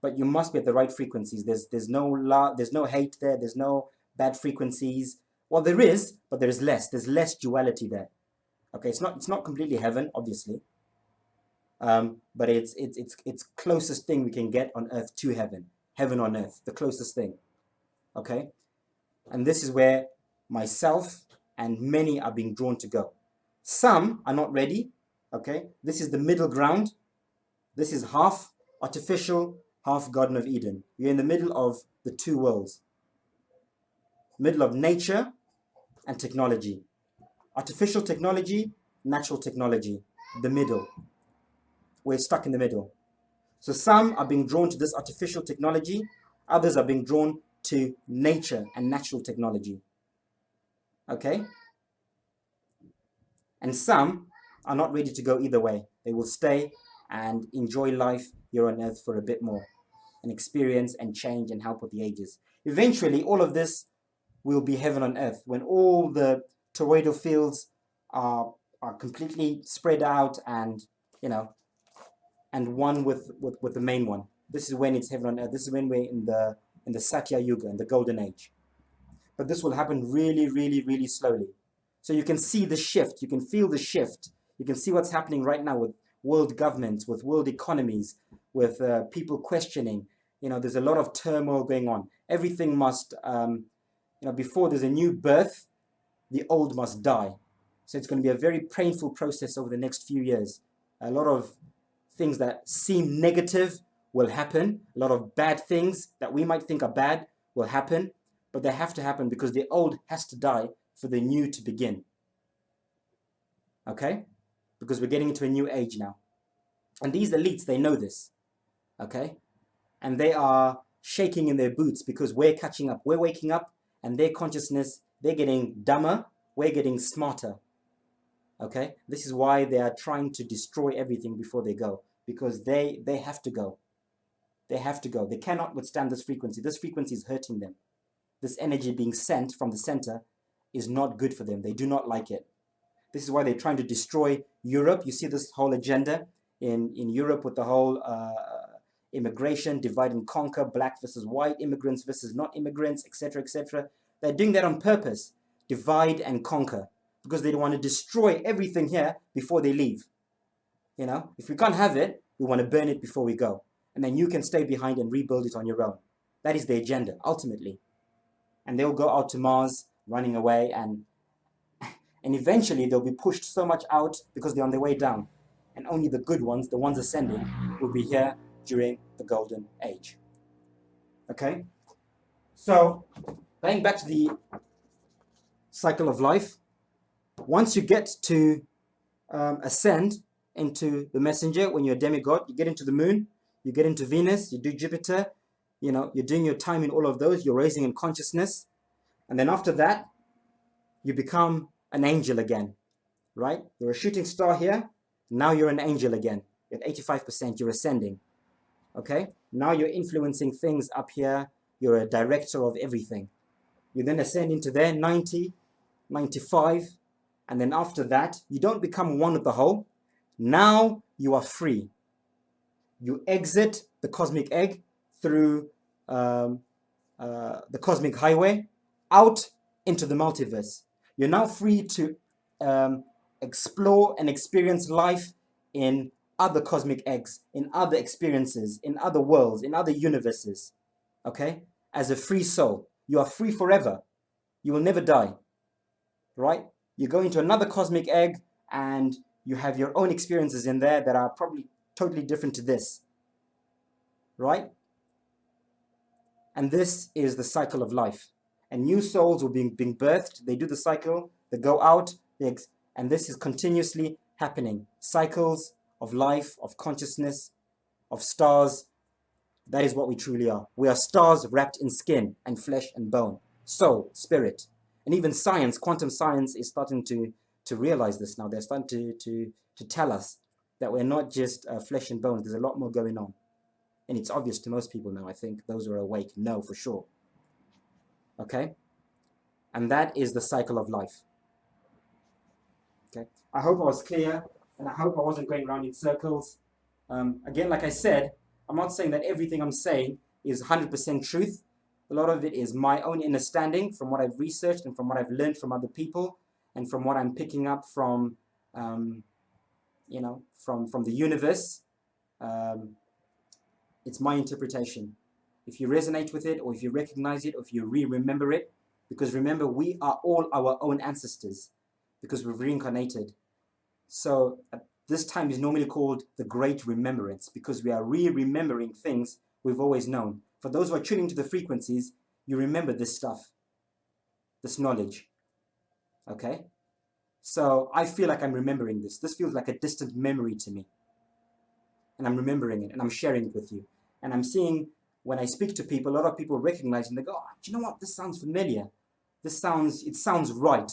Speaker 2: But you must be at the right frequencies. There's no hate there. There's no bad frequencies. Well, there is, but there is less. There's less duality there. Okay, it's not completely heaven, obviously, but it's closest thing we can get on earth to heaven. Heaven on earth, the closest thing. Okay, and this is where myself and many are being drawn to go. Some are not ready. Okay, this is the middle ground. This is half artificial, half Garden of Eden. You're in the middle of the two worlds. Middle of nature and technology. Artificial technology, natural technology. The middle. We're stuck in the middle. So some are being drawn to this artificial technology. Others are being drawn to nature and natural technology. Okay? And some are not ready to go either way. They will stay and enjoy life here on earth for a bit more and experience and change and help with the ages. Eventually, all of this will be heaven on earth when all the toroidal fields are completely spread out and, you know, and one with the main one. This is when it's heaven on earth. This is when we're in the Satya Yuga, in the golden age. But this will happen really, really, really slowly. So you can see the shift. You can feel the shift. You can see what's happening right now with world governments, with world economies, with people questioning. You know, there's a lot of turmoil going on. Everything must, before there's a new birth, the old must die. So it's going to be a very painful process over the next few years. A lot of things that seem negative will happen. A lot of bad things that we might think are bad will happen. But they have to happen because the old has to die for the new to begin. Okay? Because we're getting into a new age now. And these elites, they know this. Okay? And they are shaking in their boots because we're catching up. We're waking up and their consciousness, they're getting dumber. We're getting smarter. Okay? This is why they are trying to destroy everything before they go. Because they have to go. They have to go. They cannot withstand this frequency. This frequency is hurting them. This energy being sent from the center is not good for them. They do not like it. This is why they're trying to destroy Europe. You see this whole agenda in Europe with the whole immigration, divide and conquer, black versus white, immigrants versus not immigrants, etc., etc. They're doing that on purpose, divide and conquer, because they want to destroy everything here before they leave. You know, if we can't have it, we want to burn it before we go. And then you can stay behind and rebuild it on your own. That is the agenda, ultimately. And they'll go out to Mars, running away, and eventually they'll be pushed so much out because they're on their way down. And only the good ones, the ones ascending, will be here during the golden age. Okay? So, going back to the cycle of life, once you get to ascend into the messenger, when you're a demigod, you get into the moon, you get into Venus, you do Jupiter, you know, you're doing your time in all of those, you're raising in consciousness. And then after that, you become an angel again, right? You're a shooting star here. Now you're an angel again. You're at 85%, you're ascending. Okay? Now you're influencing things up here. You're a director of everything. You then ascend into there, 90, 95. And then after that, you don't become one with the whole. Now you are free. You exit the cosmic egg through the cosmic highway out into the multiverse. You're now free to explore and experience life in other cosmic eggs, in other experiences, in other worlds, in other universes. Okay? As a free soul. You are free forever. You will never die. Right? You go into another cosmic egg and you have your own experiences in there that are probably totally different to this. Right? And this is the cycle of life. And new souls will be being birthed. They do the cycle. They go out. And this is continuously happening. Cycles of life, of consciousness, of stars. That is what we truly are. We are stars wrapped in skin and flesh and bone. Soul, spirit. And even science, quantum science is starting to realize this now. They're starting to tell us that we're not just flesh and bones. There's a lot more going on. And it's obvious to most people now, I think. Those who are awake know for sure. Okay? And that is the cycle of life. Okay? I hope I was clear, and I hope I wasn't going around in circles. Again, like I said, I'm not saying that everything I'm saying is 100% truth. A lot of it is my own understanding from what I've researched and from what I've learned from other people and from what I'm picking up from, from the universe. It's my interpretation. If you resonate with it, or if you recognize it, or if you remember it, because remember, we are all our own ancestors because we've reincarnated. So this time is normally called the Great Remembrance because we are remembering things we've always known. For those who are tuning to the frequencies, you remember this stuff, this knowledge. Okay? So I feel like I'm remembering this. This feels like a distant memory to me. And I'm remembering it and I'm sharing it with you. And I'm seeing when I speak to people, a lot of people recognize and they go, oh, do you know what? This sounds familiar. It sounds right.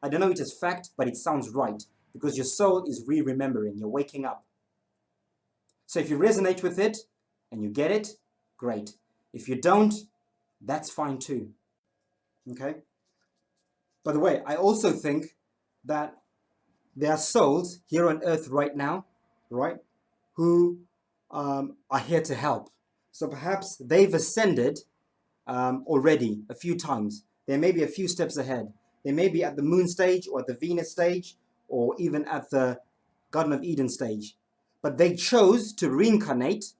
Speaker 2: I don't know it as fact, but it sounds right because your soul is remembering. You're waking up. So if you resonate with it and you get it, great. If you don't, that's fine too. Okay? By the way, I also think that there are souls here on earth right now, right, who are here to help. So perhaps they've ascended already a few times. They may be a few steps ahead. They may be at the moon stage or at the Venus stage or even at the Garden of Eden stage. But they chose to reincarnate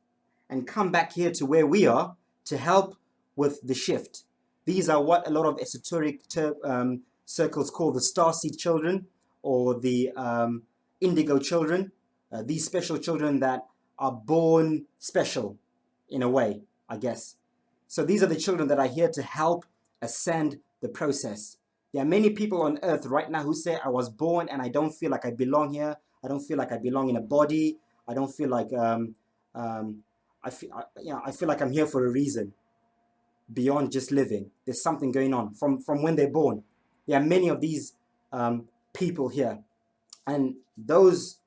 Speaker 2: and come back here to where we are to help with the shift. These are what a lot of esoteric circles call the starseed children or the indigo children. These special children that are born special in a way, I guess. So these are the children that are here to help ascend the process. There are many people on earth right now who say, I was born and I don't feel like I belong here. I don't feel like I belong in a body. I don't feel like, I feel like I'm here for a reason beyond just living. There's something going on from when they're born. There are many of these people here. And those,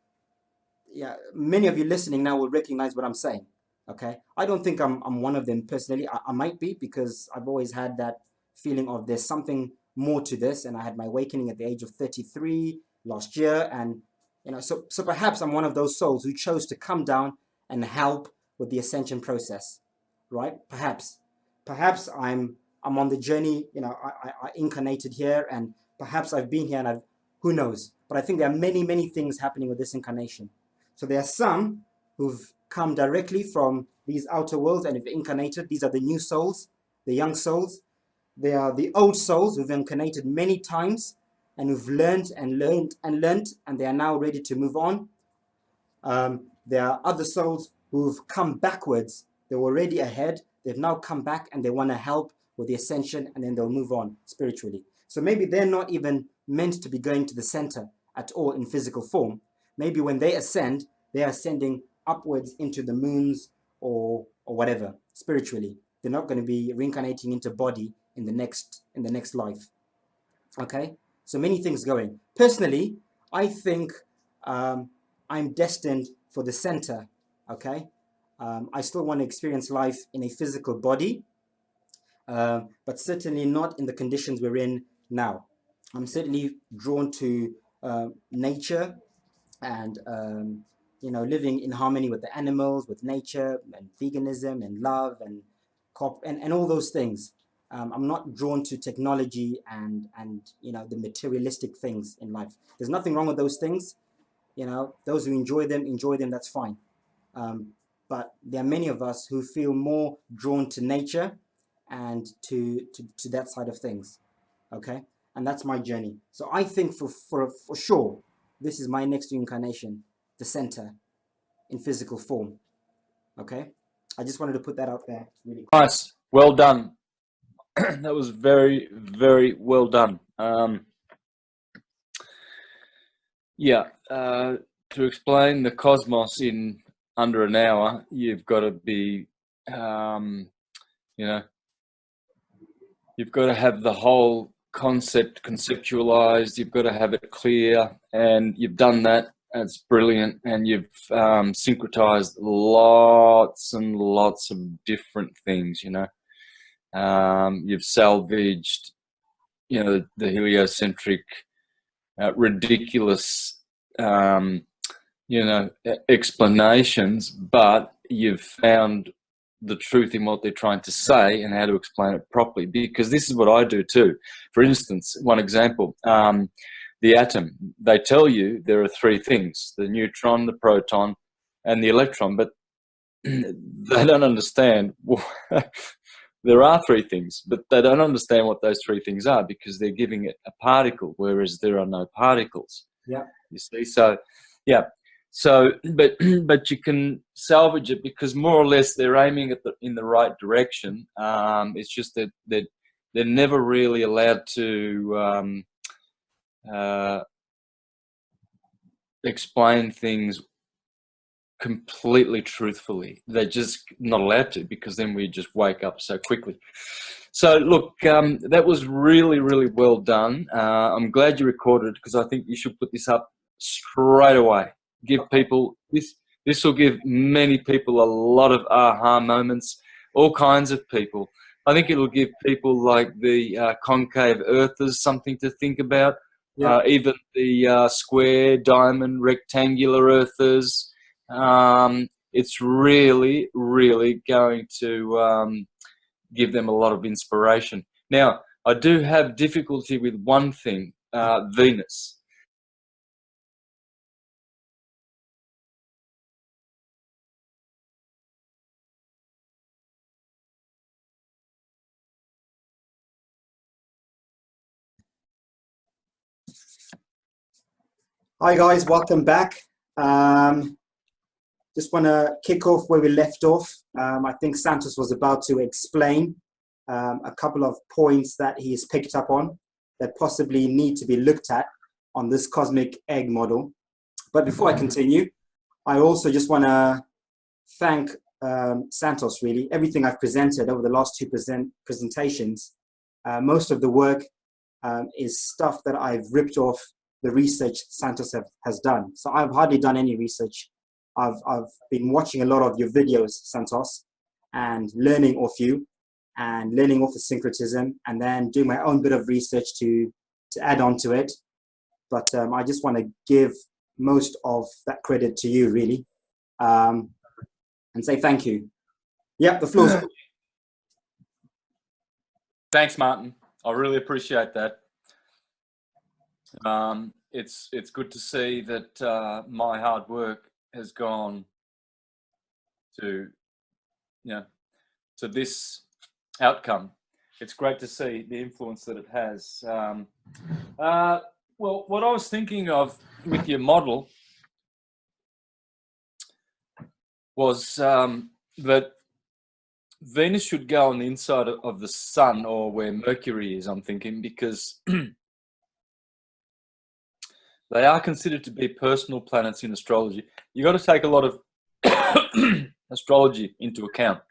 Speaker 2: many of you listening now will recognize what I'm saying. Okay, I don't think I'm one of them personally. I might be, because I've always had that feeling of there's something more to this, and I had my awakening at the age of 33 last year, and so perhaps I'm one of those souls who chose to come down and help with the ascension process, right? Perhaps I'm on the journey. I incarnated here, and perhaps I've been here, and who knows? But I think there are many things happening with this incarnation. So there are some who've come directly from these outer worlds and have incarnated. These are the new souls, the young souls. They are the old souls who've incarnated many times and who've learned, and they are now ready to move on. There are other souls who've come backwards. They were already ahead. They've now come back and they want to help with the ascension, and then they'll move on spiritually. So maybe they're not even meant to be going to the center at all in physical form. Maybe when they ascend, they are ascending upwards into the moons or whatever spiritually. They're not going to be reincarnating into body in the next life. Okay, so many things going. Personally, I think I'm destined for the center. Okay, I still want to experience life in a physical body, but certainly not in the conditions we're in now. I'm certainly drawn to nature and living in harmony with the animals, with nature, and veganism, and love, and all those things. I'm not drawn to technology and the materialistic things in life. There's nothing wrong with those things. Those who enjoy them. That's fine. But there are many of us who feel more drawn to nature and to that side of things. Okay, and that's my journey. So I think for sure, this is my next incarnation, the center in physical form. Okay, I just wanted to put that out there really quick.
Speaker 3: Nice, well done. That was very, very well done. To explain the cosmos in under an hour, you've got to be, you've got to have the whole concept conceptualized. You've got to have it clear, and you've done that. That's brilliant, and you've syncretized lots and lots of different things. You've salvaged, the heliocentric, ridiculous, explanations, but you've found the truth in what they're trying to say and how to explain it properly, because this is what I do too. For instance, one example, the atom. They tell you there are three things: the neutron, the proton, and the electron, but they don't understand. There are three things, but they don't understand what those three things are, because they're giving it a particle, whereas there are no particles.
Speaker 2: Yeah.
Speaker 3: You see, so yeah. So, but you can salvage it, because more or less they're aiming at in the right direction. It's just that they're never really allowed to explain things completely truthfully. They're just not allowed to, because then we just wake up so quickly. So look, that was really, really well done. I'm glad you recorded it, because I think you should put this up straight away. Give people this This will give many people a lot of aha moments, all kinds of people. I think it'll give people like the concave earthers something to think about.
Speaker 2: Yeah.
Speaker 3: Even the square, diamond, rectangular earthers. It's really, really going to give them a lot of inspiration. Now, I do have difficulty with one thing, Venus.
Speaker 2: Hi guys, welcome back. Just want to kick off where we left off. I think Santos was about to explain a couple of points that he's picked up on that possibly need to be looked at on this cosmic egg model. But before I continue, I also just want to thank Santos, really. Everything I've presented over the last two presentations, most of the work is stuff that I've ripped off the research Santos has done. So I've hardly done any research. I've been watching a lot of your videos, Santos, and learning off you and learning off the syncretism, and then doing my own bit of research to add on to it. But I just want to give most of that credit to you, really, and say thank you. Yeah, the floor's yours.
Speaker 3: Thanks, Martin. I really appreciate that. It's good to see that my hard work has gone to this outcome. It's great to see the influence that it has. Well, what I was thinking of with your model was that Venus should go on the inside of the sun, or where Mercury is, I'm thinking, because they are considered to be personal planets in astrology. You've got to take a lot of astrology into account.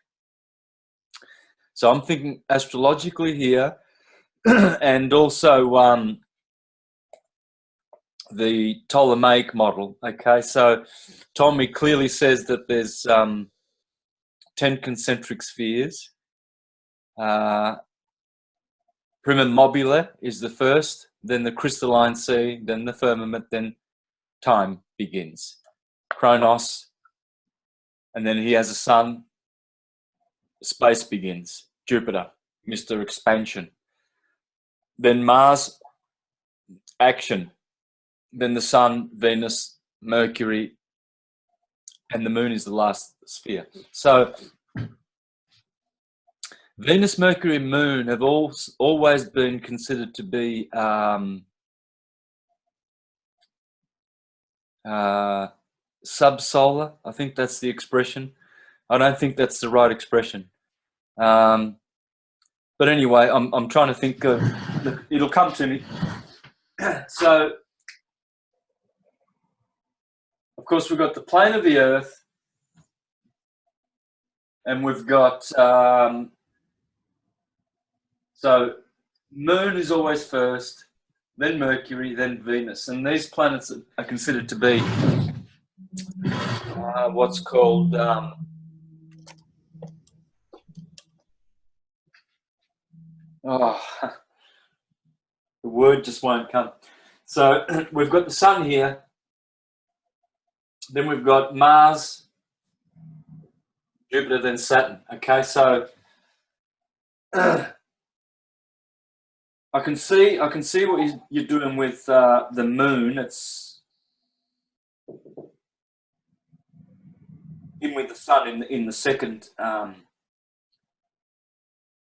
Speaker 3: So I'm thinking astrologically here, and also the Ptolemaic model. Okay, so Ptolemy clearly says that there's 10 concentric spheres. Prima mobile is the first, then the crystalline sea, then the firmament, then time begins. Chronos, and then he has a sun. Space begins. Jupiter, Mr. Expansion. Then Mars, action. Then the sun, Venus, Mercury, and the moon is the last sphere. So Venus, Mercury, and Moon have always been considered to be subsolar. I think that's the expression. I don't think that's the right expression. But anyway, I'm trying to think of. It'll come to me. So, of course, we've got the plane of the Earth, and we've got. So, Moon is always first, then Mercury, then Venus, and these planets are considered to be what's called the word just won't come. So we've got the sun here, then we've got Mars, Jupiter, then Saturn. Okay, so I can see what you're doing with the moon. It's in with the sun in the second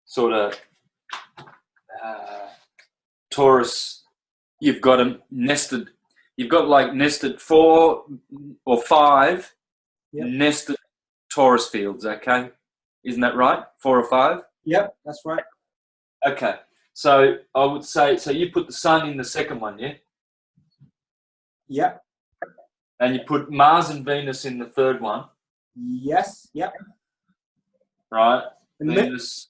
Speaker 3: sort of Taurus. You've got them nested. You've got like nested 4 or 5 nested Taurus fields. Okay, isn't that right? 4 or 5.
Speaker 2: Yep, that's right.
Speaker 3: Okay. So I would say, so you put the sun in the second one, yeah?
Speaker 2: Yep.
Speaker 3: And you put Mars and Venus in the third one.
Speaker 2: Yes, yep.
Speaker 3: Right.
Speaker 2: And
Speaker 3: Venus,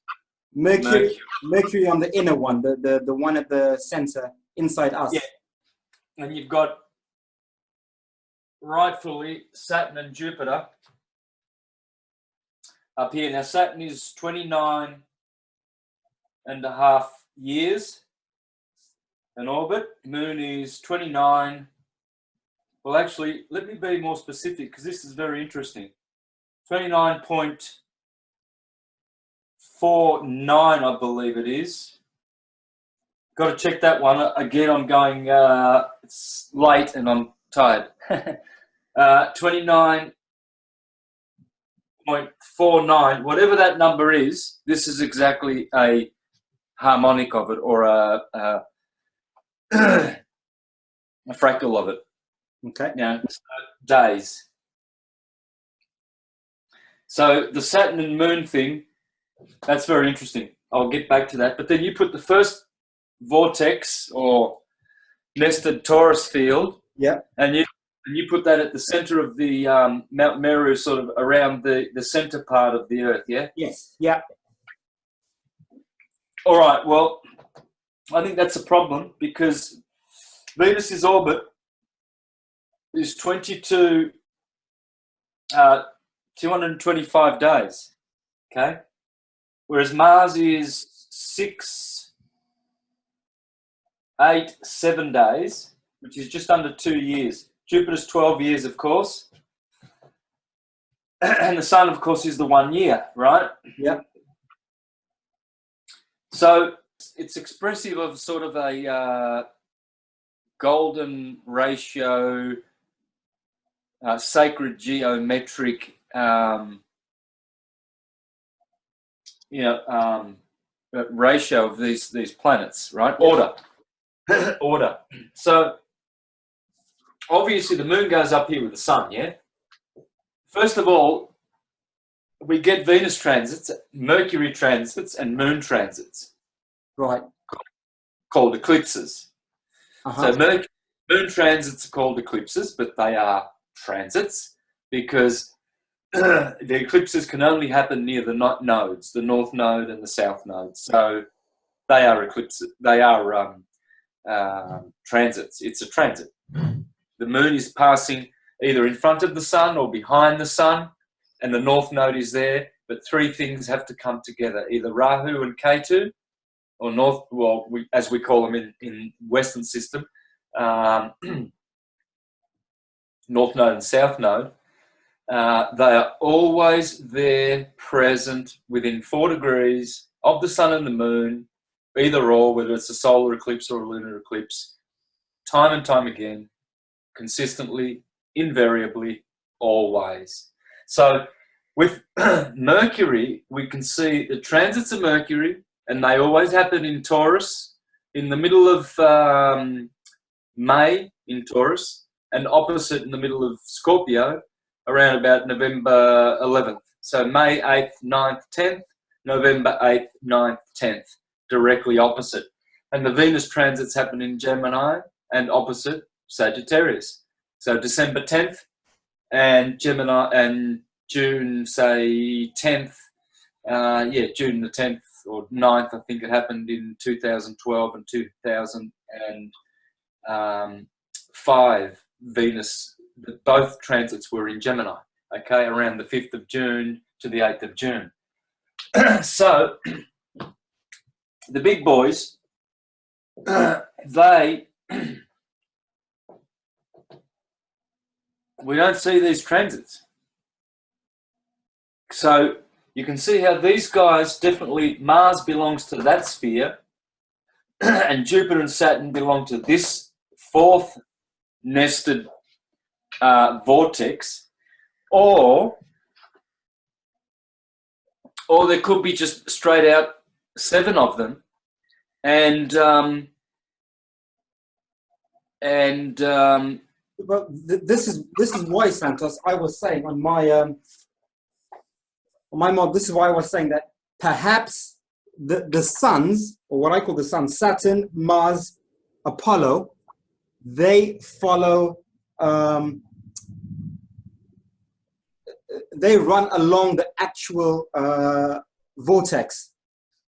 Speaker 2: Mercury on the inner one, the one at the center, inside us.
Speaker 3: Yeah. And you've got rightfully Saturn and Jupiter up here. Now Saturn is 29.5 years in orbit. Moon is 29. Well, actually, let me be more specific because this is very interesting. 29.49, I believe it is. Got to check that one. Again, I'm going, it's late and I'm tired. 29.49, whatever that number is, this is exactly a harmonic of it, or a fractal of it.
Speaker 2: Okay.
Speaker 3: Now, days. So the Saturn and Moon thing, that's very interesting. I'll get back to that. But then you put the first vortex or nested torus field,
Speaker 2: Yeah.
Speaker 3: and you put that at the center of the Mount Meru, sort of around the center part of the Earth, yeah?
Speaker 2: Yes. Yeah.
Speaker 3: All right, well, I think that's a problem because Venus's orbit is 225 days, okay? Whereas Mars is 6, 8, 7 days, which is just under 2 years. Jupiter's 12 years, of course. And the Sun, of course, is the 1 year, right?
Speaker 2: Yeah.
Speaker 3: So it's expressive of sort of a golden ratio, sacred geometric, ratio of these planets, right? Order. Order. So obviously the Moon goes up here with the Sun, yeah? First of all, we get Venus transits, Mercury transits, and Moon transits.
Speaker 2: Right.
Speaker 3: Called eclipses.
Speaker 2: Uh-huh.
Speaker 3: So Moon transits are called eclipses, but they are transits because the eclipses can only happen near the nodes, the North Node and the South Node. So they are eclipses. They are transits. It's a transit. The Moon is passing either in front of the Sun or behind the Sun, and the North Node is there. But three things have to come together: either Rahu and Ketu, or as we call them in Western system, North Node and South Node. They are always there, present within 4 degrees of the Sun and the Moon, either or, whether it's a solar eclipse or a lunar eclipse, time and time again, consistently, invariably, always. So with Mercury, we can see the transits of Mercury, and they always happen in Taurus, in the middle of May in Taurus, and opposite in the middle of Scorpio, around about November 11th. So May 8th, 9th, 10th, November 8th, 9th, 10th, directly opposite. And the Venus transits happen in Gemini and opposite Sagittarius. So December 10th and Gemini, and June, say 10th, June the 10th or 9th, I think it happened in 2012 and 2005, Venus, both transits were in Gemini, okay, around the 5th of June to the 8th of June. So the big boys, we don't see these transits. So you can see how these guys, definitely Mars belongs to that sphere and Jupiter and Saturn belong to this fourth nested vortex, or there could be just straight out 7 of them, and
Speaker 2: But this is why, Santos, I was saying on my mod, this is why I was saying that perhaps the suns, or what I call the suns, Saturn, Mars, Apollo, they follow, they run along the actual vortex,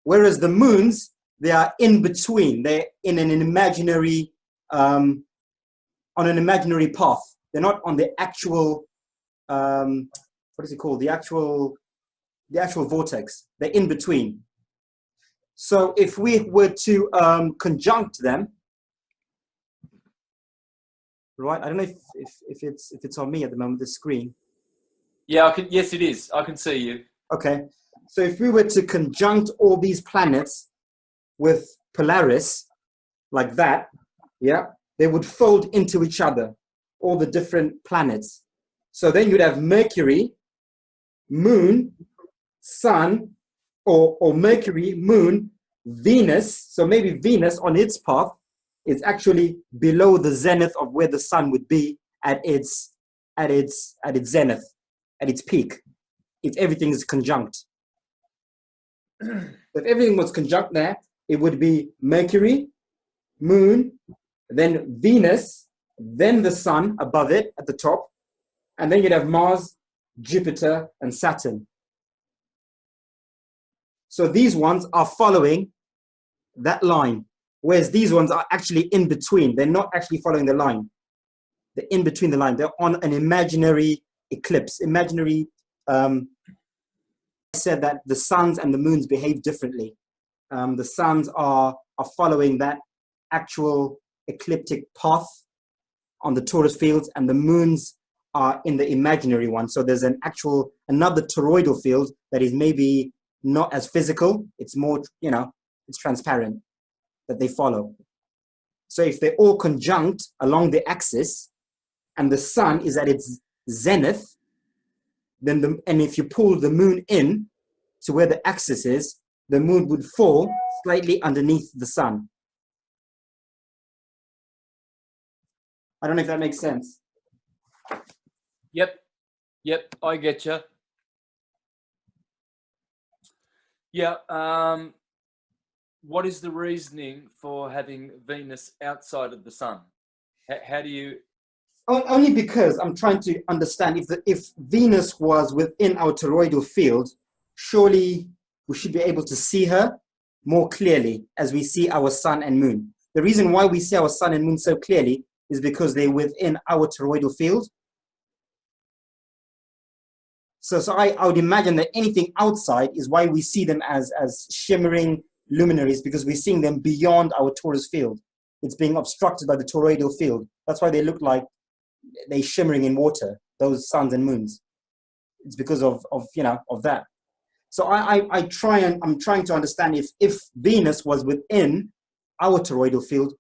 Speaker 2: whereas the moons, they are in between. They're in an imaginary, on an imaginary path. They're not on the actual, what is it called? The actual vortex. They're in between. So if we were to conjunct them, right? I don't know if it's on me at the moment, the screen.
Speaker 3: Yeah, I can. Yes, it is. I can see you.
Speaker 2: Okay. So if we were to conjunct all these planets with Polaris, like that, yeah, they would fold into each other, all the different planets. So then you'd have Mercury, Moon, Sun, or Mercury, Moon, Venus. So maybe Venus on its path is actually below the zenith of where the sun would be at its zenith, at its peak, if everything is conjunct. If everything was conjunct there, it would be Mercury, Moon, then Venus, then the sun above it at the top, and then you'd have Mars, Jupiter, and Saturn. So these ones are following that line, whereas these ones are actually in between. They're not actually following the line. They're in between the line. They're on an imaginary eclipse. Imaginary, I said that the suns and the moons behave differently. The suns are following that actual ecliptic path on the torus fields, and the moons are in the imaginary one. So there's another toroidal field that is maybe not as physical. It's more, it's transparent, that they follow. So if they're all conjunct along the axis and the sun is at its zenith, then and if you pull the moon in to where the axis is, the moon would fall slightly underneath the sun. I don't know if that makes sense.
Speaker 3: Yep, I get you. Yeah, what is the reasoning for having Venus outside of the sun? How do you...
Speaker 2: Only because I'm trying to understand if Venus was within our toroidal field, surely we should be able to see her more clearly as we see our sun and moon. The reason why we see our sun and moon so clearly is because they're within our toroidal field. So I would imagine that anything outside is why we see them as shimmering luminaries, because we're seeing them beyond our torus field. It's being obstructed by the toroidal field. That's why they look like they're shimmering in water, those suns and moons. It's because of that. So I'm trying to understand if Venus was within our toroidal field,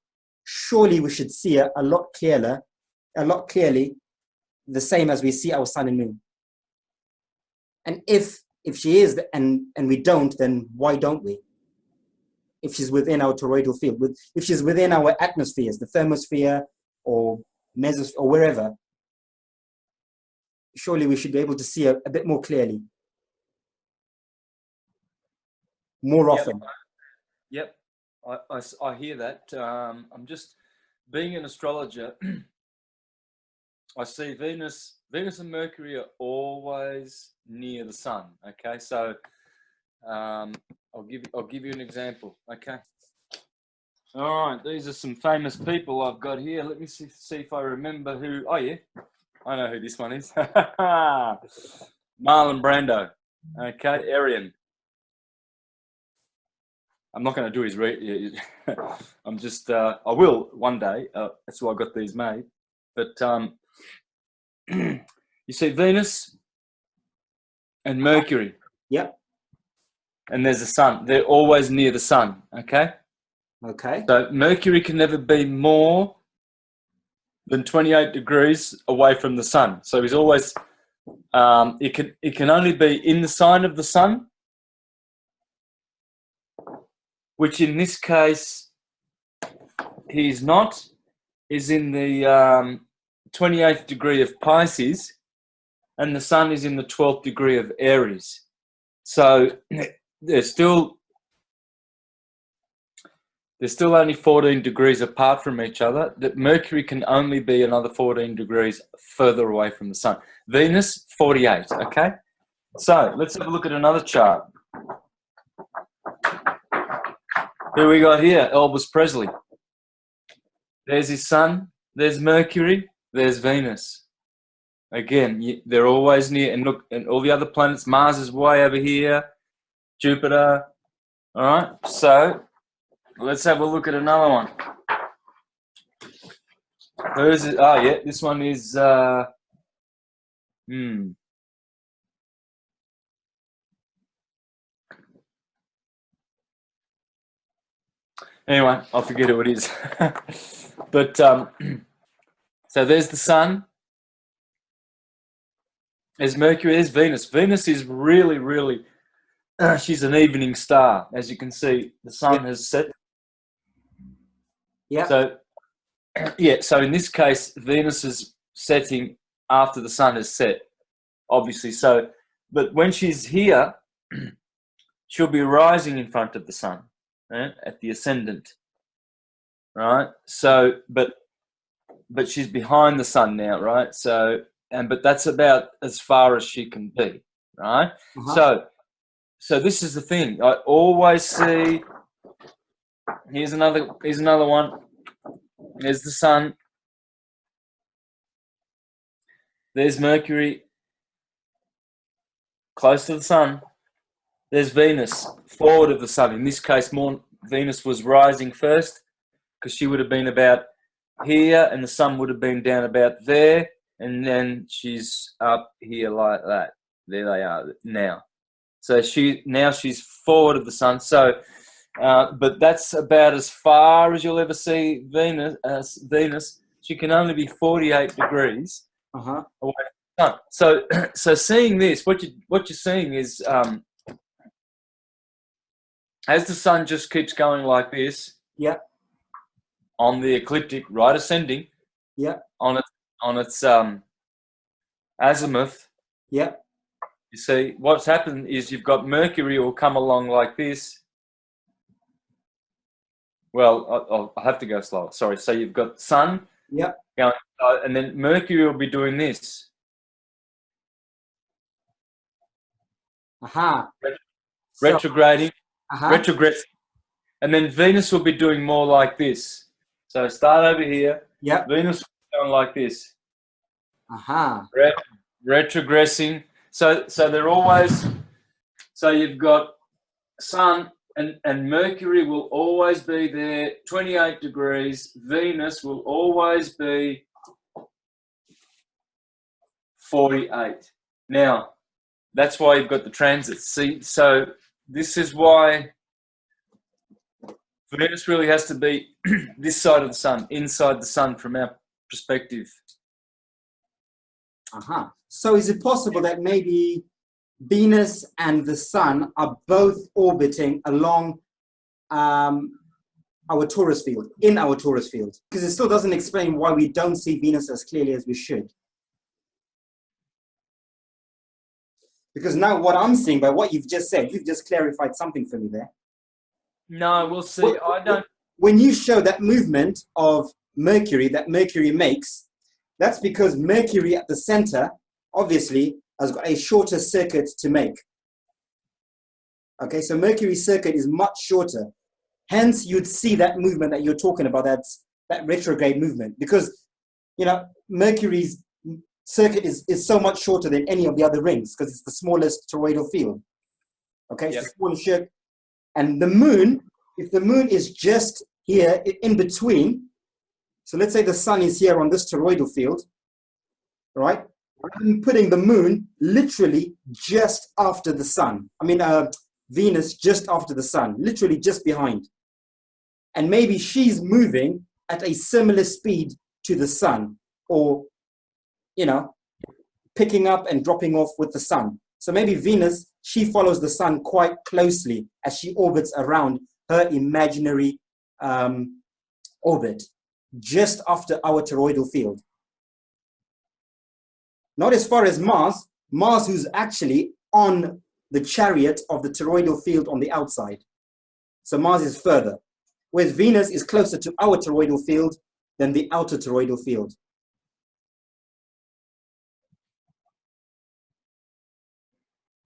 Speaker 2: surely we should see her a lot clearly, the same as we see our sun and moon. And if she is, and we don't, then why don't we? If she's within our toroidal field, if she's within our atmospheres, the thermosphere or mesosphere or wherever, surely we should be able to see her a bit more clearly, more often.
Speaker 3: Yep, I hear that. I'm just, being an astrologer, I see Venus and Mercury are always near the sun. Okay, so I'll give you an example. Okay. All right, these are some famous people I've got here. Let me see if I remember who. Oh yeah, I know who this one is. Marlon Brando. Okay, Arian. I'm not going to do his I'm just, I will one day. That's why I got these made. But you see Venus and Mercury.
Speaker 2: Yep.
Speaker 3: And there's the sun. They're always near the sun. Okay.
Speaker 2: Okay.
Speaker 3: So Mercury can never be more than 28 degrees away from the sun. So he's always, it can only be in the sign of the sun, which in this case he's not, is in the 28th degree of Pisces, and the sun is in the 12th degree of Aries. So they're still only 14 degrees apart from each other. That Mercury can only be another 14 degrees further away from the sun. Venus, 48, okay? So let's have a look at another chart. Who we got here? Elvis Presley. There's his sun. There's Mercury. there's Venus. Again, they're always near. And look, and all the other planets, Mars is way over here, Jupiter. All right, so let's have a look at another one. Who's it? Oh, yeah, this one is. Anyway, I'll forget who it is. But so there's the Sun. There's Mercury. There's Venus. Venus is really, really. She's an evening star, as you can see. The Sun has set.
Speaker 2: Yeah.
Speaker 3: So, yeah. So in this case, Venus is setting after the Sun has set, obviously. So, but when she's here, she'll be rising in front of the Sun, right, at the ascendant, right? So, but she's behind the Sun now, right? So, but that's about as far as she can be, right? So this is the thing. I always see. Here's another one. There's the Sun. There's Mercury, close to the Sun. There's Venus, forward of the Sun. In this case, Venus was rising first, because she would have been about here, and the Sun would have been down about there, and then she's up here like that. There they are now. So she's forward of the Sun. So, but that's about as far as you'll ever see Venus. She can only be 48 degrees away from the Sun. So seeing this, what you're seeing is, as the Sun just keeps going like this, on the ecliptic, right ascending, on its azimuth, you see what's happened is you've got Mercury will come along like this. Well, I'll have to go slower. Sorry. So you've got Sun, going, and then Mercury will be doing this. Retrograding, retrogressing, and then Venus will be doing more like this. So start over here. Venus will be going like this. Retrogressing. So they're always. So you've got Sun and Mercury will always be there, 28 degrees. Venus will always be 48. Now, that's why you've got the transits. See, so this is why Venus really has to be this side of the Sun, inside the Sun from our perspective.
Speaker 2: So is it possible that maybe Venus and the Sun are both orbiting along our Taurus field, in our Taurus field? Because it still doesn't explain why we don't see Venus as clearly as we should. Because now what I'm seeing by what you've just said, you've just clarified something for me there.
Speaker 3: No, we'll see. I don't.
Speaker 2: When you show that movement of Mercury that Mercury makes, that's because Mercury at the center, obviously, has got a shorter circuit to make. Okay, so Mercury's circuit is much shorter. Hence, you'd see that movement that you're talking about, that retrograde movement, because, you know, Mercury's circuit is so much shorter than any of the other rings because it's the smallest toroidal field. Okay, it's the smallest circuit. And the moon, if the moon is just here in between, so let's say the Sun is here on this toroidal field, right? I'm putting the moon literally just after the Sun. I mean, Venus just after the Sun, literally just behind. And maybe she's moving at a similar speed to the Sun, or, you know, picking up and dropping off with the Sun. So maybe Venus, she follows the Sun quite closely as she orbits around her imaginary orbit, just after our toroidal field. Not as far as Mars, who's actually on the chariot of the toroidal field on the outside. So Mars is further, whereas Venus is closer to our toroidal field than the outer toroidal field.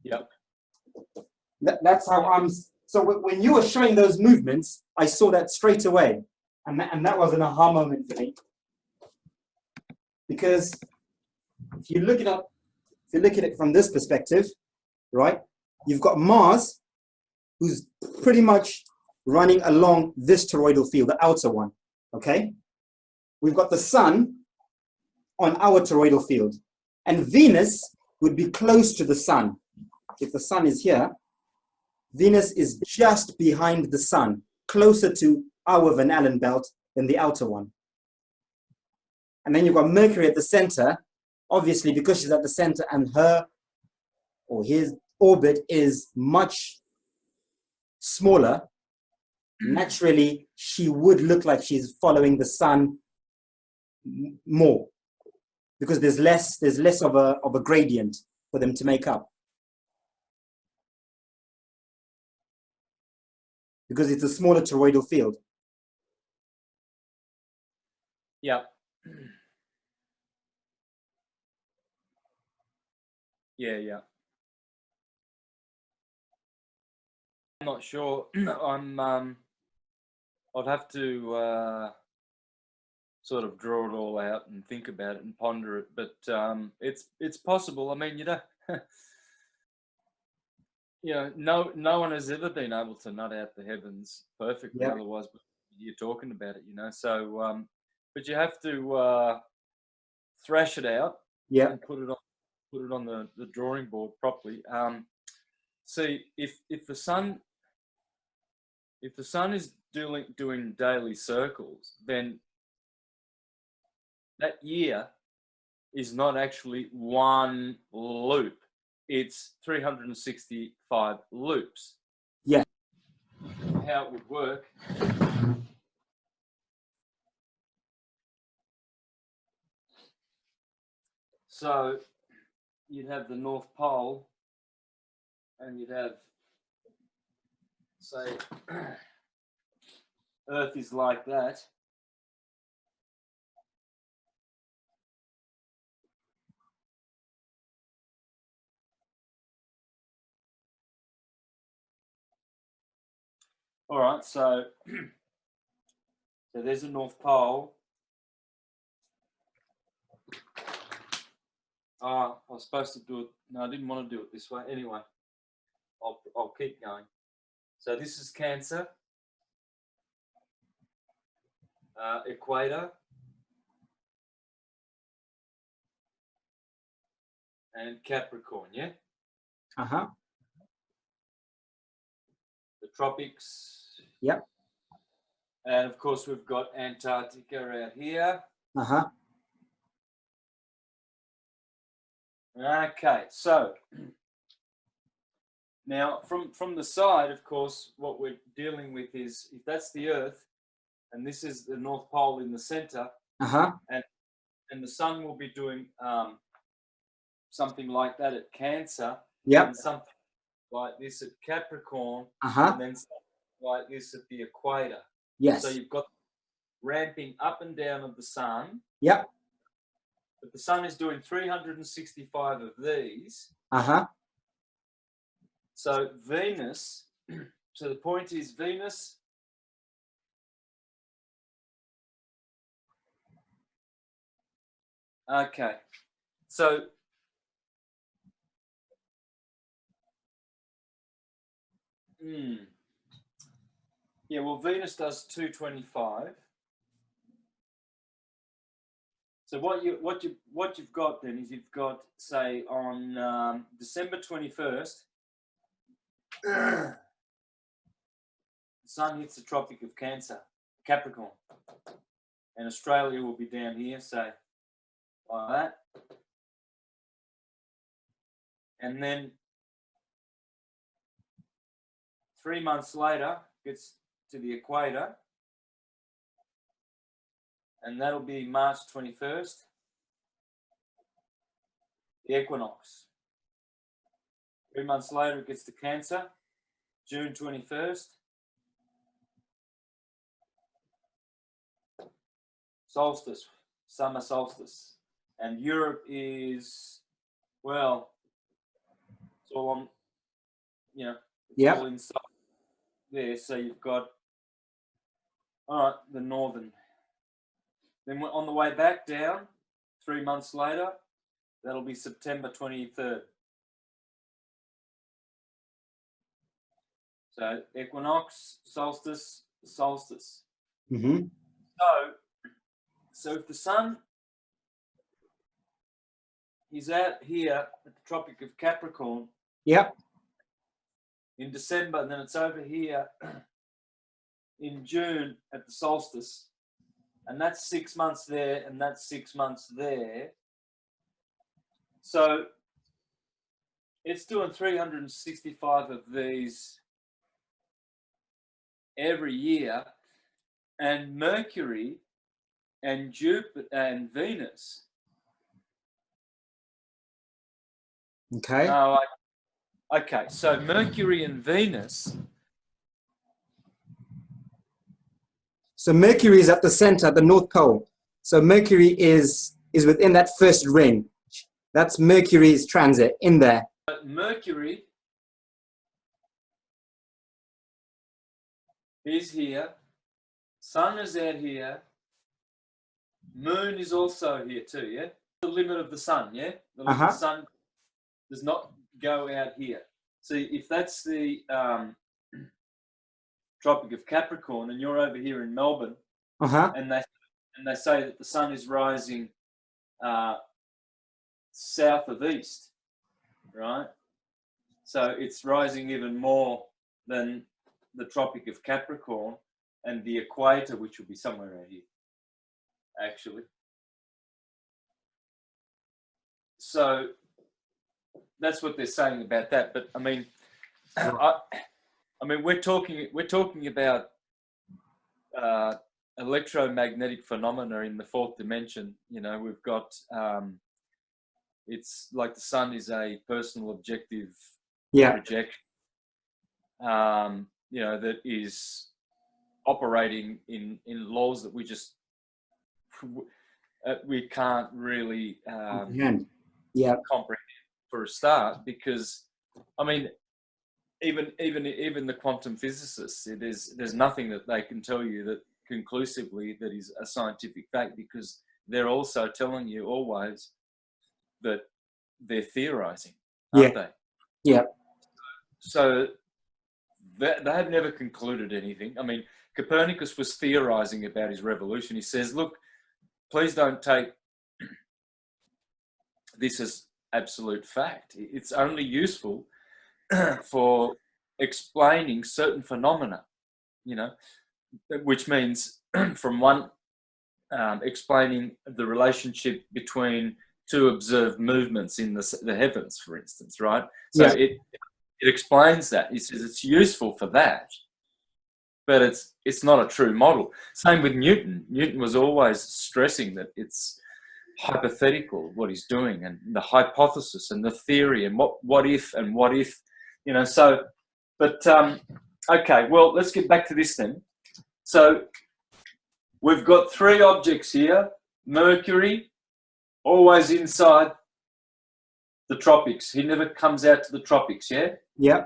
Speaker 3: Yep.
Speaker 2: That's how I'm. So when you were showing those movements, I saw that straight away, and that was an aha moment for me. Because if you look at it from this perspective, right, you've got Mars, who's pretty much running along this toroidal field, the outer one, okay? We've got the sun on our toroidal field, and Venus would be close to the sun. If the sun is here, Venus is just behind the sun, closer to our Van Allen belt than the outer one. And then you've got Mercury at the center, obviously because she's at the center and her or his orbit is much smaller, naturally she would look like she's following the sun more because there's less of a gradient for them to make up. Because it's a smaller toroidal field.
Speaker 3: Yeah. Yeah. I'm not sure. I'd have to sort of draw it all out and think about it and ponder it. But it's possible. I mean, no one has ever been able to nut out the heavens perfectly. Yep. Otherwise, you're talking about it, So, but you have to thrash it out.
Speaker 2: Yeah.
Speaker 3: And put it on the drawing board properly. See, if the sun is doing daily circles, then that year is not actually one loop. It's 365 loops.
Speaker 2: Yeah.
Speaker 3: How it would work. So you'd have the North Pole and you'd have, say, Earth is like that. All right, so there's a North Pole. I was supposed to do it. No, I didn't want to do it this way. Anyway, I'll keep going. So this is Cancer, equator, and Capricorn, yeah?
Speaker 2: Uh-huh.
Speaker 3: The tropics.
Speaker 2: Yep.
Speaker 3: And of course, we've got Antarctica out here.
Speaker 2: Uh-huh.
Speaker 3: Okay, so now from the side, of course, what we're dealing with is if that's the Earth, and this is the North Pole in the center, and the Sun will be doing something like that at Cancer, and something like this at Capricorn, and then something like this at the equator.
Speaker 2: Yes.
Speaker 3: So you've got ramping up and down of the Sun.
Speaker 2: Yep.
Speaker 3: But the Sun is doing 365 of these.
Speaker 2: Uh-huh.
Speaker 3: So Venus, so the point is Venus okay. So yeah, well Venus does 225. So what you've got then is you've got, say, on December 21st, the Sun hits the Tropic of Cancer, Capricorn, and Australia will be down here, say, like that. And then 3 months later, gets to the equator, and that'll be March 21st, the equinox. 3 months later, it gets to Cancer, June 21st, solstice, summer solstice. And Europe is, well, it's all on, it's all inside there. So you've got, all right, the northern. Then on the way back down 3 months later, that'll be September 23rd. So equinox, solstice, solstice.
Speaker 2: Mm-hmm.
Speaker 3: So if the sun is out here at the Tropic of Capricorn,
Speaker 2: Yep.
Speaker 3: in December, and then it's over here in June at the solstice, and that's 6 months there, and that's 6 months there. So it's doing 365 of these every year, and Mercury and Jupiter and Venus.
Speaker 2: Okay.
Speaker 3: Okay, so Mercury and Venus.
Speaker 2: So Mercury is at the center, the North Pole. So Mercury is within that first ring. That's Mercury's transit in there.
Speaker 3: Mercury is here. Sun is out here. Moon is also here too, yeah? The limit of the sun, yeah? The sun does not go out here. So if that's the Tropic of Capricorn and you're over here in Melbourne, and they say that the sun is rising south of east, right? So it's rising even more than the Tropic of Capricorn and the equator, which will be somewhere out here, actually. So that's what they're saying about that. But I mean, we're talking about electromagnetic phenomena in the fourth dimension. You know, we've got it's like the sun is a personal objective projection. You know, that is operating in laws that we just we can't really comprehend for a start, because I mean, even the quantum physicists, there's nothing that they can tell you that conclusively that is a scientific fact, because they're also telling you always that they're theorizing, aren't they?
Speaker 2: Yeah.
Speaker 3: So they have never concluded anything. I mean, Copernicus was theorizing about his revolution. He says, look, please don't take this as absolute fact. It's only useful for explaining certain phenomena, you know, which means from one, explaining the relationship between two observed movements in the heavens, for instance, right? So it explains that. He says it's useful for that, but it's not a true model. Same with Newton. Newton was always stressing that it's hypothetical what he's doing, and the hypothesis and the theory and what if, you know. So, but okay, well, let's get back to this then. So we've got three objects here. Mercury, always inside the tropics. He never comes out to the tropics, yeah?
Speaker 2: Yeah.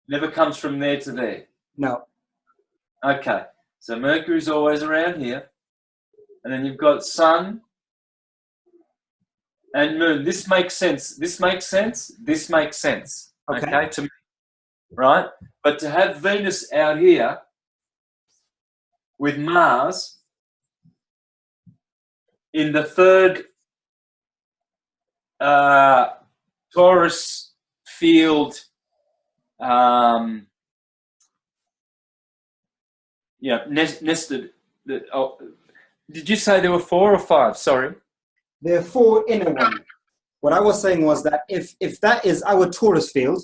Speaker 3: Never comes from there to there.
Speaker 2: No.
Speaker 3: Okay, so Mercury's always around here. And then you've got Sun and Moon. This makes sense. This makes sense. This makes sense. Okay, to me, right? But to have Venus out here with Mars in the third Taurus field, nested. Did you say there were 4 or 5? Sorry.
Speaker 2: There are 4 inner ones. What I was saying was that if that is our Taurus field,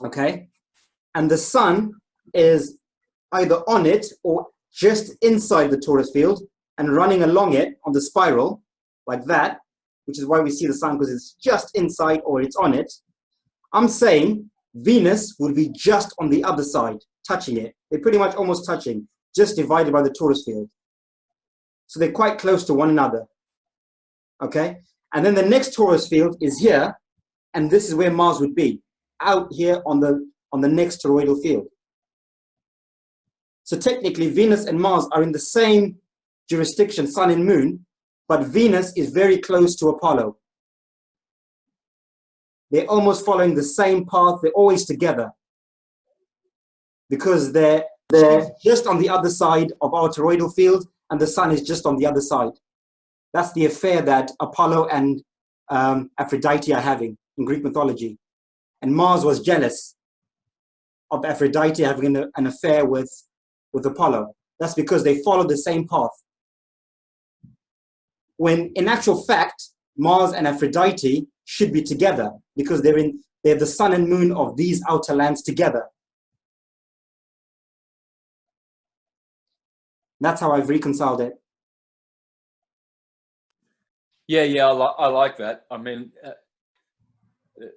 Speaker 2: okay, and the sun is either on it or just inside the Taurus field and running along it on the spiral like that, which is why we see the sun, because it's just inside or it's on it, I'm saying Venus would be just on the other side, touching it. They're pretty much almost touching, just divided by the Taurus field. So they're quite close to one another. Okay? And then the next Taurus field is here, and this is where Mars would be, out here on the next toroidal field. So technically, Venus and Mars are in the same jurisdiction, Sun and Moon, but Venus is very close to Apollo. They're almost following the same path. They're always together because they're just on the other side of our toroidal field, and the sun is just on the other side. That's the affair that Apollo and Aphrodite are having in Greek mythology. And Mars was jealous of Aphrodite having an affair with Apollo. That's because they follow the same path. When in actual fact, Mars and Aphrodite should be together because they're the sun and moon of these outer lands together. That's how I've reconciled it.
Speaker 3: Yeah, I like that. I mean,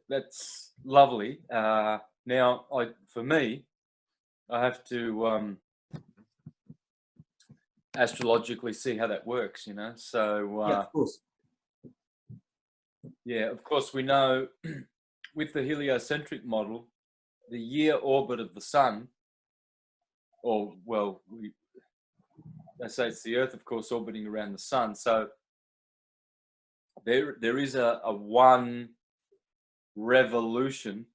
Speaker 3: that's lovely. Now, for me, I have to astrologically see how that works, you know. So,
Speaker 2: Yeah, of course.
Speaker 3: Yeah, of course, we know with the heliocentric model, the year orbit of the sun, or well, they say it's the Earth, of course, orbiting around the sun. So there is a one revolution,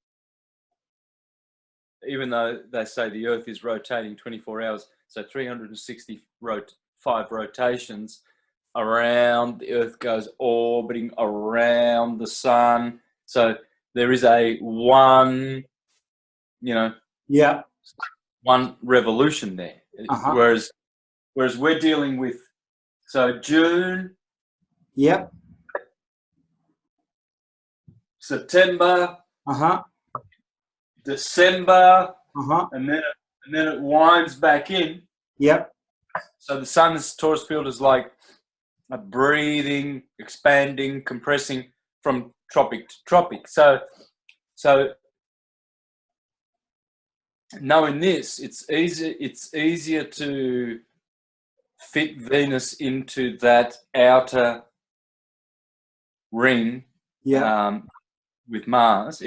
Speaker 3: even though they say the Earth is rotating 24 hours, so 365 rotations around the Earth goes orbiting around the sun. So there is a one, you know,
Speaker 2: Yeah.
Speaker 3: one revolution there. Whereas we're dealing with, so June,
Speaker 2: Yep.
Speaker 3: September, December, and then it winds back in.
Speaker 2: Yep.
Speaker 3: So the sun's torus field is like a breathing, expanding, compressing from tropic to tropic. So knowing this, it's easier to fit Venus into that outer ring with Mars,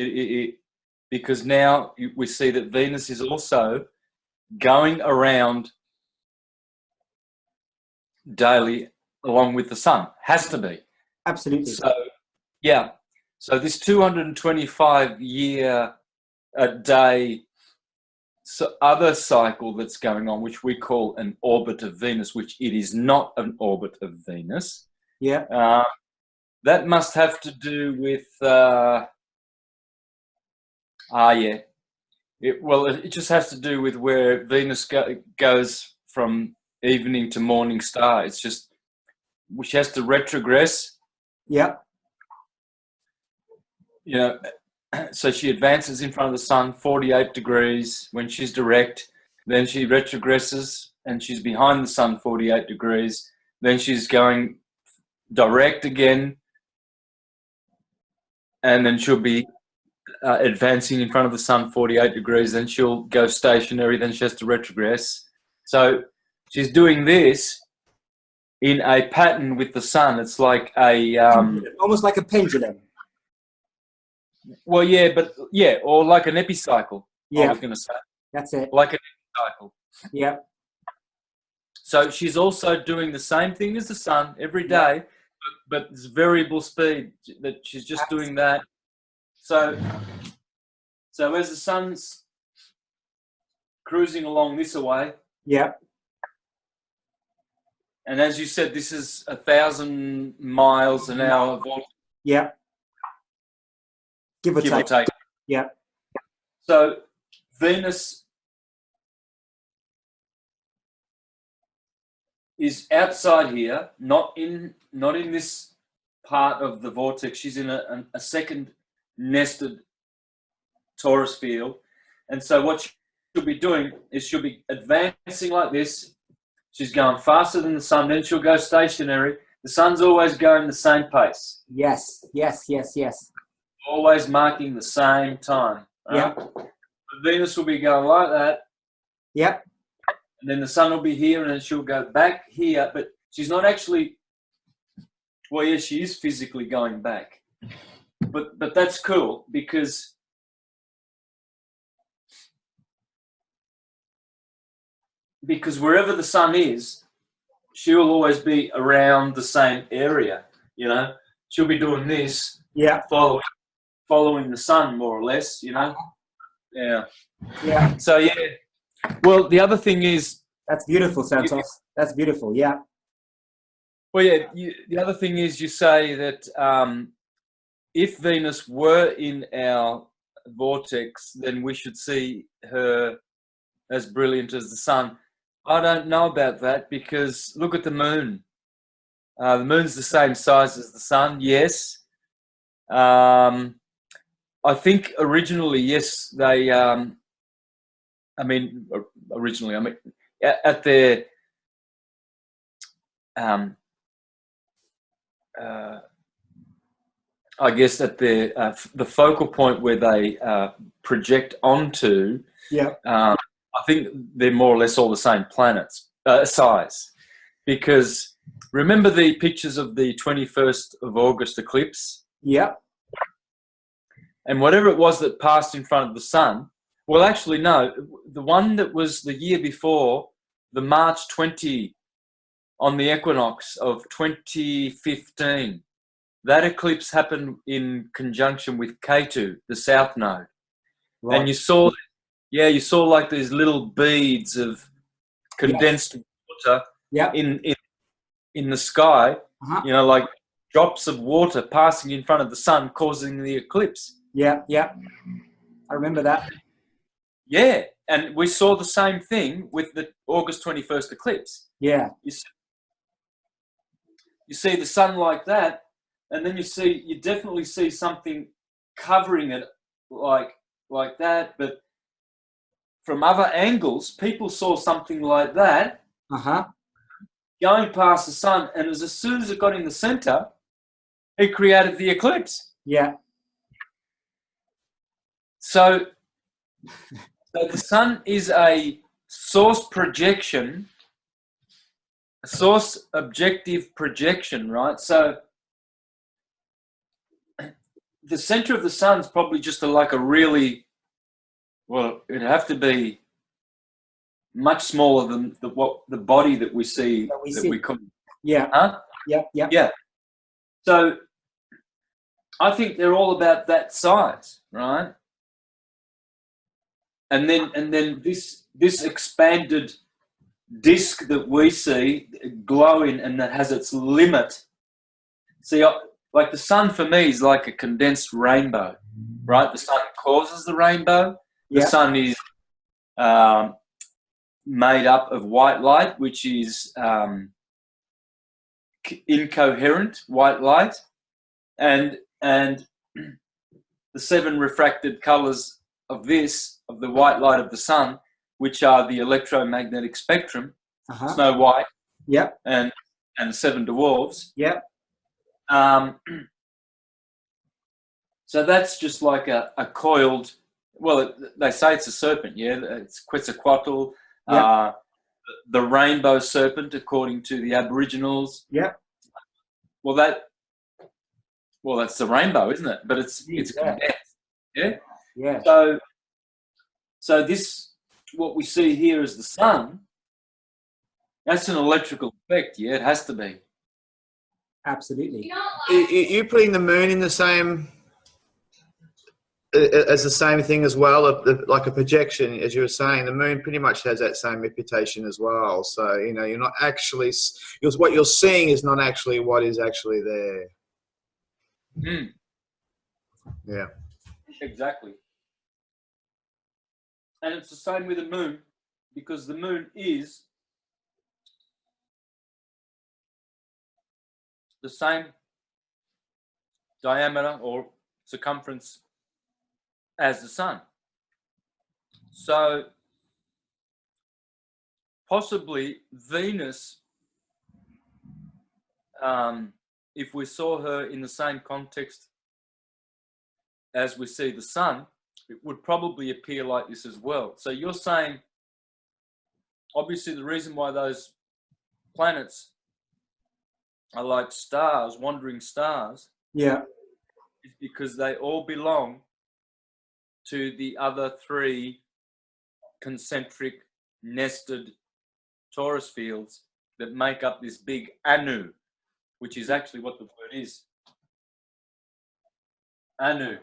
Speaker 3: because now we see that Venus is also going around daily along with the sun. Has to be.
Speaker 2: Absolutely.
Speaker 3: So, yeah. So this 225-year a day other cycle that's going on, which we call an orbit of Venus, which it is not an orbit of Venus.
Speaker 2: Yeah.
Speaker 3: That must have to do with it just has to do with where Venus goes from evening to morning star. It's just she has to retrogress.
Speaker 2: Yeah.
Speaker 3: You know, so she advances in front of the sun 48 degrees when she's direct. Then she retrogresses and she's behind the sun 48 degrees. Then she's going direct again. And then she'll be advancing in front of the sun 48 degrees. Then she'll go stationary. Then she has to retrogress. So she's doing this in a pattern with the sun. It's like
Speaker 2: almost like a pendulum.
Speaker 3: Well, or like an epicycle.
Speaker 2: Yeah.
Speaker 3: I was going to say.
Speaker 2: That's it.
Speaker 3: Like an epicycle.
Speaker 2: Yeah.
Speaker 3: So she's also doing the same thing as the sun every day, but it's variable speed that she's just doing that. So as the sun's cruising along this way.
Speaker 2: Yeah.
Speaker 3: And as you said, this is 1,000 miles an hour.
Speaker 2: Yeah. Give or take. Yeah.
Speaker 3: So Venus is outside here, not in this part of the vortex. She's in a second nested torus field. And so what she'll be doing is she'll be advancing like this. She's going faster than the sun, then she'll go stationary. The sun's always going the same pace.
Speaker 2: Yes.
Speaker 3: Always marking the same time.
Speaker 2: Yeah.
Speaker 3: Venus will be going like that.
Speaker 2: Yep.
Speaker 3: And then the sun will be here and then she'll go back here. But she's not actually, well, yeah, she is physically going back. But that's cool because wherever the sun is, she'll always be around the same area. You know, she'll be doing this,
Speaker 2: Yeah.
Speaker 3: following the sun more or less. You know, yeah.
Speaker 2: Yeah.
Speaker 3: So yeah. Well, the other thing is,
Speaker 2: That's beautiful, Santos. That's beautiful. Yeah.
Speaker 3: well, yeah. The other thing is, you say that if Venus were in our vortex, then we should see her as brilliant as the sun. I don't know about that, because look at the moon. The moon's the same size as the sun, yes. I think originally, yes, they. Originally, at their I guess at the focal point where they project onto.
Speaker 2: Yeah.
Speaker 3: I think they're more or less all the same planets size, because remember the pictures of the 21st of August eclipse?
Speaker 2: Yeah.
Speaker 3: And whatever it was that passed in front of the sun, well, actually, no, the one that was the year before, the March 20 on the equinox of 2015, that eclipse happened in conjunction with Ketu, the south node.
Speaker 2: Right.
Speaker 3: And you saw like these little beads of condensed water in the sky, you know, like drops of water passing in front of the sun, causing the eclipse.
Speaker 2: Yeah. Yeah. I remember that.
Speaker 3: Yeah, and we saw the same thing with the August 21st eclipse.
Speaker 2: Yeah.
Speaker 3: You see the sun like that, and then you definitely see something covering it like that, but from other angles, people saw something like that going past the sun, and as soon as it got in the center, it created the eclipse.
Speaker 2: Yeah.
Speaker 3: So the sun is a source projection, a source objective projection, right? So the center of the sun is probably just like a really, well, it'd have to be much smaller than the body that we see. We call.
Speaker 2: Yeah.
Speaker 3: Huh?
Speaker 2: Yeah. Yeah.
Speaker 3: Yeah. So I think they're all about that size, right? And then this expanded disk that we see glowing and that has its limit. See, like the sun for me is like a condensed rainbow, right? The sun causes the rainbow. The sun is made up of white light, which is incoherent white light, and the 7 refracted colors of the white light of the sun, which are the electromagnetic spectrum, Snow White, and 7 dwarfs. So that's just like a coiled. Well, they say it's a serpent. Yeah, it's Quetzalcoatl. The rainbow serpent, according to the Aboriginals. Well, that's the rainbow, isn't it? But it's condensed. Yeah. So this, what we see here as the sun, that's an electrical effect. Yeah, it has to be.
Speaker 2: Absolutely.
Speaker 4: You're putting the moon in the same as the same thing as well, like a projection, as you were saying. The moon pretty much has that same reputation as well. So, you know, you're not actually, what you're seeing is not actually what is actually there. Yeah.
Speaker 3: Exactly. And it's the same with the moon, because the moon is the same diameter or circumference as the sun. So possibly Venus, if we saw her in the same context as we see the sun, it would probably appear like this as well. So you're saying, obviously, the reason why those planets are like stars, wandering stars, is because they all belong to the other 3 concentric nested torus fields that make up this big Anu, which is actually what the word is. Anu.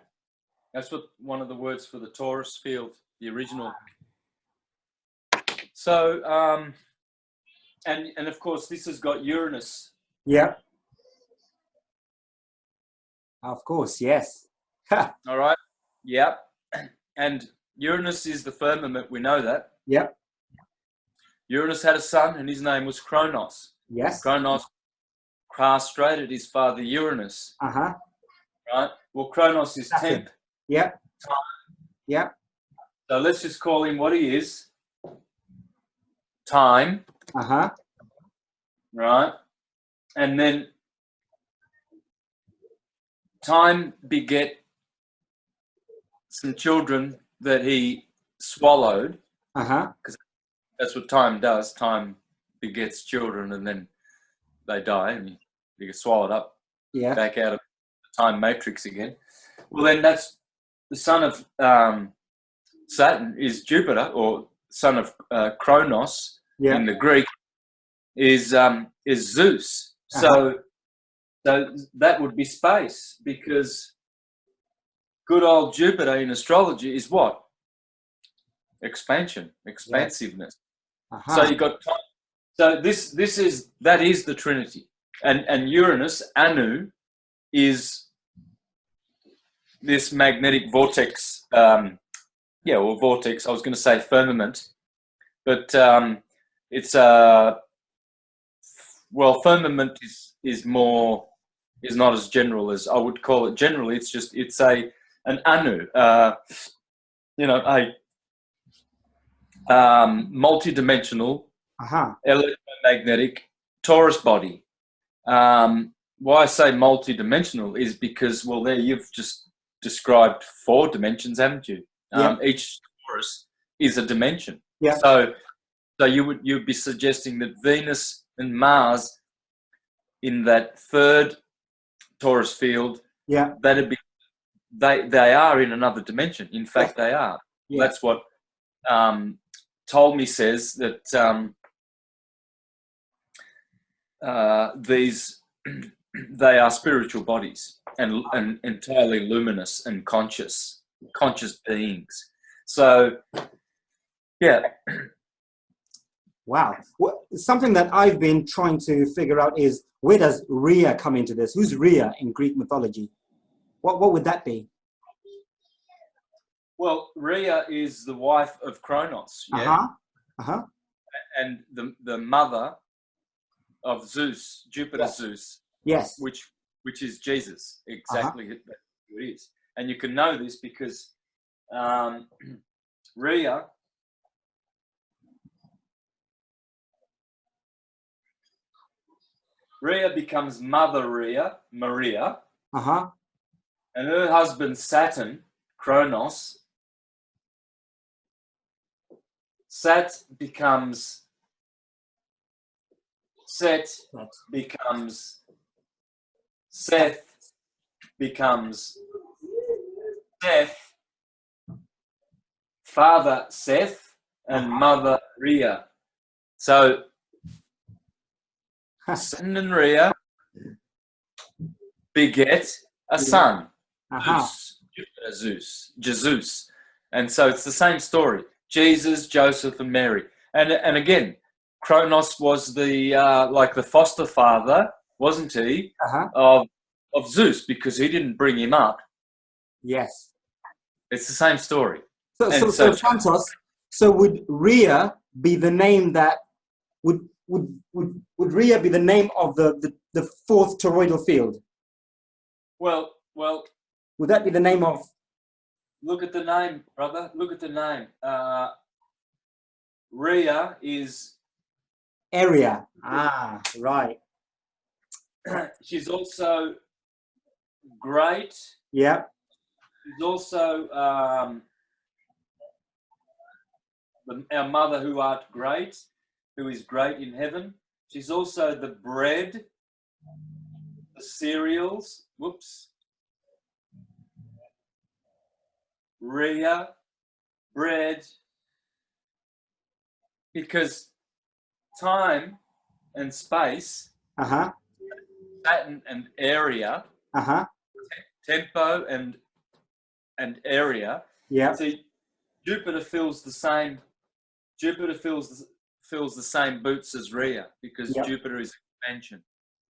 Speaker 3: That's what one of the words for the torus field, the original. So, and of course, this has got Uranus.
Speaker 2: Yeah. Of course, yes.
Speaker 3: All right. Yep. And Uranus is the firmament. We know that.
Speaker 2: Yep.
Speaker 3: Uranus had a son, and his name was Kronos.
Speaker 2: Yes.
Speaker 3: Kronos castrated his father Uranus.
Speaker 2: Uh-huh.
Speaker 3: Right. Well, Kronos is
Speaker 2: Saturn.
Speaker 3: temp.
Speaker 2: Yep. Yep.
Speaker 3: So let's just call him what he is. Time.
Speaker 2: Uh-huh.
Speaker 3: Right. And then time beget some children that he swallowed.
Speaker 2: Uh-huh.
Speaker 3: Because that's what time does. Time begets children and then they die and you get swallowed up,
Speaker 2: Yeah.
Speaker 3: back out of the time matrix again. Well, then that's the son of Saturn is Jupiter, or son of Kronos
Speaker 2: Yeah.
Speaker 3: in the Greek is Zeus.
Speaker 2: Uh-huh.
Speaker 3: So that would be space, because good old Jupiter in astrology is what? Expansion, expansiveness.
Speaker 2: Uh-huh.
Speaker 3: So you got time. So that is the Trinity, and Uranus, Anu, is this magnetic vortex. Or vortex. I was going to say firmament, but it's firmament is not as general as I would call it. Generally, it's an Anu, multi-dimensional,
Speaker 2: Uh-huh.
Speaker 3: electromagnetic torus body. Why I say multi-dimensional is because, well, there you've just described 4 dimensions, haven't you?
Speaker 2: Yeah.
Speaker 3: Each torus is a dimension.
Speaker 2: Yeah.
Speaker 3: So you'd be suggesting that Venus and Mars in that 3rd torus field,
Speaker 2: Yeah.
Speaker 3: that'd be they are in another dimension. In fact, they are.
Speaker 2: Yeah.
Speaker 3: That's what Ptolemy says, that these they are spiritual bodies and entirely luminous and conscious beings. So, yeah.
Speaker 2: Wow. Something that I've been trying to figure out is, where does Rhea come into this? Who's Rhea in Greek mythology? What would that be?
Speaker 3: Well, Rhea is the wife of Kronos, yeah?
Speaker 2: Uh-huh. Uh-huh.
Speaker 3: And the mother of Zeus, Jupiter,
Speaker 2: Yes.
Speaker 3: Zeus,
Speaker 2: Yes.
Speaker 3: which is Jesus, exactly who it is. And you can know this because Rhea becomes Mother Rhea, Maria,
Speaker 2: Uh-huh.
Speaker 3: and her husband Saturn, Kronos, Set becomes Seth, Seth, father Seth, and mother Rhea. So Saturn and Rhea beget a son,
Speaker 2: Uh-huh.
Speaker 3: Zeus, Jesus. And so it's the same story. Jesus, Joseph, and Mary. And again, Kronos was the like the foster father, wasn't he,
Speaker 2: Uh-huh.
Speaker 3: of Zeus, because he didn't bring him up.
Speaker 2: Yes.
Speaker 3: It's the same story.
Speaker 2: So Santos, so would Rhea be the name that would Rhea be the name of the 4th toroidal field?
Speaker 3: Well,
Speaker 2: would that be the name of?
Speaker 3: Look at the name, brother. Look at the name. Rhea is
Speaker 2: area. Ah, right.
Speaker 3: She's also great.
Speaker 2: Yeah.
Speaker 3: She's also our mother who art great, who is great in heaven. She's also the bread, the cereals. Whoops. Rhea, bread. Because time and space,
Speaker 2: Uh-huh.
Speaker 3: Saturn and area,
Speaker 2: Uh-huh.
Speaker 3: tempo and area.
Speaker 2: Yeah.
Speaker 3: See, Jupiter fills the same. Jupiter fills the same boots as Rhea because
Speaker 2: Yep.
Speaker 3: Jupiter is expansion.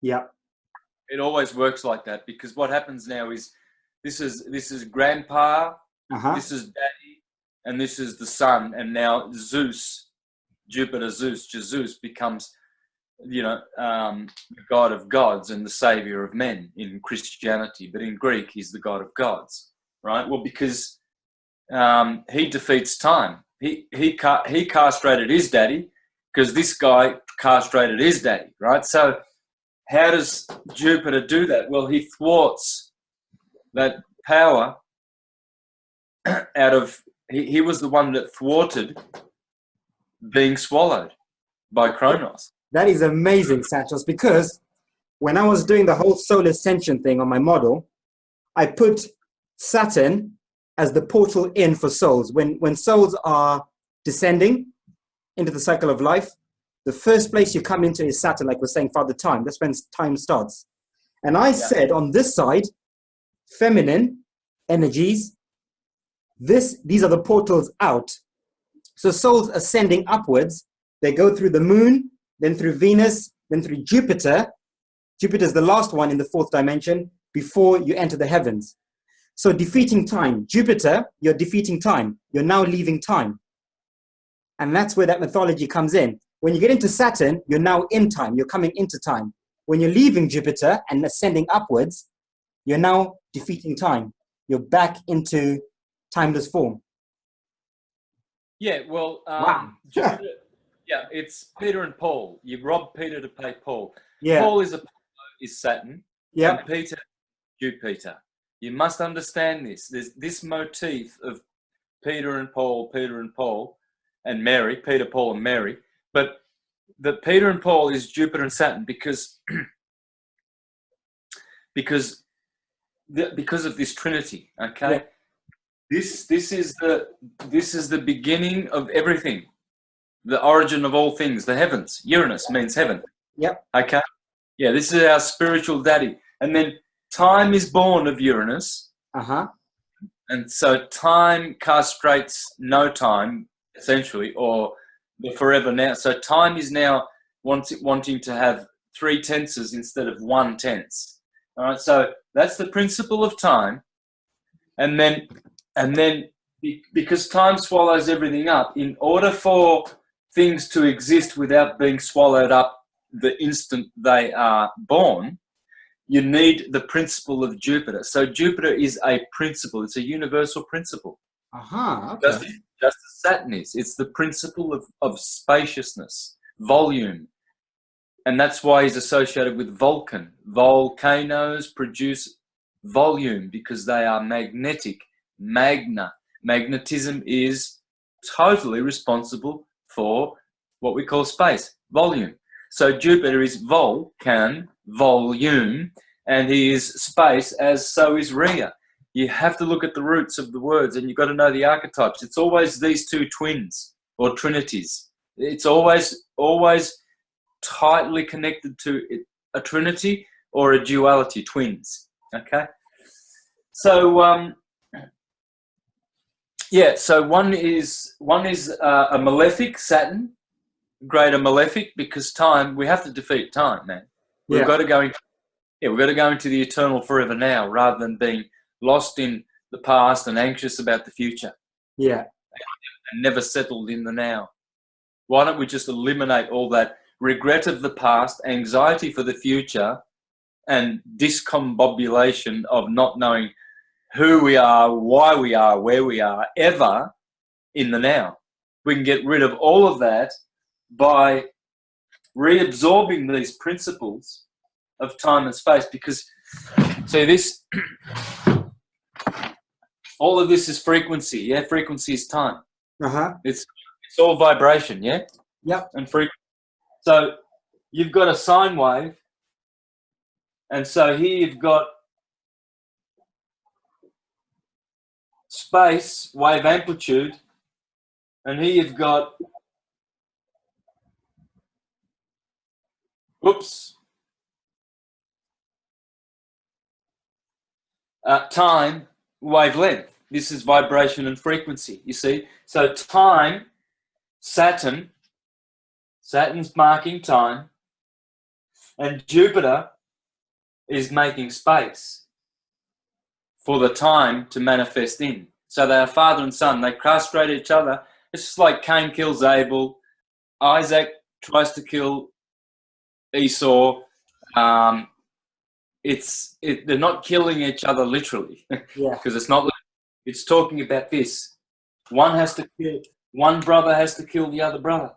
Speaker 2: Yeah.
Speaker 3: It always works like that because what happens now is this is grandpa,
Speaker 2: Uh-huh.
Speaker 3: this is daddy, and this is the son, and now Zeus, Jupiter, Jesus becomes, the god of gods and the savior of men in Christianity, but in Greek he's the god of gods, right? Well, because he defeats time. He castrated his daddy because this guy castrated his daddy, right? So how does Jupiter do that? Well, he thwarts that power out of. He was the one that thwarted being swallowed by Kronos.
Speaker 2: That is amazing, Santos, because when I was doing the whole solar ascension thing on my model, I put Saturn as the portal in for souls. When souls are descending into the cycle of life, the first place you come into is Saturn, like we're saying, Father Time. That's when time starts. And I said on this side, feminine energies, these are the portals out. So souls ascending upwards, they go through the moon, then through Venus, then through Jupiter. Jupiter is the last one in the fourth dimension before you enter the heavens. So defeating time. Jupiter, you're defeating time. You're now leaving time. And that's where that mythology comes in. When you get into Saturn, you're now in time. You're coming into time. When you're leaving Jupiter and ascending upwards, you're now defeating time. You're back into timeless form.
Speaker 3: Yeah, well,
Speaker 2: Wow.
Speaker 3: Jupiter, yeah, it's Peter and Paul. You rob Peter to pay Paul.
Speaker 2: Yeah.
Speaker 3: Paul is Saturn,
Speaker 2: Yeah.
Speaker 3: and Peter, Jupiter. You must understand this. There's this motif of Peter and Paul, and Mary, Peter, Paul, and Mary. But the Peter and Paul is Jupiter and Saturn because of this trinity. Okay,
Speaker 2: Yeah.
Speaker 3: this is the beginning of everything, the origin of all things. The heavens. Uranus means heaven.
Speaker 2: Yep.
Speaker 3: Okay. Yeah, this is our spiritual daddy, and then time is born of Uranus.
Speaker 2: Uh-huh.
Speaker 3: And so time castrates no time, essentially, or the forever now. So time is now wanting to have 3 tenses instead of 1 tense. All right, so that's the principle of time. And then because time swallows everything up, in order for things to exist without being swallowed up the instant they are born, you need the principle of Jupiter. So Jupiter is a principle. It's a universal principle.
Speaker 2: Uh-huh. Okay.
Speaker 3: Just as Saturn is. It's the principle of spaciousness, volume. And that's why he's associated with Vulcan. Volcanoes produce volume because they are magnetic. Magnetism is totally responsible for what we call space, volume. So Jupiter is Volcan, volume, and he is space, as so is Rhea. You have to look at the roots of the words, and you've got to know the archetypes. It's always these two twins or trinities. It's always tightly connected to a trinity or a duality, twins. Okay. So so one is a malefic, Saturn, greater malefic, because time, we have to defeat time, man. We've got to go into the eternal forever now, rather than being lost in the past and anxious about the future.
Speaker 2: Yeah.
Speaker 3: And never settled in the now. Why don't we just eliminate all that regret of the past, anxiety for the future, and discombobulation of not knowing who we are, why we are, where we are, ever in the now. We can get rid of all of that by reabsorbing these principles of time and space, because see this, all of this is frequency. Yeah, frequency is time.
Speaker 2: Uh-huh.
Speaker 3: It's all vibration. Yeah.
Speaker 2: Yep.
Speaker 3: And frequency. So you've got a sine wave, and so here you've got space, wave amplitude, and here you've got Whoops. Time, wavelength. This is vibration and frequency, you see. So time, Saturn's marking time, and Jupiter is making space for the time to manifest in. So they are father and son. They castrate each other. It's just like Cain kills Abel. Isaac tries to kill Esau. They're not killing each other literally,
Speaker 2: Yeah.
Speaker 3: because it's not. It's talking about this. One brother has to kill the other brother.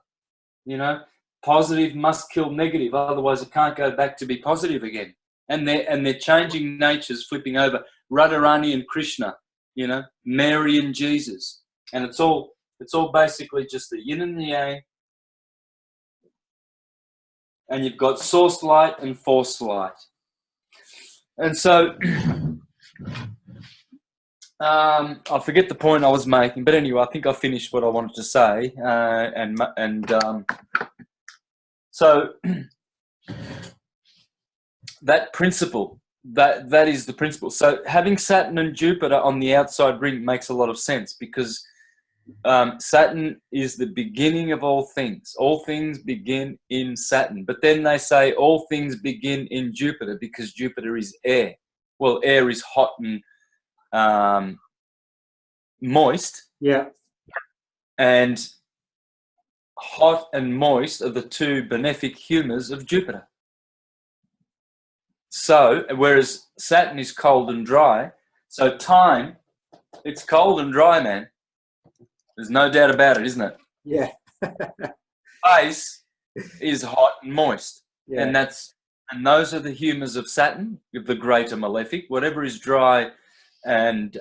Speaker 3: You know, positive must kill negative, otherwise it can't go back to be positive again. And they're changing natures, flipping over. Radharani and Krishna, you know, Mary and Jesus, and it's all basically just the yin and the yang. And you've got source light and force light. And so I forget the point I was making, but anyway, I think I finished what I wanted to say. So that principle, that is the principle. So having Saturn and Jupiter on the outside ring makes a lot of sense, because Saturn is the beginning of all things. All things begin in Saturn. But then they say all things begin in Jupiter, because Jupiter is air. Well, air is hot and moist.
Speaker 2: Yeah.
Speaker 3: And hot and moist are the two benefic humours of Jupiter. So, whereas Saturn is cold and dry, so time, it's cold and dry, man. There's no doubt about it, isn't it?
Speaker 2: Yeah.
Speaker 3: Space is hot and moist.
Speaker 2: Yeah.
Speaker 3: And those are the humours of Saturn, the greater malefic. Whatever is dry and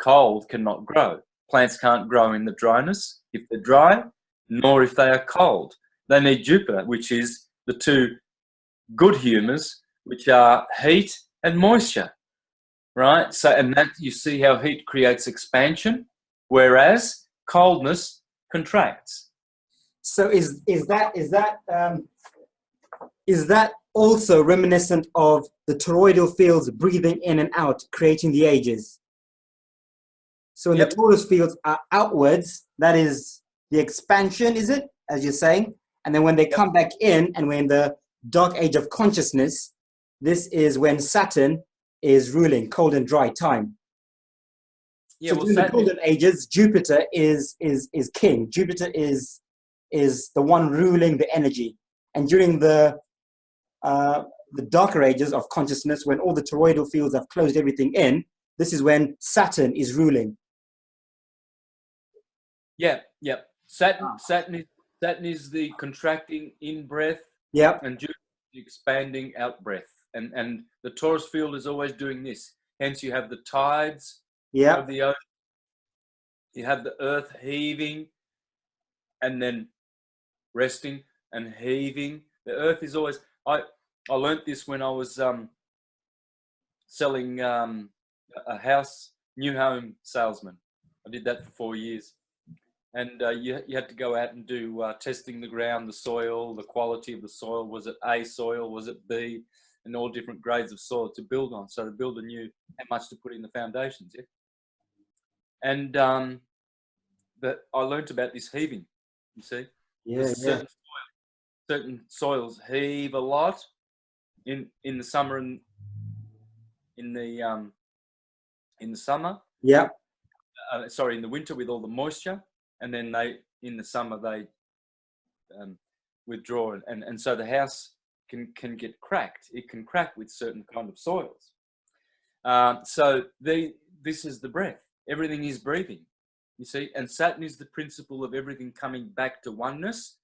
Speaker 3: cold cannot grow. Plants can't grow in the dryness if they're dry, nor if they are cold. They need Jupiter, which is the two good humours, which are heat and moisture, right? So, and that you see how heat creates expansion, whereas coldness contracts.
Speaker 2: So is that also reminiscent of the toroidal fields breathing in and out, creating the ages? So when
Speaker 3: Yep.
Speaker 2: the torus fields are outwards, that is the expansion, is it, as you're saying? And then when they come back in, and we're in the dark age of consciousness, this is when Saturn is ruling, cold and dry time.
Speaker 3: Yeah,
Speaker 2: So
Speaker 3: well,
Speaker 2: during the
Speaker 3: Saturn
Speaker 2: golden ages, Jupiter is king. Jupiter is the one ruling the energy. And during the darker ages of consciousness, when all the toroidal fields have closed everything in, this is when Saturn is ruling.
Speaker 3: Yeah. Saturn is the contracting in breath,
Speaker 2: Yep.
Speaker 3: and Jupiter is the expanding out breath. And the Taurus field is always doing this. Hence, you have the tides
Speaker 2: Yep.
Speaker 3: of the ocean. You have the earth heaving and then resting and heaving. The earth is always. I learnt this when I was selling a house, new home salesman. I did that for 4 years. And you had to go out and do testing the ground, the soil, the quality of the soil. Was it A soil? Was it B? And all different grades of soil to build on. So the builder knew how much to put in the foundations. Yeah. And but I learnt about this heaving. You see,
Speaker 2: Yeah.
Speaker 3: certain soils heave a lot in the summer and in the summer.
Speaker 2: Yep.
Speaker 3: Sorry, in the winter with all the moisture, and then in the summer they withdraw, and so the house can get cracked. It can crack with certain kind of soils. So this is the breath. Everything is breathing, you see, and Saturn is the principle of everything coming back to oneness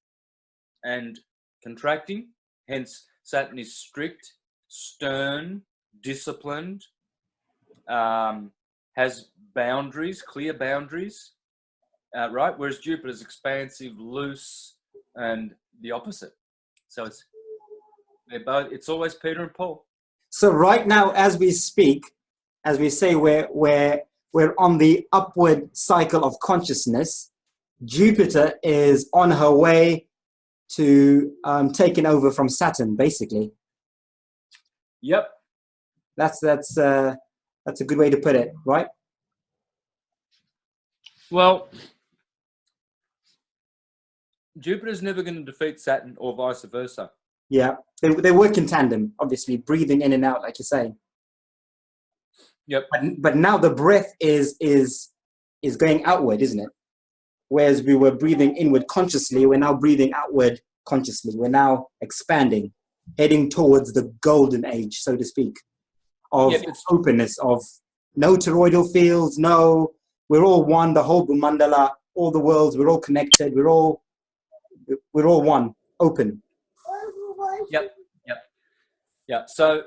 Speaker 3: and contracting. Hence, Saturn is strict, stern, disciplined, has boundaries, clear boundaries, right? Whereas Jupiter is expansive, loose, and the opposite. So it's always Peter and Paul.
Speaker 2: So right now, as we speak, as we say, we're on the upward cycle of consciousness. Jupiter is on her way to taking over from Saturn, basically.
Speaker 3: Yep.
Speaker 2: That's a good way to put it, right?
Speaker 3: Well, Jupiter's never going to defeat Saturn or vice versa.
Speaker 2: Yeah, they work in tandem, obviously, breathing in and out, like you're saying.
Speaker 3: Yep.
Speaker 2: But now the breath is going outward, isn't it? Whereas we were breathing inward consciously, we're now breathing outward consciously. We're now expanding, heading towards the golden age, so to speak, of openness, of no toroidal fields, we're all one, the whole mandala, all the worlds, we're all connected, we're all one, open.
Speaker 3: Yep. So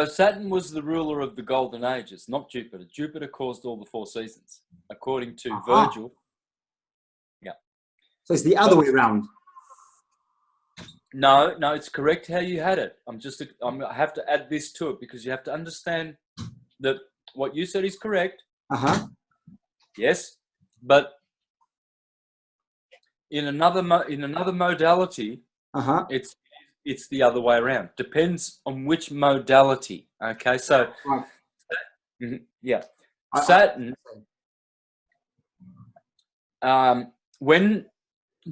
Speaker 3: Saturn was the ruler of the golden ages, not Jupiter. Jupiter caused all the 4 seasons, according to Virgil. Yeah.
Speaker 2: So it's the other way around.
Speaker 3: No, it's correct how you had it. I have to add this to it because you have to understand that what you said is correct. Yes, but in another modality, it's the other way around. Depends on which modality. Okay, so Saturn. When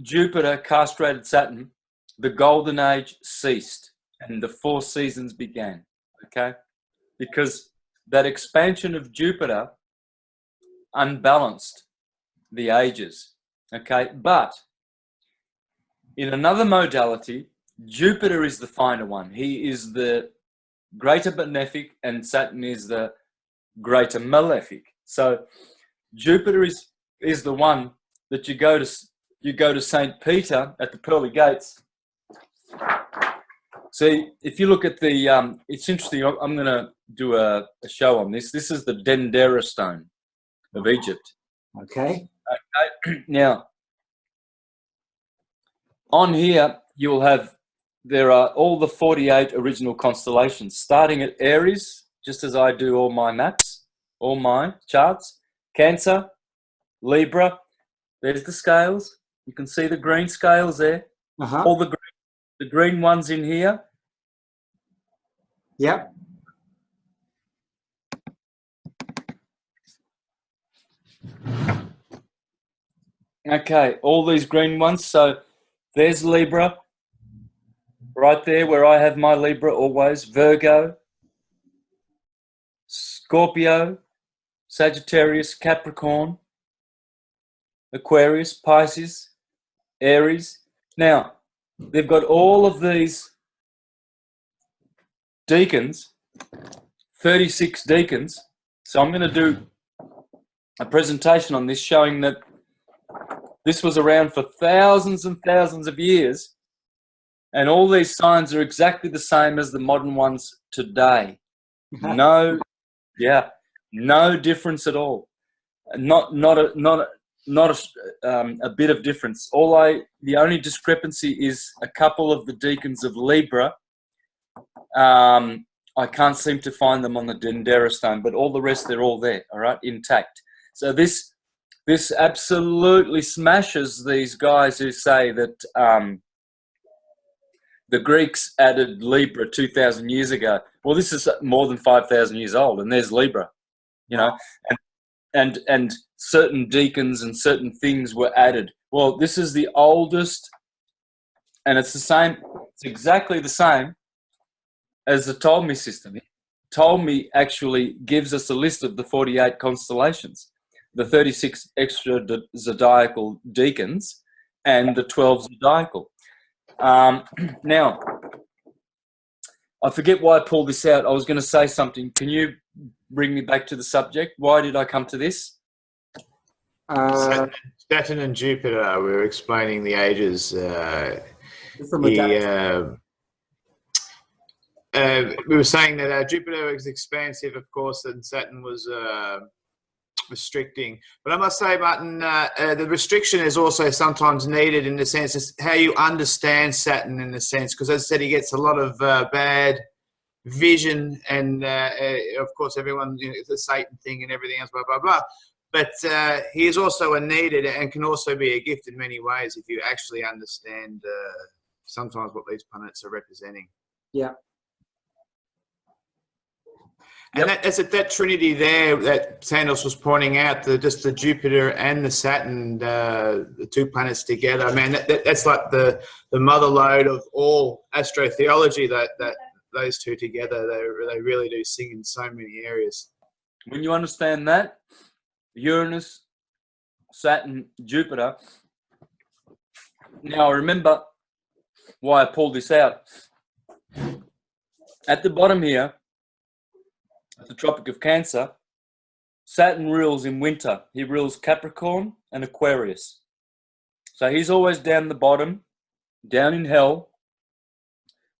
Speaker 3: Jupiter castrated Saturn, the golden age ceased and the 4 seasons began. Okay, because that expansion of Jupiter unbalanced the ages. Okay, but in another modality, Jupiter is the finer one. He is the greater benefic and Saturn is the greater malefic. So Jupiter is the one that you go to St. Peter at the pearly gates. See, if you look at the, it's interesting, I'm going to do a show on this. This is the Dendera stone of Egypt.
Speaker 2: Okay.
Speaker 3: Now, on here, there are all the 48 original constellations, starting at Aries, just as I do all my maps, all my charts. Cancer, Libra, there's the scales. You can see the green scales there. All the green ones in here.
Speaker 2: Yep.
Speaker 3: Okay, all these green ones. So there's Libra, right there where I have my Libra always. Virgo, Scorpio, Sagittarius, Capricorn, Aquarius, Pisces, Aries. Now, they've got all of these deacons, 36 deacons. So I'm going to do a presentation on this showing that this was around for thousands and thousands of years, and all these signs are exactly the same as the modern ones today. No difference at all. Not a bit of difference. The only discrepancy is a couple of the deacons of Libra. I can't seem to find them on the Dendera stone, but all the rest, they're all there, all right, intact. So this absolutely smashes these guys who say that the Greeks added Libra 2,000 years ago. Well, this is more than 5,000 years old, and there's Libra, you know, and certain deacons and certain things were added. Well, this is the oldest, and it's the same. It's exactly the same as the Ptolemy system. Ptolemy actually gives us a list of the 48 constellations, the 36 extra zodiacal deacons, and the 12 zodiacal. Now, I forget why I pulled this out. I was going to say something. Can you bring me back to the subject? Why did I come to this?
Speaker 4: Saturn and Jupiter. We were explaining the ages. We were saying that Jupiter was expansive, of course, and Saturn was restricting. But I must say, Martin, the restriction is also sometimes needed in the sense of how you understand Saturn in the sense, because as I said, he gets a lot of bad vision and, of course, everyone, you know, the Satan thing and everything else, blah, blah, blah. But he is also a needed and can also be a gift in many ways if you actually understand sometimes what these planets are representing.
Speaker 2: Yeah.
Speaker 4: And that's that trinity there that Santos was pointing out, just the Jupiter and the Saturn, the two planets together. I mean, that's like the mother lode of all astrotheology, that those two together, they really do sing in so many areas.
Speaker 3: When you understand that, Uranus, Saturn, Jupiter. Now, I remember why I pulled this out. At the bottom here, at the Tropic of Cancer, Saturn rules in winter. He rules Capricorn and Aquarius. So he's always down the bottom, down in hell,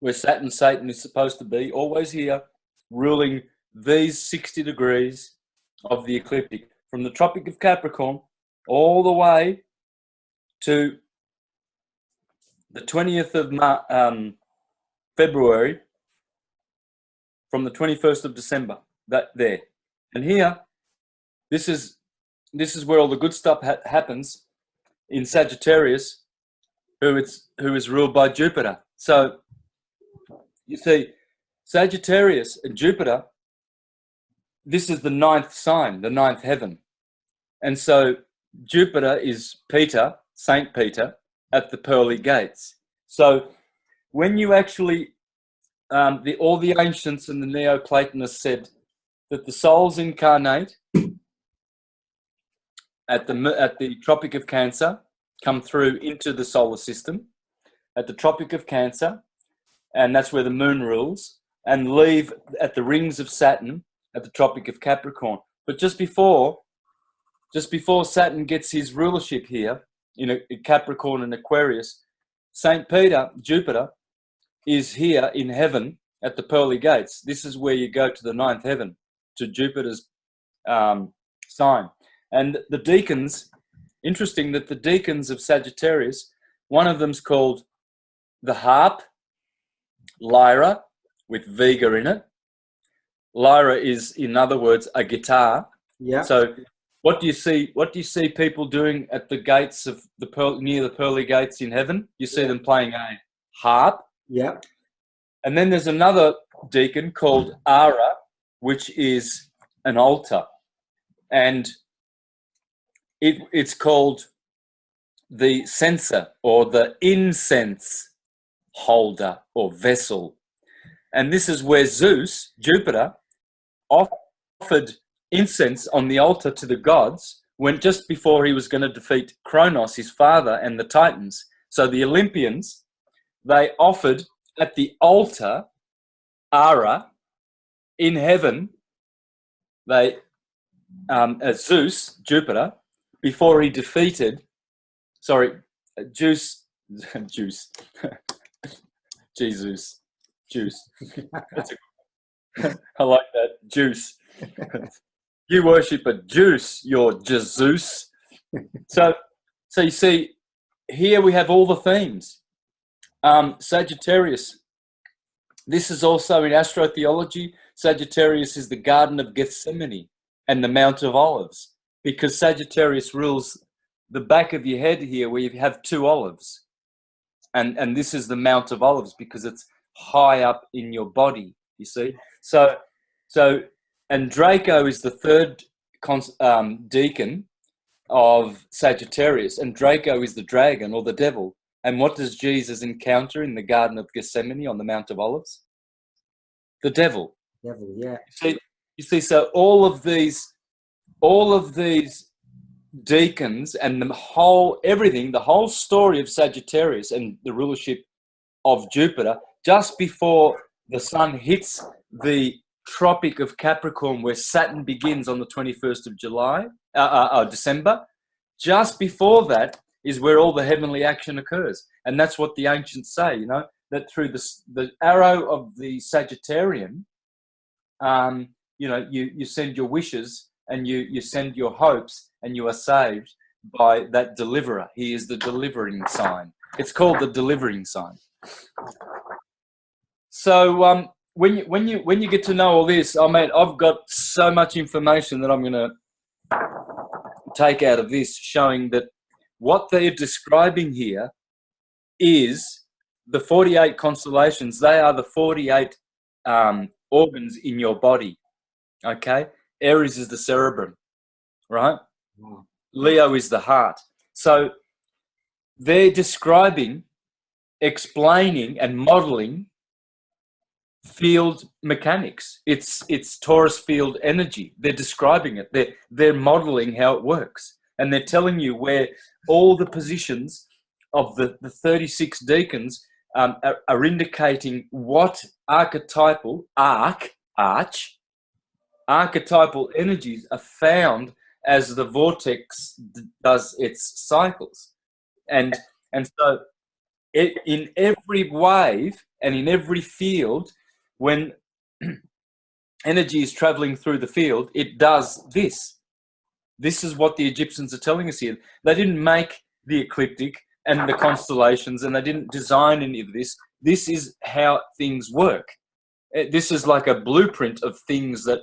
Speaker 3: where Satan is supposed to be, always here, ruling these 60 degrees of the ecliptic, from the Tropic of Capricorn all the way to the 20th of February, from the 21st of December, that there. And here, this is where all the good stuff happens in Sagittarius, who is ruled by Jupiter. So you see, Sagittarius and Jupiter, this is the ninth sign, the ninth heaven. And so Jupiter is Peter, Saint Peter, at the pearly gates. So when you actually, all the ancients and the Neoplatonists said that the souls incarnate at the Tropic of Cancer, come through into the solar system, at the Tropic of Cancer, and that's where the moon rules, and leave at the rings of Saturn at the Tropic of Capricorn. But just before Saturn gets his rulership here in Capricorn and Aquarius, Saint Peter, Jupiter, is here in heaven at the pearly gates. This is where you go to the ninth heaven, to Jupiter's sign. And the deacons, interesting that the deacons of Sagittarius, one of them's called the harp, lyra, with Vega in it. Lyra is, in other words, a guitar.
Speaker 2: Yeah.
Speaker 3: So what do you see people doing at the gates of near the pearly gates in heaven? You see them playing a harp.
Speaker 2: Yeah.
Speaker 3: And then there's another deacon called Ara, which is an altar. And it's called the censer, or the incense holder or vessel. And this is where Zeus, Jupiter, offered incense on the altar to the gods just before he was going to defeat Kronos, his father, and the Titans. So the Olympians, they offered at the altar, Ara, in heaven, Zeus, Jupiter, before he defeated, Jesus. Juice. I like that. Juice. You worship a juice, you're Jesus. So you see, here we have all the themes. Sagittarius. This is also in astrotheology. Sagittarius is the Garden of Gethsemane and the Mount of Olives, because Sagittarius rules the back of your head here, where you have two olives. And this is the Mount of Olives because it's high up in your body, you see. So and Draco is the third deacon of Sagittarius, and Draco is the dragon or the devil. And what does Jesus encounter in the Garden of Gethsemane on the Mount of Olives? The devil.
Speaker 2: Devil, yeah.
Speaker 3: You see, so all of these deacons and the whole story of Sagittarius and the rulership of Jupiter, just before the sun hits the Tropic of Capricorn, where Saturn begins on the 21st of December, just before that is where all the heavenly action occurs. And that's what the ancients say, that through the arrow of the Sagittarian, you send your wishes and you send your hopes, and you are saved by that deliverer. He is the delivering sign. It's called the delivering sign. So when you get to know all this, I've got so much information that I'm going to take out of this, showing that what they're describing here is the 48 constellations. They are the 48 organs in your body. Okay, Aries is the cerebrum, right?
Speaker 2: Wow.
Speaker 3: Leo is the heart. So they're describing, explaining, and modeling field mechanics. It's torus field energy. They're describing it. They're modeling how it works, and they're telling you where all the positions of the 36 deacons are indicating what archetypal archetypal energies are found as the vortex does its cycles. And so in every wave and in every field, when energy is traveling through the field, it does this. This is what the Egyptians are telling us here. They didn't make the ecliptic and the constellations, and they didn't design any of this. This is how things work. This is like a blueprint of things that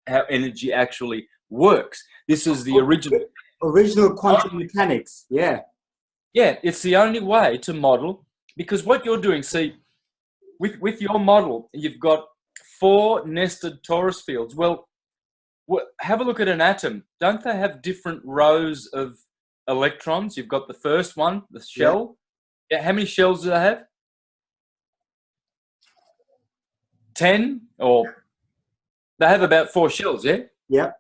Speaker 3: how energy actually works. This is the
Speaker 2: original quantum mechanics. Yeah.
Speaker 3: Yeah, it's the only way to model, because what you're doing, see, with your model, you've got 4 nested torus fields. Well, have a look at an atom. Don't they have different rows of electrons? You've got the first one, the shell. Yeah. How many shells do they have? 10? Or they have about 4 shells, yeah?
Speaker 2: Yeah.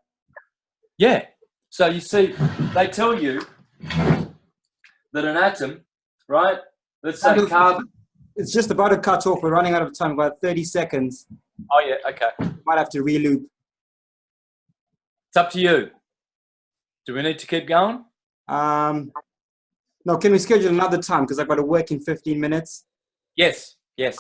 Speaker 3: Yeah. So you see, they tell you that an atom, right? Let's say carbon.
Speaker 2: It's just about to cut off. We're running out of time, about 30 seconds.
Speaker 3: Oh, yeah, okay.
Speaker 2: Might have to reloop.
Speaker 3: It's up to you. Do we need to keep going?
Speaker 2: No, can we schedule another time? Because I've got to work in 15 minutes.
Speaker 3: Yes.